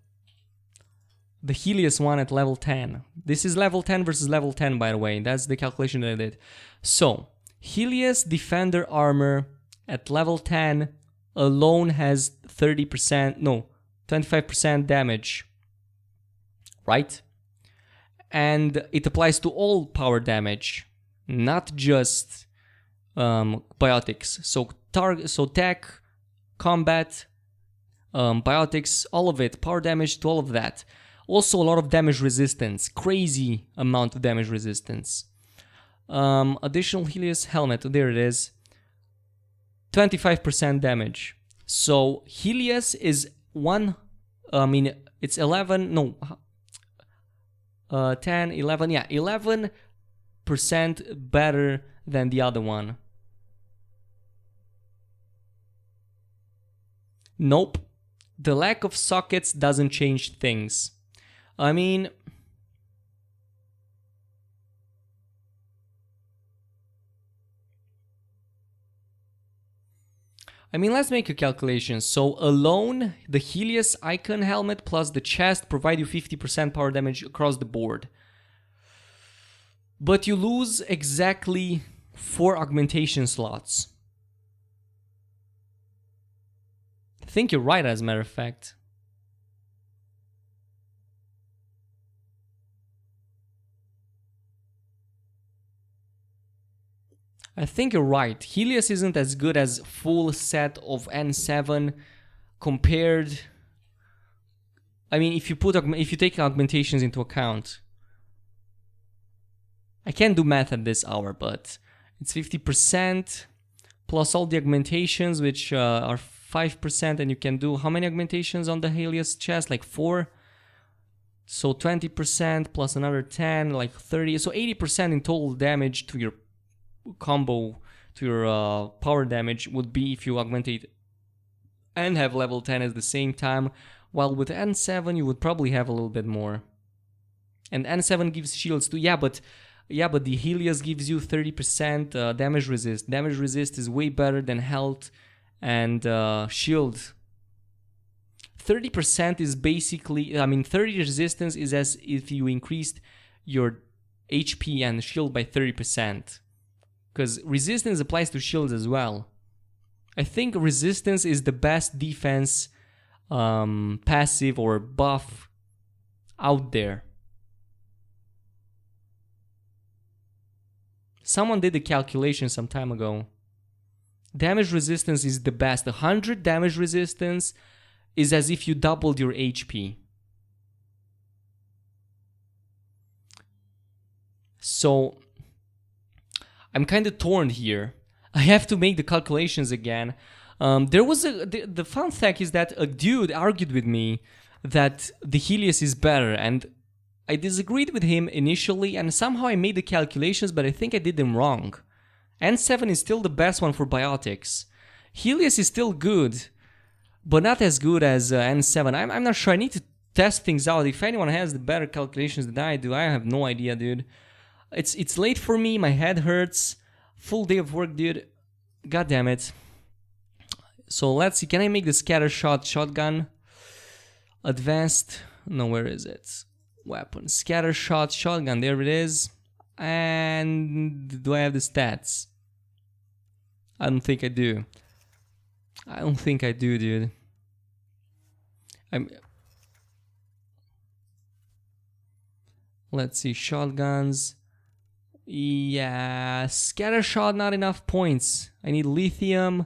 the Helios one at level 10. This is level 10 versus level 10, by the way. That's the calculation that I did. So Helios Defender armor at level 10 alone has 25% damage, right? And it applies to all power damage, not just biotics. So tech, combat, biotics, all of it, power damage to all of that. Also a lot of damage resistance, crazy amount of damage resistance. Additional Helios helmet, there it is, 25% damage. So Helios is it's 11, no, 10, 11, yeah, 11% better than the other one. Nope. The lack of sockets doesn't change things. I mean, let's make a calculation. So alone, the Helios icon helmet plus the chest provide you 50% power damage across the board. But you lose exactly 4 augmentation slots. I think you're right, as a matter of fact. I think you're right. Helios isn't as good as full set of N7 compared... I mean, if you take augmentations into account. I can't do math at this hour, but it's 50% plus all the augmentations, which are 5%, and you can do how many augmentations on the Helios chest? Like 4. So 20% plus another 10, like 30. So 80% in total damage to your combo, to your power damage would be if you augmentate and have level 10 at the same time, while with N7 you would probably have a little bit more. And N7 gives shields too. Yeah, but the Helios gives you 30% damage resist. Damage resist is way better than health and shield. 30% is basically, 30 resistance is as if you increased your HP and shield by 30%. Because resistance applies to shields as well. I think resistance is the best defense passive or buff out there. Someone did the calculation some time ago. Damage resistance is the best. 100 damage resistance is as if you doubled your HP. So I'm kind of torn here. I have to make the calculations again. The fun fact is that a dude argued with me that the Helios is better, and I disagreed with him initially, and somehow I made the calculations, but I think I did them wrong. N7 is still the best one for biotics. Helios is still good, but not as good as N7. I'm not sure. I need to test things out. If anyone has the better calculations than I do, I have no idea, dude. It's late for me. My head hurts. Full day of work, dude. God damn it. So let's see. Can I make the scatter shotgun? Advanced. No, where is it? Weapon. Scatter shotgun. There it is. And do I have the stats? I don't think I do. I don't think I do, dude. Let's see. Shotguns. Yeah, scatter shot, not enough points. I need lithium.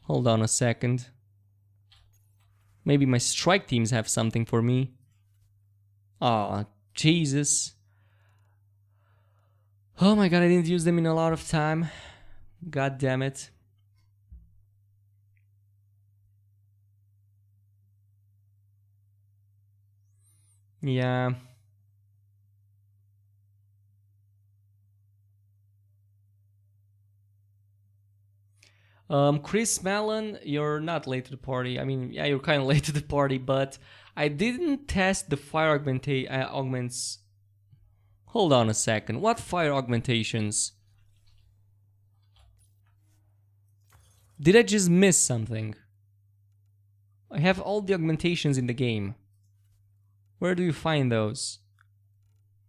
Hold on a second. Maybe my strike teams have something for me. Oh, Jesus. Oh my god, I didn't use them in a lot of time. God damn it. Yeah. Chris Mellon, you're not late to the party. I mean, yeah, you're kind of late to the party, but I didn't test the fire augments. Hold on a second. What fire augmentations? Did I just miss something? I have all the augmentations in the game. Where do you find those?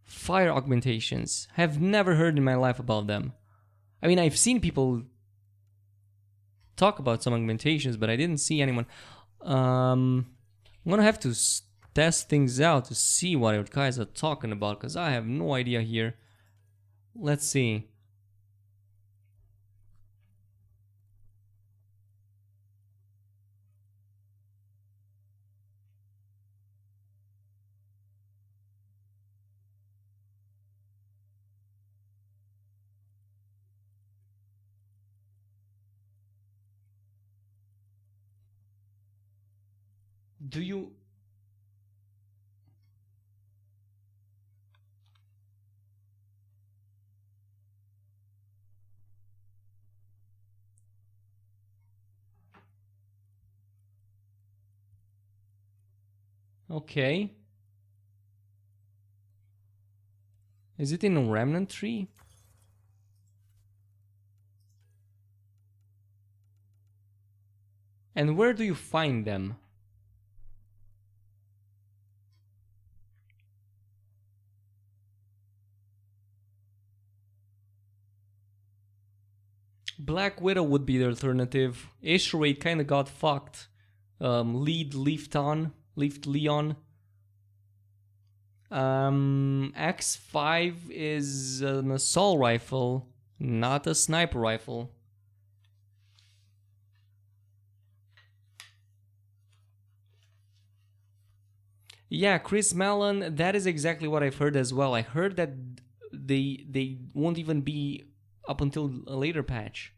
Fire augmentations. Have never heard in my life about them. I mean, I've seen people talk about some augmentations, but I didn't see anyone. I'm gonna have to test things out to see what you guys are talking about, because I have no idea here. Let's see. Do you... Okay. Is it in a Remnant tree? And where do you find them? Black Widow would be the alternative. Ishrate kinda got fucked. Lift Leon. X5 is an assault rifle, not a sniper rifle. Yeah, Chris Mellon, that is exactly what I've heard as well. I heard that they won't even be up until a later patch.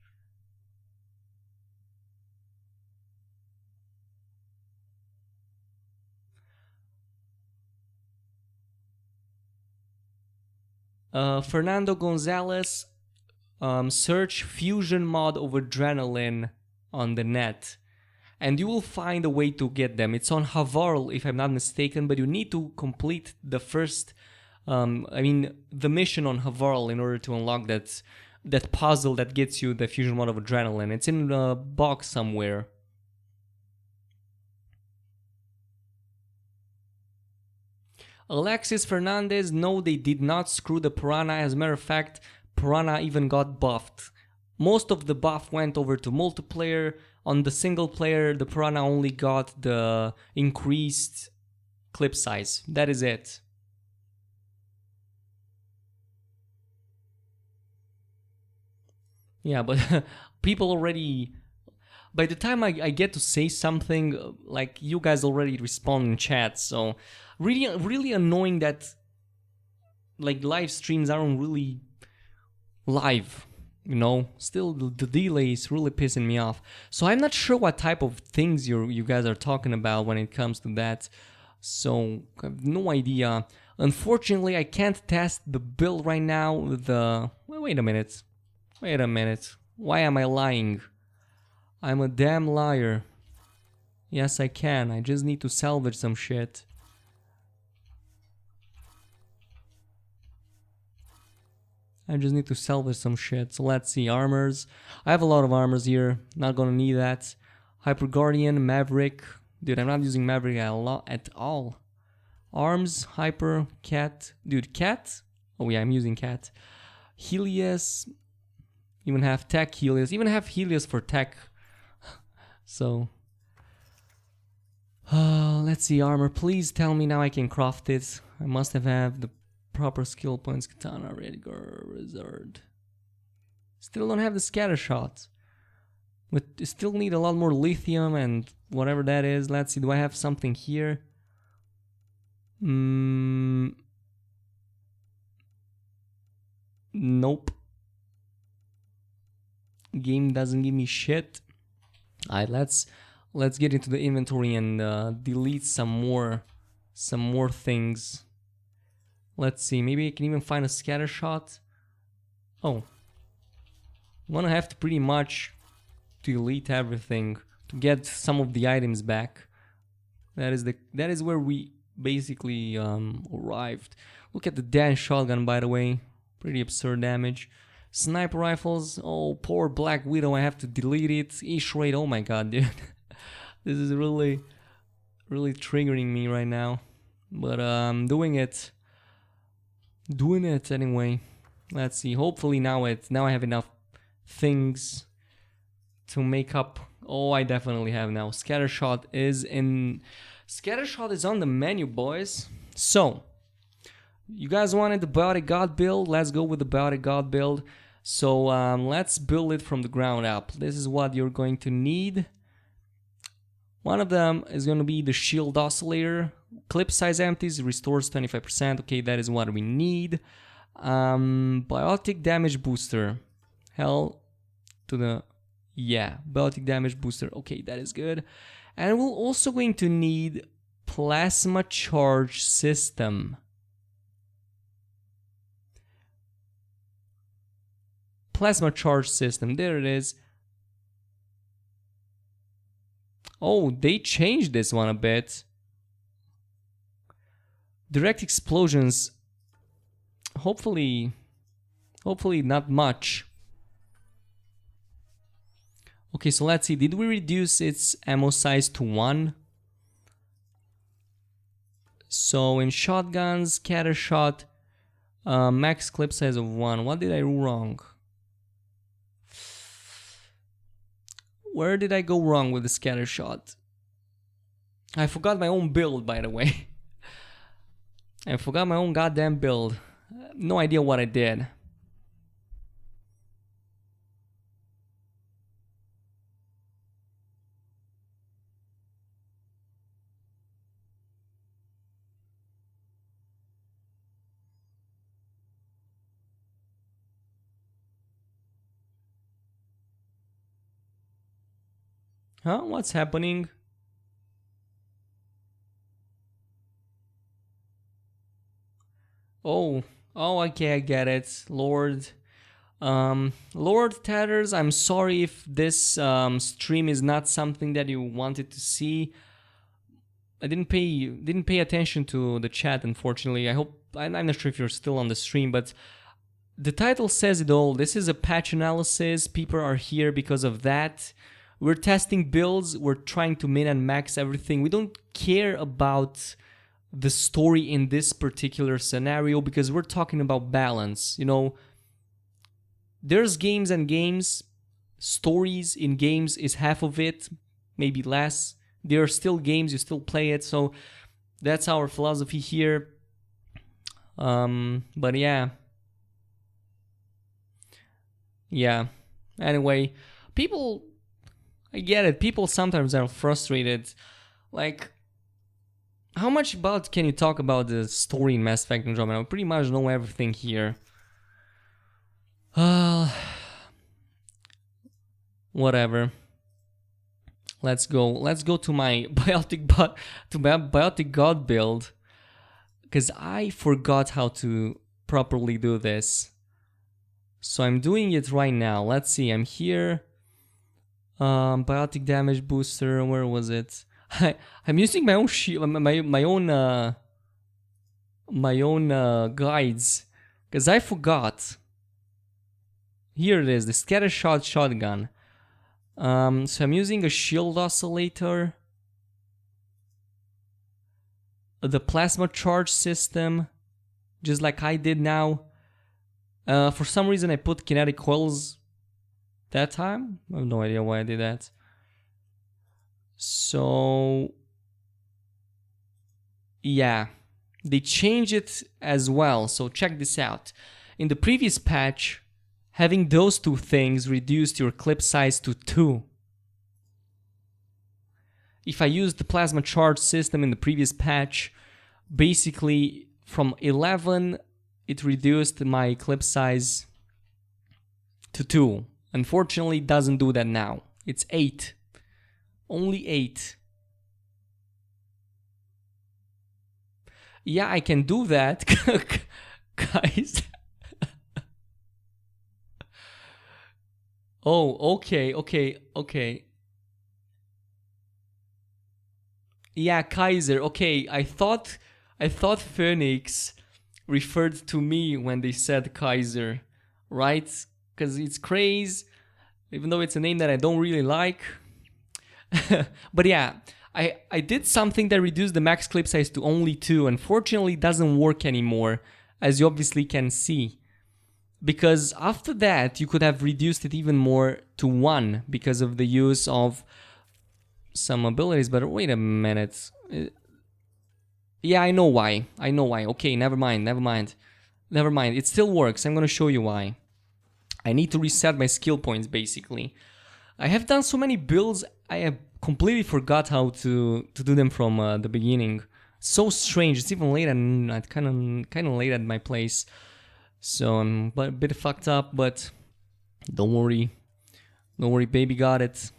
Fernando Gonzalez, search fusion mod of adrenaline on the net, and you will find a way to get them. It's on Havarl, if I'm not mistaken, but you need to complete the first, the mission on Havarl in order to unlock that puzzle that gets you the fusion mod of adrenaline. It's in a box somewhere. Alexis Fernandez, no, they did not screw the Piranha. As a matter of fact, Piranha even got buffed. most of the buff went over to multiplayer. On the single player, the Piranha only got the increased clip size. That is it. Yeah, but people already... By the time I get to say something, like, you guys already respond in chat, so... Really annoying that, like, live streams aren't really live, you know? Still, the delay is really pissing me off. So I'm not sure what type of things you guys are talking about when it comes to that. So, I have no idea. Unfortunately, I can't test the build right now with the... Wait a minute. Wait a minute. Why am I lying? I'm a damn liar. Yes, I can. I just need to salvage some shit. I just need to salvage some shit. So let's see. Armors. I have a lot of armors here. Not gonna need that. Hyper Guardian, Maverick. Dude, I'm not using Maverick at all. Arms, Hyper, Cat. Dude, Cat? Oh yeah, I'm using Cat. Helios. Even have Tech Helios. Even have Helios for Tech. So. Let's see. Armor. Please tell me now I can craft it. I must have the proper skill points. Katana, Redgar, Wizard. Still don't have the scatter shot. But still need a lot more lithium and whatever that is. Let's see, do I have something here? Nope. Game doesn't give me shit. Alright, let's get into the inventory and delete some more things. Let's see, maybe I can even find a scatter shot. Oh. I'm gonna have to pretty much delete everything to get some of the items back. That is where we basically arrived. Look at the damn shotgun, by the way. Pretty absurd damage. Sniper rifles. Oh, poor Black Widow. I have to delete it. Ish rate. Oh my god, dude. This is really triggering me right now. But I'm doing it. Doing it anyway. Let's see. Hopefully now I have enough things to make up. Oh, I definitely have now. Scattershot is on the menu, boys. So, you guys wanted the Biotic God build? Let's go with the Biotic God build. So, let's build it from the ground up. This is what you're going to need. One of them is going to be the Shield Oscillator. Clip size empties, restores 25%. Okay, that is what we need. Biotic Damage Booster. Hell to the... Yeah, Biotic Damage Booster. Okay, that is good. And we're also going to need Plasma Charge System. Plasma Charge System. There it is. Oh, they changed this one a bit. Direct explosions. Hopefully not much. Okay, so let's see. Did we reduce its ammo size to 1? So in shotguns, scatter shot, max clip size of 1. What did I do wrong? Where did I go wrong with the scatter shot? I forgot my own build, by the way. I forgot my own goddamn build. No idea what I did. Huh? What's happening? Oh, okay, I get it. Lord Tatters, I'm sorry if this stream is not something that you wanted to see. I didn't pay attention to the chat, unfortunately. I'm not sure if you're still on the stream, but the title says it all. This is a patch analysis. People are here because of that. We're testing builds. We're trying to min and max everything. We don't care about the story in this particular scenario because we're talking about balance. You know, there's games and games. stories in games is half of it, maybe less. There are still games, you still play it, so that's our philosophy here. But yeah. Yeah. Anyway, people, I get it, people sometimes are frustrated. Like, how much about can you talk about the story in Mass Effect Andromeda? I pretty much know everything here. Whatever. Let's go. Let's go to my Biotic God build, because I forgot how to properly do this. So I'm doing it right now. Let's see. I'm here. Biotic damage booster. Where was it? I'm using my own shield, my own guides, because I forgot. Here it is, the scatter shot shotgun. So I'm using a shield oscillator, the plasma charge system, just like I did now. For some reason I put kinetic coils that time. I have no idea why I did that. So yeah, they changed it as well. So check this out. In the previous patch, having those two things reduced your clip size to 2. If I used the plasma charge system in the previous patch, basically from 11 it reduced my clip size to 2. Unfortunately, it doesn't do that now. It's 8. Only 8. Yeah, I can do that, guys. Oh, okay. Yeah, Kaiser. Okay, I thought Phoenix referred to me when they said Kaiser, right? Because it's Craze, even though it's a name that I don't really like. But yeah, I did something that reduced the max clip size to only 2. Unfortunately, it doesn't work anymore, as you obviously can see. Because after that, you could have reduced it even more to 1 because of the use of some abilities. But wait a minute. Yeah, I know why. Okay, never mind. It still works. I'm gonna show you why. I need to reset my skill points, basically. I have done so many builds, I have completely forgot how to do them from the beginning. So strange. It's even late at kind of late at my place. So I'm a bit fucked up, but don't worry. Don't worry, baby, got it.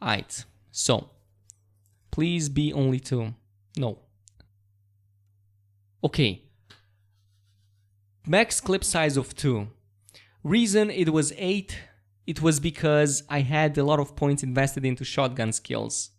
Alright, so please be only 2. No. Okay. Max clip size of 2. Reason it was 8, it was because I had a lot of points invested into shotgun skills.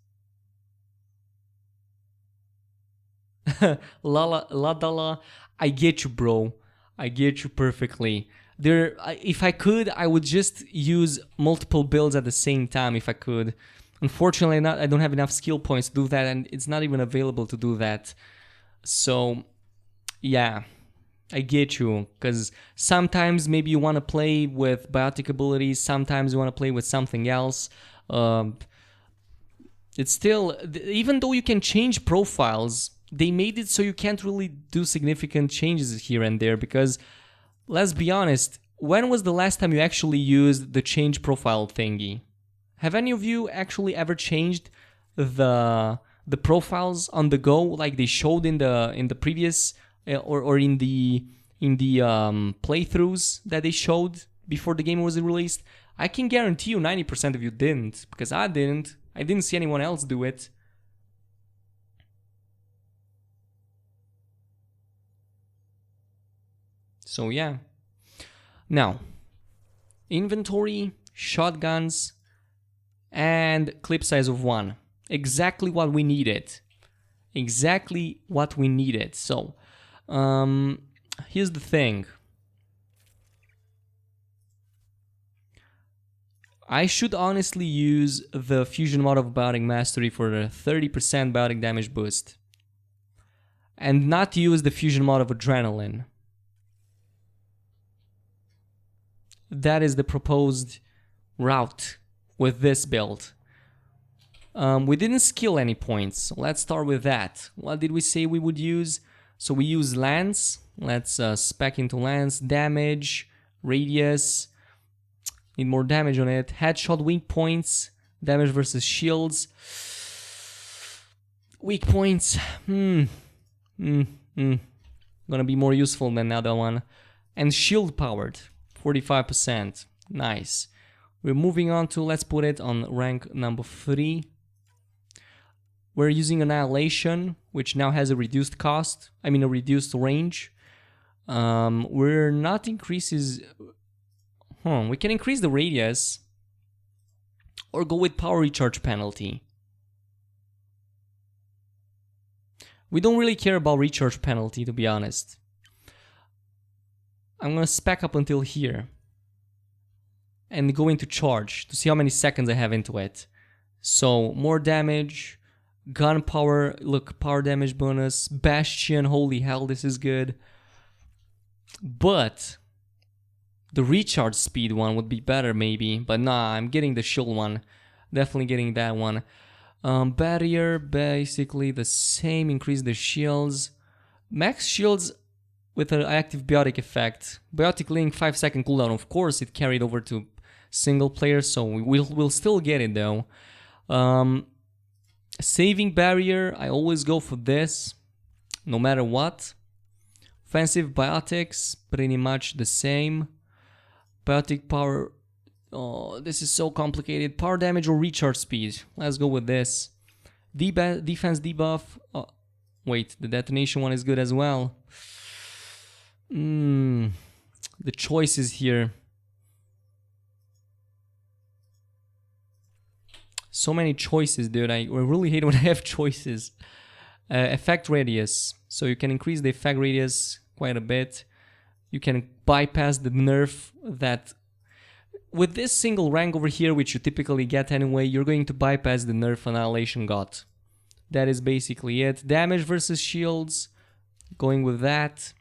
La, I get you, bro. I get you perfectly. If I could, I would just use multiple builds at the same time if I could. Unfortunately, I don't have enough skill points to do that, and it's not even available to do that. So, yeah, I get you. Because sometimes maybe you want to play with biotic abilities, sometimes you want to play with something else. It's still, even though you can change profiles, they made it so you can't really do significant changes here and there, because let's be honest, when was the last time you actually used the change profile thingy? Have any of you actually ever changed the profiles on the go like they showed in the previous or in the playthroughs that they showed before the game was released? I can guarantee you 90% of you didn't, because I didn't. I didn't see anyone else do it. So yeah. Now, inventory, shotguns, and clip size of 1. Exactly what we needed. Exactly what we needed. So, here's the thing. I should honestly use the fusion mod of Biotic Mastery for a 30% biotic damage boost. And not use the fusion mod of Adrenaline. That is the proposed route with this build. We didn't skill any points, so let's start with that. What did we say we would use? So we use lance. Let's spec into lance. Damage, radius. Need more damage on it. Headshot, weak points. Damage versus shields. Weak points. Gonna be more useful than the other one. And shield powered. 45%. Nice. We're moving on to, let's put it on rank number 3. We're using Annihilation, which now has a reduced cost. I mean a reduced range. We're not increases... we can increase the radius. Or go with power recharge penalty. We don't really care about recharge penalty, to be honest. I'm gonna spec up until here. And go into charge to see how many seconds I have into it. So, more damage. Gun power, look, power damage bonus. Bastion, holy hell, this is good. But the recharge speed one would be better maybe. But nah, I'm getting the shield one. Definitely getting that one. Barrier, basically the same. Increase the shields. Max shields with an active biotic effect. Biotic link, 5-second cooldown. Of course, it carried over to single player, so we'll still get it though. Saving barrier, I always go for this, no matter what. Offensive biotics, pretty much the same. Biotic power, oh, this is so complicated. Power damage or recharge speed, let's go with this. Defense debuff, oh, wait, the detonation one is good as well. The choices here. So many choices, dude. I really hate when I have choices. Effect radius. So you can increase the effect radius quite a bit. You can bypass the nerf that... With this single rank over here, which you typically get anyway, you're going to bypass the nerf Annihilation got. That is basically it. Damage versus shields. Going with that.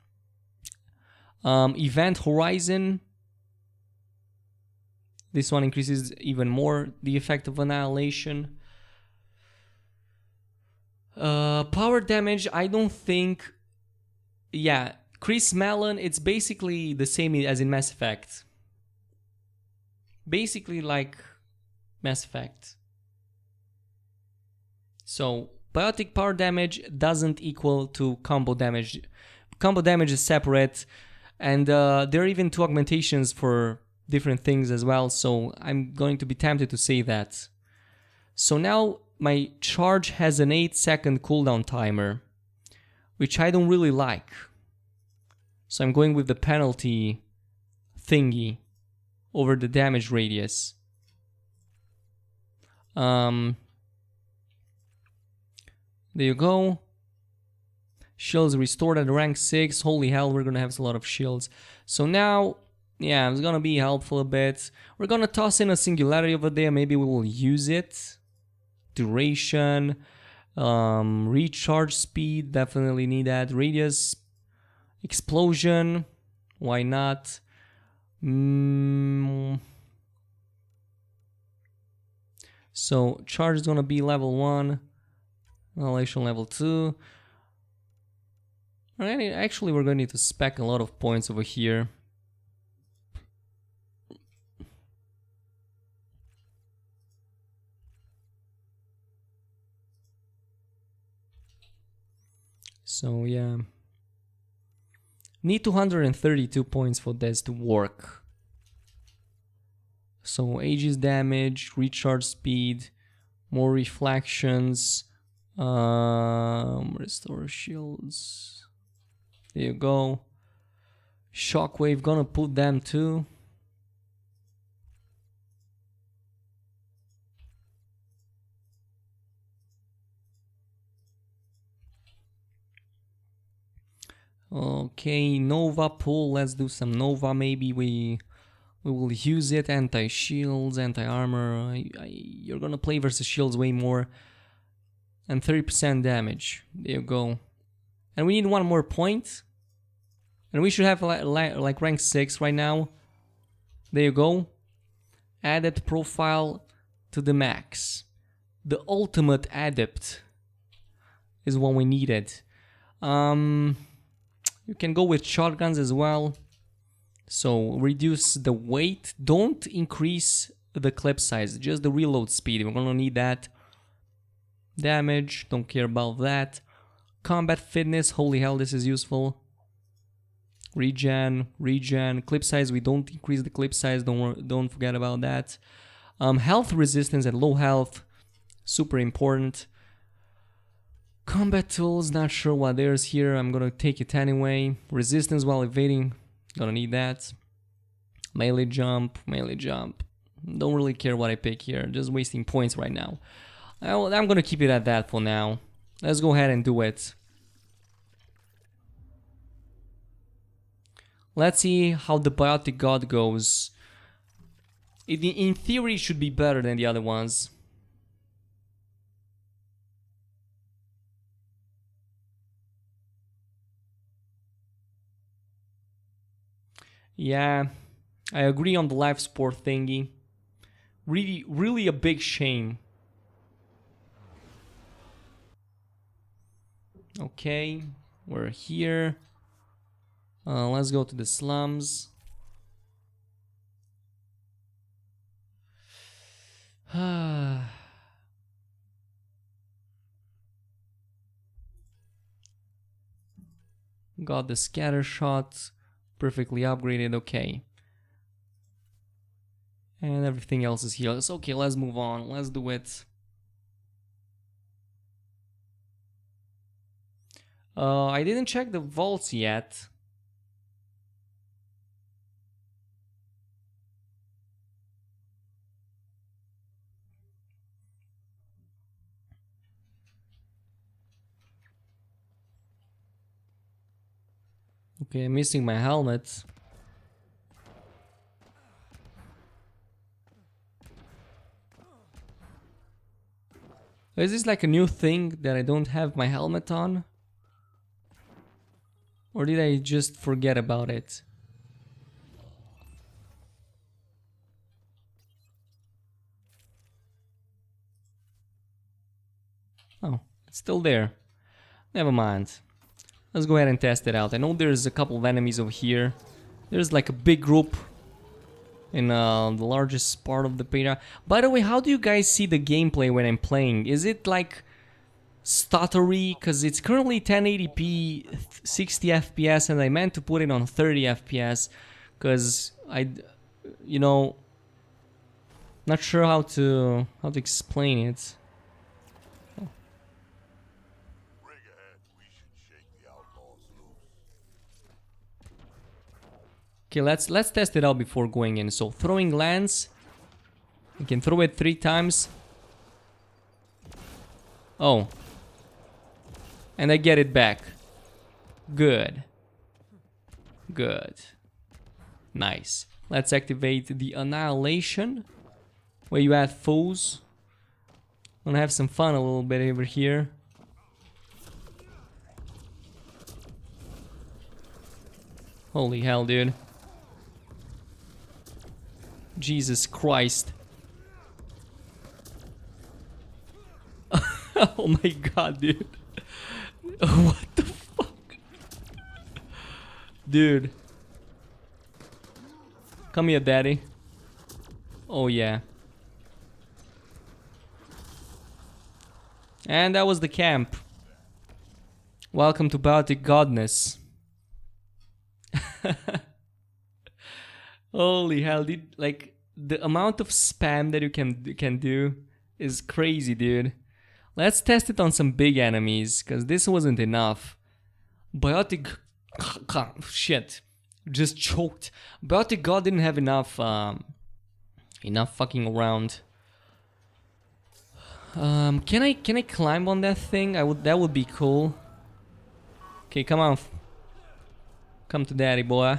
Event horizon. This one increases even more the effect of Annihilation. Power damage, I don't think... Yeah, Chris Mellon, it's basically the same as in Mass Effect. Basically like Mass Effect. So, biotic power damage doesn't equal to combo damage. Combo damage is separate, and there are even 2 augmentations for different things as well, so I'm going to be tempted to say that. So now my charge has an 8-second cooldown timer, which I don't really like. So I'm going with the penalty thingy over the damage radius. There you go. Shields restored at rank 6. Holy hell, we're gonna have a lot of shields. So now... yeah, it's gonna be helpful a bit. We're gonna toss in a Singularity over there. Maybe we will use it. Duration. Recharge speed. Definitely need that. Radius. Explosion. Why not? So, charge is gonna be level 1. Annihilation level 2. Actually, we're gonna need to spec a lot of points over here. So yeah, need 232 points for this to work. So Aegis damage, recharge speed, more reflections, restore shields. There you go. Shockwave, gonna put them too. Okay, Nova pull. Let's do some Nova. Maybe we will use it. Anti-shields, anti-armor. You're gonna play versus shields way more. And 30% damage. There you go. And we need 1 more point. And we should have like rank 6 right now. There you go. Adept profile to the max. The ultimate adept is what we needed. You can go with shotguns as well. So reduce the weight. Don't increase the clip size, just the reload speed. We're gonna need that. Damage, don't care about that. Combat fitness, holy hell, this is useful. Regen. Clip size, we don't increase the clip size, don't forget about that. Health resistance and low health, super important. Combat tools, not sure what there's here, I'm gonna take it anyway. Resistance while evading, gonna need that. Melee jump. Don't really care what I pick here, just wasting points right now. I'm gonna keep it at that for now. Let's go ahead and do it. Let's see how the Biotic God goes. In theory, it should be better than the other ones. Yeah, I agree on the life support thingy. Really a big shame. Okay, we're here. Let's go to the slums. Got the scatter shot. Perfectly upgraded, okay. And everything else is here. It's okay, let's move on. Let's do it. I didn't check the vaults yet. Okay, I'm missing my helmet. Is this like a new thing that I don't have my helmet on? Or did I just forget about it? Oh, it's still there. Never mind. Let's go ahead and test it out. I know there's a couple of enemies over here. There's like a big group in the largest part of the beta. By the way, how do you guys see the gameplay when I'm playing? Is it like stuttery? Because it's currently 1080p 60 FPS and I meant to put it on 30 FPS because you know, not sure how to explain it. Okay, let's test it out before going in. So throwing lance, you can throw it 3 times. Oh, and I get it back. Good. Nice. Let's activate the Annihilation, where you add foes. Gonna have some fun a little bit over here. Holy hell, dude. Jesus Christ. Oh my god, dude. What the fuck? Dude. Come here, daddy. Oh yeah. And that was the camp. Welcome to Biotic Godness. Holy hell, dude. Like, the amount of spam that you can do is crazy, dude. Let's test it on some big enemies, because this wasn't enough. Biotic... Shit. Just choked. Biotic God didn't have enough, enough fucking around. Can I climb on that thing? That would be cool. Okay, come on. Come to daddy, boy.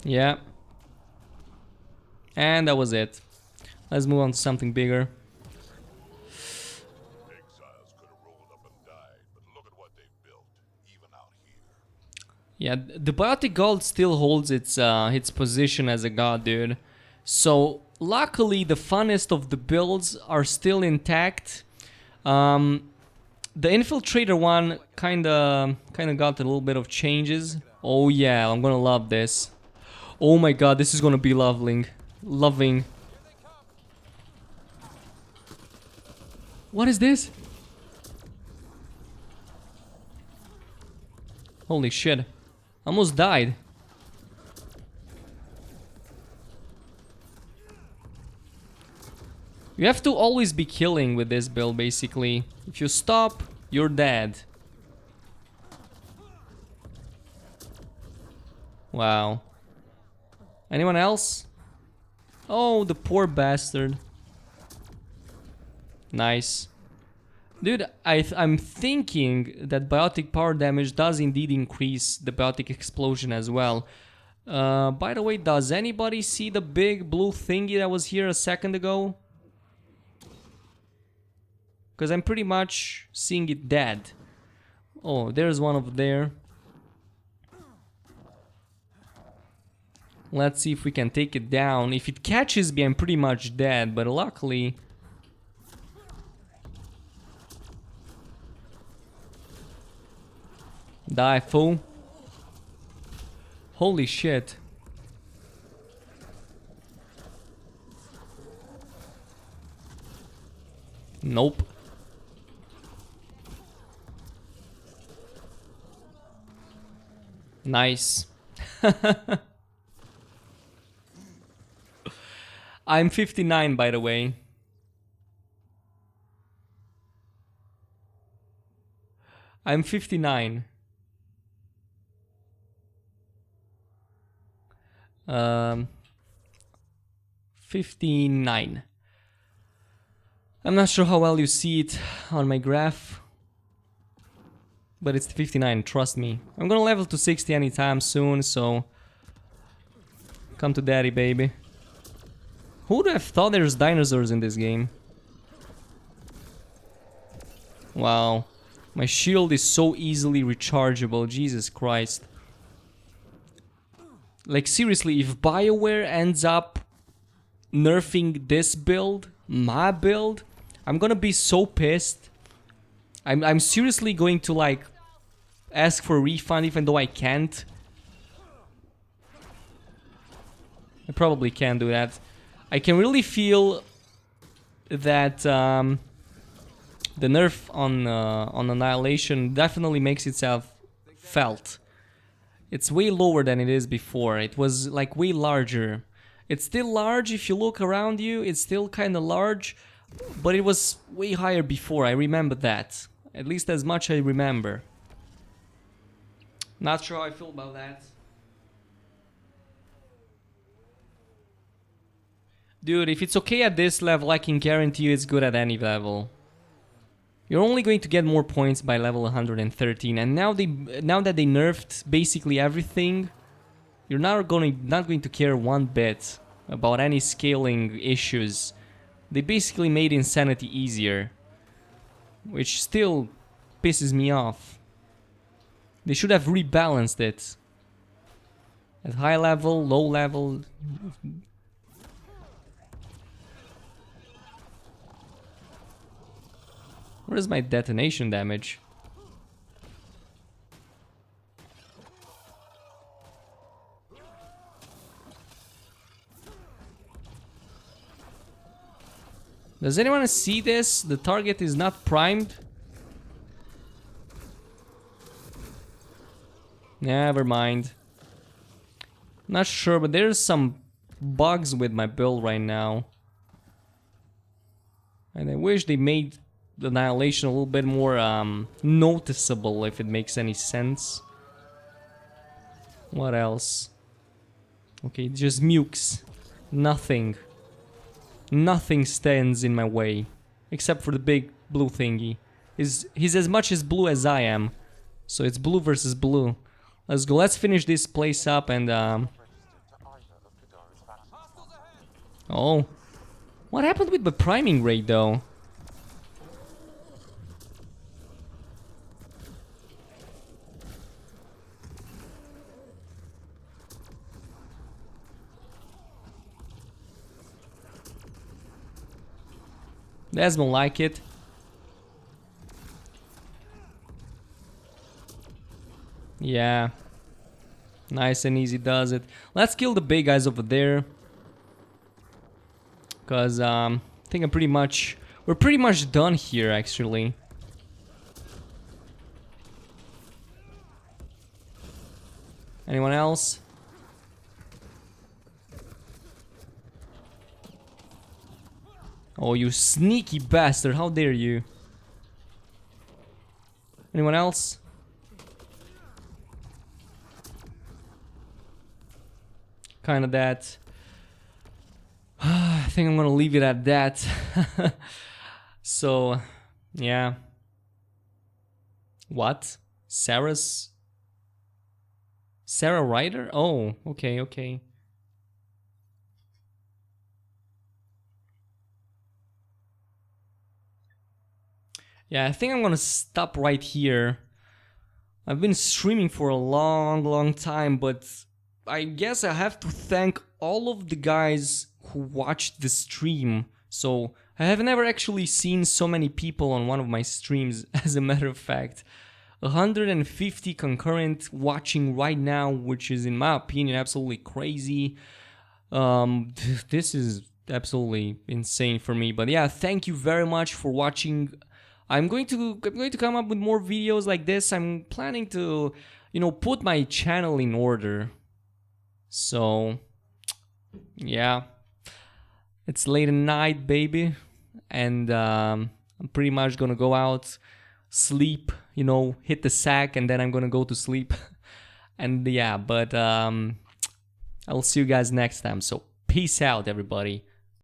Yeah. And that was it. Let's move on to something bigger. Exiles could have rolled up and died, but look at what they've built, even out here. Yeah, the Biotic Gold still holds its position as a god, dude. So luckily the funnest of the builds are still intact. The Infiltrator one kinda got a little bit of changes. Oh yeah, I'm gonna love this. Oh my god, this is gonna be loving. What is this? Holy shit. Almost died. You have to always be killing with this build, basically. If you stop, you're dead. Wow. Anyone else? Oh, the poor bastard. Nice. Dude, I'm thinking that biotic power damage does indeed increase the biotic explosion as well. By the way, does anybody see the big blue thingy that was here a second ago? Because I'm pretty much seeing it dead. Oh, there's one over there. Let's see if we can take it down. If it catches me, I'm pretty much dead, but luckily... Die, fool. Holy shit. Nope. Nice. I'm 59, by the way. I'm 59. 59. I'm not sure how well you see it on my graph, but it's 59, trust me. I'm gonna level to 60 anytime soon, so come to daddy, baby. Who would have thought there's dinosaurs in this game? Wow, my shield is so easily rechargeable, Jesus Christ. Like seriously, if BioWare ends up nerfing this build, my build, I'm gonna be so pissed. I'm seriously going to like ask for a refund even though I can't. I probably can't do that. I can really feel that the nerf on Annihilation definitely makes itself felt. It's way lower than it is before. It was like way larger. It's still large if you look around you. It's still kind of large, but it was way higher before. I remember that. At least as much I remember. Not sure how I feel about that. Dude, if it's okay at this level, I can guarantee you it's good at any level. You're only going to get more points by level 113, and now that they nerfed basically everything, you're not going to care one bit about any scaling issues. They basically made Insanity easier, which still pisses me off. They should have rebalanced it. At high level, low level. Where is my detonation damage? Does anyone see this? The target is not primed. Never mind. Not sure, but there's some bugs with my build right now. And I wish they made the Annihilation a little bit more noticeable, if it makes any sense. What else? Okay, just mukes. Nothing. Nothing stands in my way. Except for the big blue thingy. He's as much as blue as I am. So it's blue versus blue. Let's go, let's finish this place up and oh. What happened with the priming rate though? Desmond like it. Yeah. Nice and easy does it. Let's kill the big guys over there. Cause I think we're pretty much done here actually. Anyone else? Oh, you sneaky bastard, how dare you? Anyone else? Kinda that. I think I'm gonna leave it at that. So, yeah. What? Sarah Ryder? Oh, okay, okay. Yeah, I think I'm gonna stop right here. I've been streaming for a long time, but I guess I have to thank all of the guys who watched the stream. So, I have never actually seen so many people on one of my streams, as a matter of fact. 150 concurrent watching right now, which is in my opinion absolutely crazy. This is absolutely insane for me. But yeah, thank you very much for watching. I'm going to come up with more videos like this. I'm planning to, you know, put my channel in order. So, yeah. It's late at night, baby. And I'm pretty much gonna go out, sleep, you know, hit the sack, and then I'm gonna go to sleep. And yeah, but I'll see you guys next time. So, peace out, everybody.